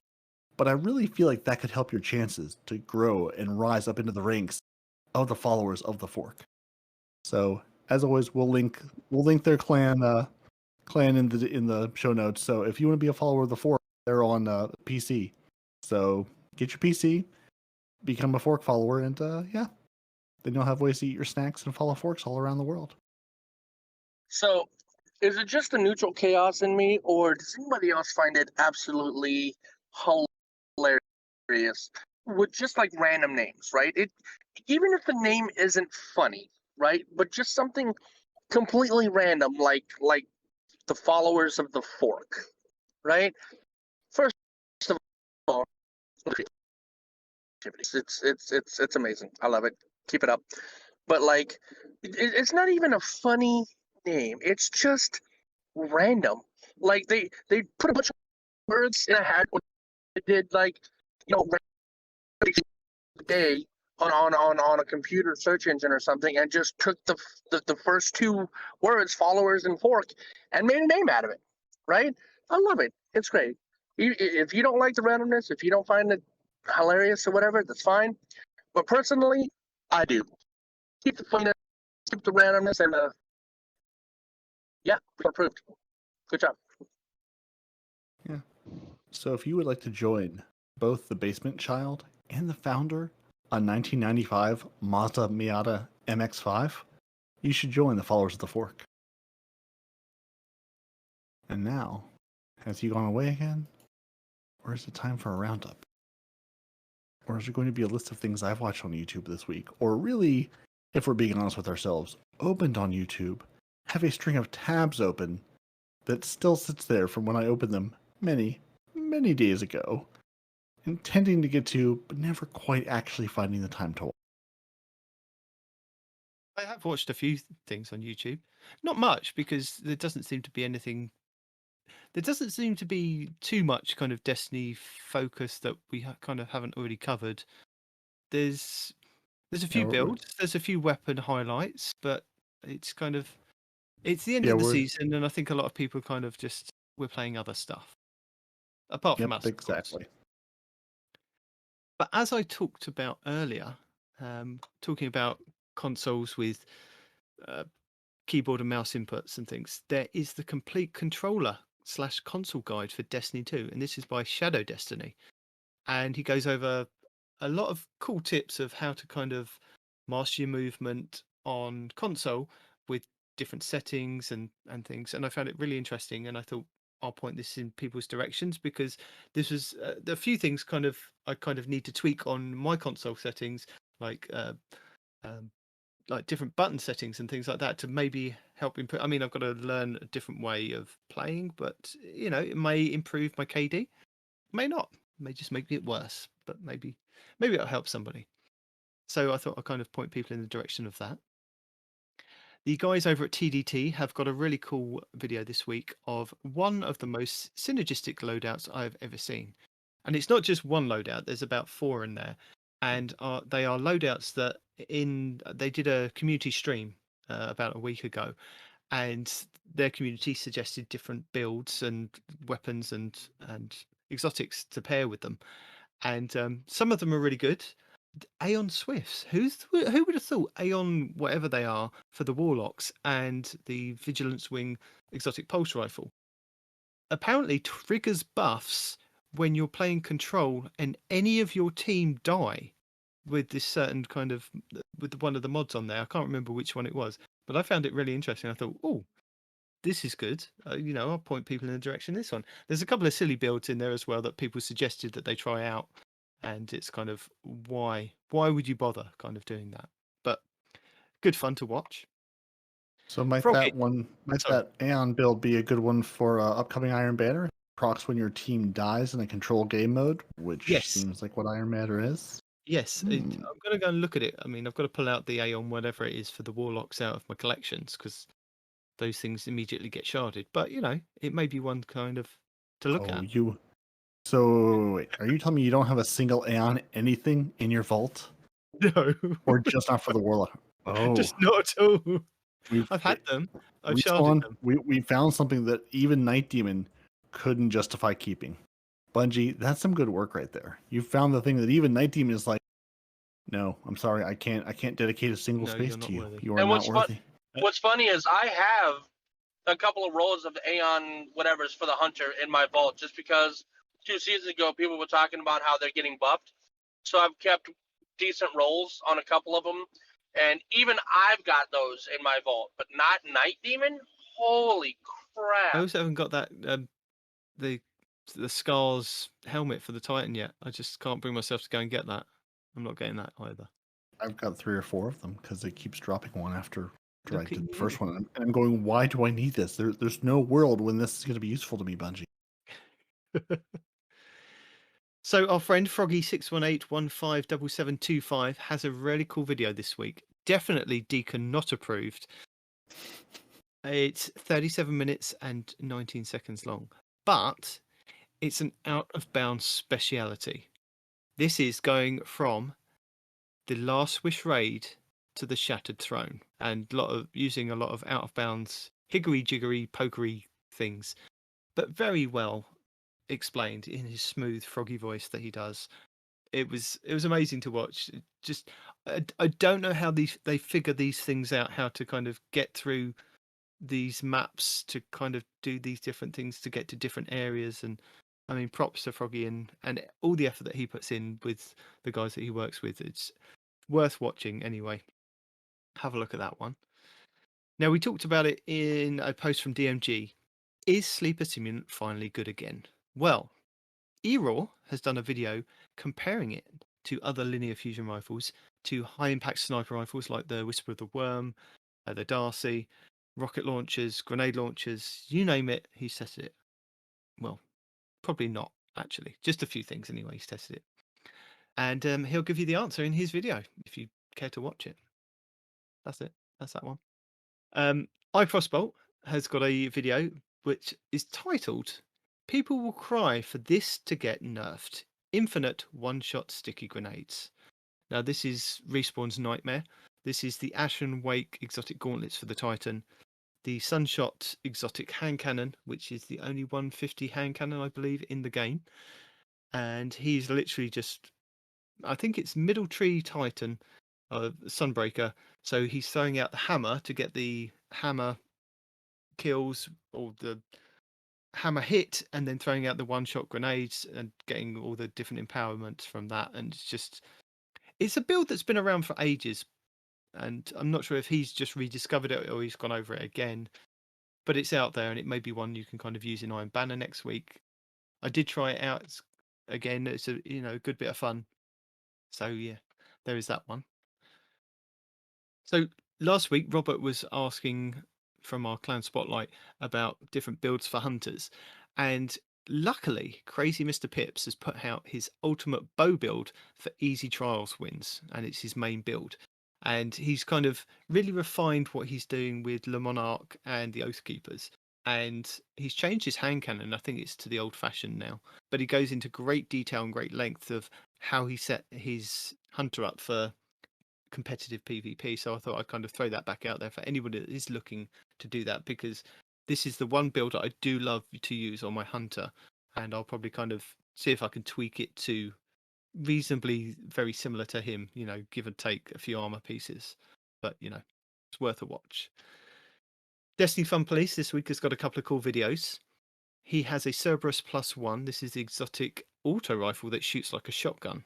but I really feel like that could help your chances to grow and rise up into the ranks of the followers of the fork. So as always, we'll link their clan in the show notes. So if you want to be a follower of the fork, they're on PC. So get your PC, become a fork follower, and then you'll have ways to eat your snacks and follow forks all around the world. So, is it just the neutral chaos in me, or does anybody else find it absolutely hilarious with just random names, right? Even if the name isn't funny, right? But just something completely random, like the followers of the fork, right? First of all, it's amazing. I love it. Keep it up. But it's not even a funny name. It's just random. They put a bunch of words in a hat. They did day on a computer search engine or something, and just took the first two words, followers and fork, and made a name out of it. Right? I love it. It's great. If you don't like the randomness, if you don't find it hilarious or whatever, that's fine. But personally, I do. Keep the funniness, keep the randomness, and approved. Good job. Yeah. So if you would like to join both the Basement Child and the founder on 1995 Mazda Miata MX-5, you should join the followers of the fork. And now, has he gone away again? Or is it time for a roundup? Or is there going to be a list of things I've watched on YouTube this week? Or really, if we're being honest with ourselves, opened on YouTube, have a string of tabs open that still sits there from when I opened them many, many days ago, intending to get to, but never quite actually finding the time to watch. I have watched a few things on YouTube. Not much, because there doesn't seem to be anything. There doesn't seem to be too much kind of Destiny focus that we kind of haven't already covered. There's a few builds, there's a few weapon highlights, but it's the end of the season, and I think a lot of people kind of we're playing other stuff. Apart from us. Exactly. But as I talked about earlier, talking about consoles with keyboard and mouse inputs and things, there is the complete controller/console guide for Destiny 2, and this is by Shadow Destiny. And he goes over a lot of cool tips of how to kind of master your movement on console with different settings and things. And I found it really interesting, and I thought I'll point this in people's directions, because this was a few things I kind of need to tweak on my console settings, like different button settings and things like that, to maybe help improve. I mean, I've got to learn a different way of playing, but it may improve my KD, may not, may just make it worse, but maybe it'll help somebody. So I thought I'd kind of point people in the direction of that. The guys over at TDT have got a really cool video this week of one of the most synergistic loadouts I've ever seen. And it's not just one loadout, there's about 4 in there. And they are loadouts that they did a community stream about a week ago, and their community suggested different builds and weapons and exotics to pair with them, and some of them are really good. Aeon Swifts. Who would have thought Aeon, whatever they are, for the Warlocks and the Vigilance Wing exotic pulse rifle, apparently triggers buffs when you're playing control and any of your team die with this certain kind of with one of the mods on there. I can't remember which one it was, but I found it really interesting. I thought, oh, this is good. I'll point people in the direction of this one. There's a couple of silly builds in there as well that people suggested that they try out, and it's kind of why would you bother kind of doing that? But good fun to watch. So might Froggy. that Aeon build be a good one for upcoming Iron Banner? Procs when your team dies in a control game mode, which Yes. seems like what Iron Banner is. Yes, I'm going to go and look at it. I mean, I've got to pull out the Aeon, whatever it is, for the Warlocks out of my collections because those things immediately get sharded. But, it may be one kind of to look at. So wait, are you telling me you don't have a single Aeon anything in your vault? No. Or just not for the Warlock? Oh. Just not at all. I've had them. I've sharded them. We found something that even Nitedemon couldn't justify keeping. Bungie, that's some good work right there. You found the thing that even Nitedemon is like, no, I'm sorry, I can't dedicate a single space you're not to you. worthy. You are And not worthy. What's funny is I have a couple of rolls of Aeon whatever's for the Hunter in my vault just because 2 seasons ago people were talking about how they're getting buffed. So I've kept decent rolls on a couple of them. And even I've got those in my vault, but not Nitedemon. Holy crap! I also haven't got that the Scars helmet for the Titan yet. I just can't bring myself to go and get that. I'm not getting that either. I've got 3 or 4 of them because it keeps dropping one after I Look did at the first you. one. And I'm going, why do I need this? There's no world when this is going to be useful to me, Bungie. So our friend Froggy618157725 has a really cool video this week. Definitely Deacon not approved. It's 37 minutes and 19 seconds long, but it's an out of bounds speciality. This is going from the Last Wish raid to the Shattered Throne, and using a lot of out of bounds higgery jiggery pokery things, but very well explained in his smooth froggy voice that he does. It was amazing to watch. I don't know how they figure these things out, how to kind of get through these maps to kind of do these different things to get to different areas. And I mean, props to Froggy and all the effort that he puts in with the guys that he works with. It's worth watching anyway. Have a look at that one. Now, we talked about it in a post from DMG. Is Sleeper Simulant finally good again? Well, Eror has done a video comparing it to other linear fusion rifles, to high impact sniper rifles like the Whisper of the Worm, the Darcy, rocket launchers, grenade launchers, you name it, he's tested it. Well, probably not, actually. Just a few things anyway, he's tested it. And he'll give you the answer in his video if you care to watch it. That's it. That's that one. iCrossbolt has got a video which is titled "People Will Cry for This to Get Nerfed: Infinite One-Shot Sticky Grenades." Now, this is Respawn's nightmare. This is the Ashen Wake exotic gauntlets for the Titan, the Sunshot exotic hand cannon, which is the only 150 hand cannon, I believe, in the game. And he's literally just, I think it's Middle Tree Titan, Sunbreaker. So he's throwing out the hammer to get the hammer kills or the hammer hit, and then throwing out the one-shot grenades and getting all the different empowerments from that. And it's a build that's been around for ages, and I'm not sure if he's just rediscovered it or he's gone over it again, but it's out there and it may be one you can kind of use in Iron Banner next week. I did try it out again. It's a good bit of fun. So yeah, there is that one. So last week, Robert was asking from our Clan Spotlight about different builds for hunters, and luckily, Crazy Mr. Pips has put out his ultimate bow build for easy trials wins, and it's his main build. And he's kind of really refined what he's doing with Le Monarch and the Oathkeepers. And he's changed his hand cannon. I think it's to the old fashioned now. But he goes into great detail and great length of how he set his hunter up for competitive PvP. So I thought I'd kind of throw that back out there for anybody that is looking to do that, because this is the one build that I do love to use on my hunter, and I'll probably kind of see if I can tweak it to reasonably very similar to him, give and take a few armor pieces, but it's worth a watch. Destiny Fun Police this week has got a couple of cool videos. He has a Cerberus +1. This is the exotic auto rifle that shoots like a shotgun,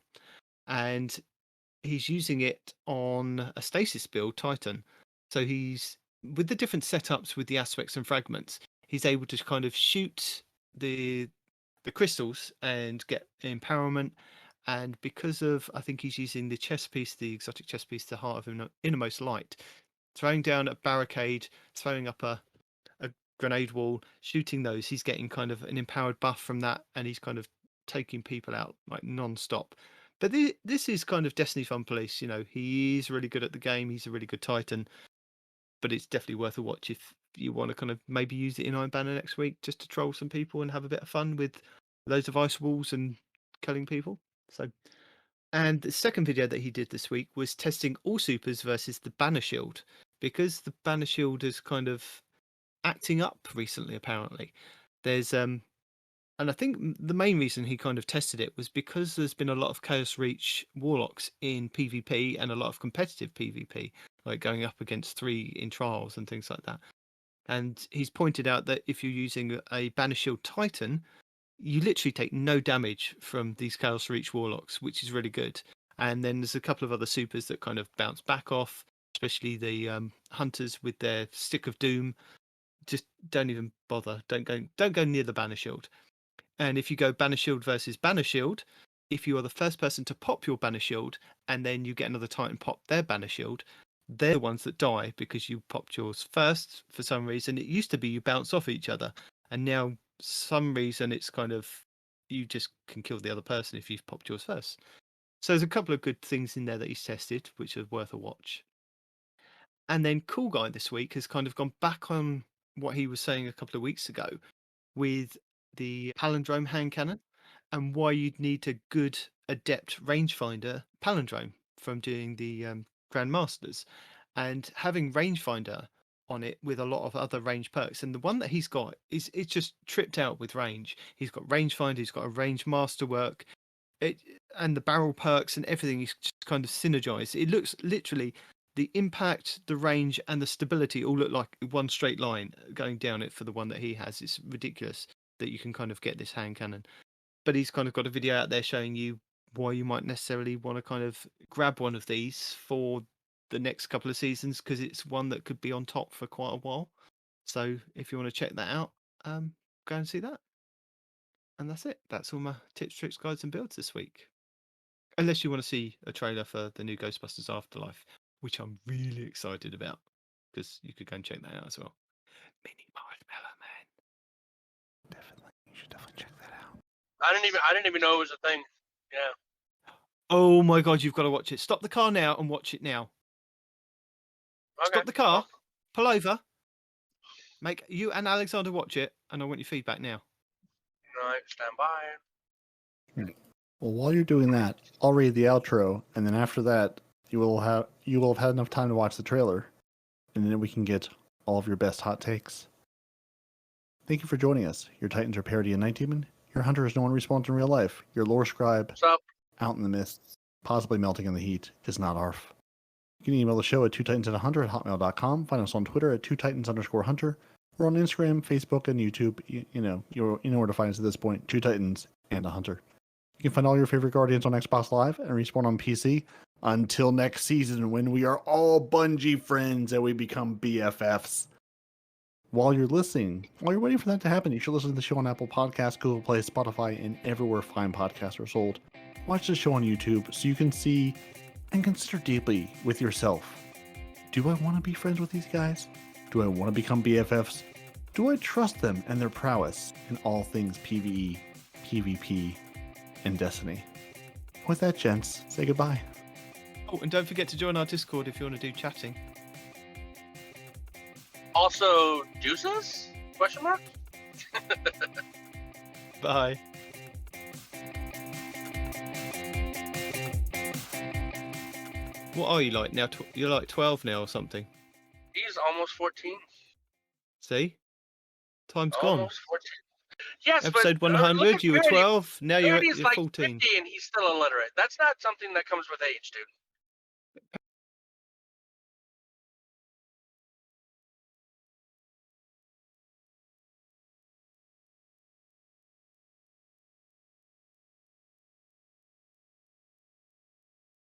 and he's using it on a stasis build, Titan. So he's, with the different setups with the aspects and fragments, he's able to kind of shoot the crystals and get empowerment. And because of, I think he's using the chest piece, the exotic chest piece, the Heart of Innermost Light, throwing down a barricade, throwing up a grenade wall, shooting those, he's getting kind of an empowered buff from that, and he's kind of taking people out like non-stop. But this is kind of Destiny Fun Police. He's really good at the game. He's a really good Titan, but it's definitely worth a watch if you want to kind of maybe use it in Iron Banner next week just to troll some people and have a bit of fun with loads of ice walls and killing people. So, and the second video that he did this week was testing all supers versus the Banner Shield, because the Banner Shield is kind of acting up recently. Apparently, there's and I think the main reason he kind of tested it was because there's been a lot of Chaos Reach Warlocks in PvP and a lot of competitive PvP, like going up against 3 in trials and things like that. And he's pointed out that if you're using a Banner Shield Titan, you literally take no damage from these Chaos Reach Warlocks, which is really good. And then there's a couple of other supers that kind of bounce back off, especially the Hunters with their Stick of Doom. Just don't even bother. Don't go near the Banner Shield. And if you go Banner Shield versus Banner Shield, if you are the first person to pop your Banner Shield and then you get another Titan pop their Banner Shield, they're the ones that die because you popped yours first for some reason. It used to be you bounce off each other, and now some reason it's kind of you just can kill the other person if you've popped yours first. So there's a couple of good things in there that he's tested, which are worth a watch. And then Cool Guy this week has kind of gone back on what he was saying a couple of weeks ago with the palindrome hand cannon and why you'd need a good adept rangefinder palindrome from doing the Grandmasters, and having rangefinder on it with a lot of other range perks. And the one that he's got is it's just tripped out with range. He's got rangefinder, he's got a range masterwork, and the barrel perks and everything is just kind of synergized. It looks literally, the impact, the range, and the stability all look like one straight line going down it for the one that he has. It's ridiculous that you can kind of get this hand cannon. But he's kind of got a video out there showing you why you might necessarily want to kind of grab one of these for the next couple of seasons, because it's one that could be on top for quite a while. So if you want to check that out, go and see that. And that's it. That's all my tips, tricks, guides, and builds this week. Unless you want to see a trailer for the new Ghostbusters Afterlife, which I'm really excited about, because you could go and check that out as well. Mini Marshmallow Man. Definitely, you should definitely check that out. I didn't even know it was a thing. Yeah. Oh my god, you've got to watch it. Stop the car now and watch it now. Okay. Stop the car. Pull over. Make you and Alexander watch it, and I want your feedback now. All right, stand by. Well, while you're doing that, I'll read the outro, and then after that, you will have had enough time to watch the trailer, and then we can get all of your best hot takes. Thank you for joining us. Your Titans are Peroty and Nitedemon. Your Hunter is no one respawns in real life. Your lore scribe, What's up? out in the mists, possibly melting in the heat, is not ARF. You can email the show at twotitansandahunter@hotmail.com. Find us on Twitter at twotitans_hunter. We're on Instagram, Facebook, and YouTube. You know where to find us at this point. Two Titans and a Hunter. You can find all your favorite Guardians on Xbox Live and Respawn on PC. Until next season, when we are all Bungie friends and we become BFFs. While you're waiting for that to happen, you should listen to the show on Apple Podcasts, Google Play, Spotify, and everywhere fine podcasts are sold. Watch the show on YouTube so you can see and consider deeply with yourself. Do I want to be friends with these guys? Do I want to become BFFs? Do I trust them and their prowess in all things PvE, PvP, and Destiny? With that, gents, say goodbye. Oh, and don't forget to join our Discord if you want to do chatting. Also, deuces? Question mark? Bye. What are you like now? You're like 12 now or something. He's almost 14. See? Time's gone. Almost 14. Yes, Episode but 100, look at you were Peroty. 12. Now you're Peroty's like 14. 50 and he's still illiterate. That's not something that comes with age, dude.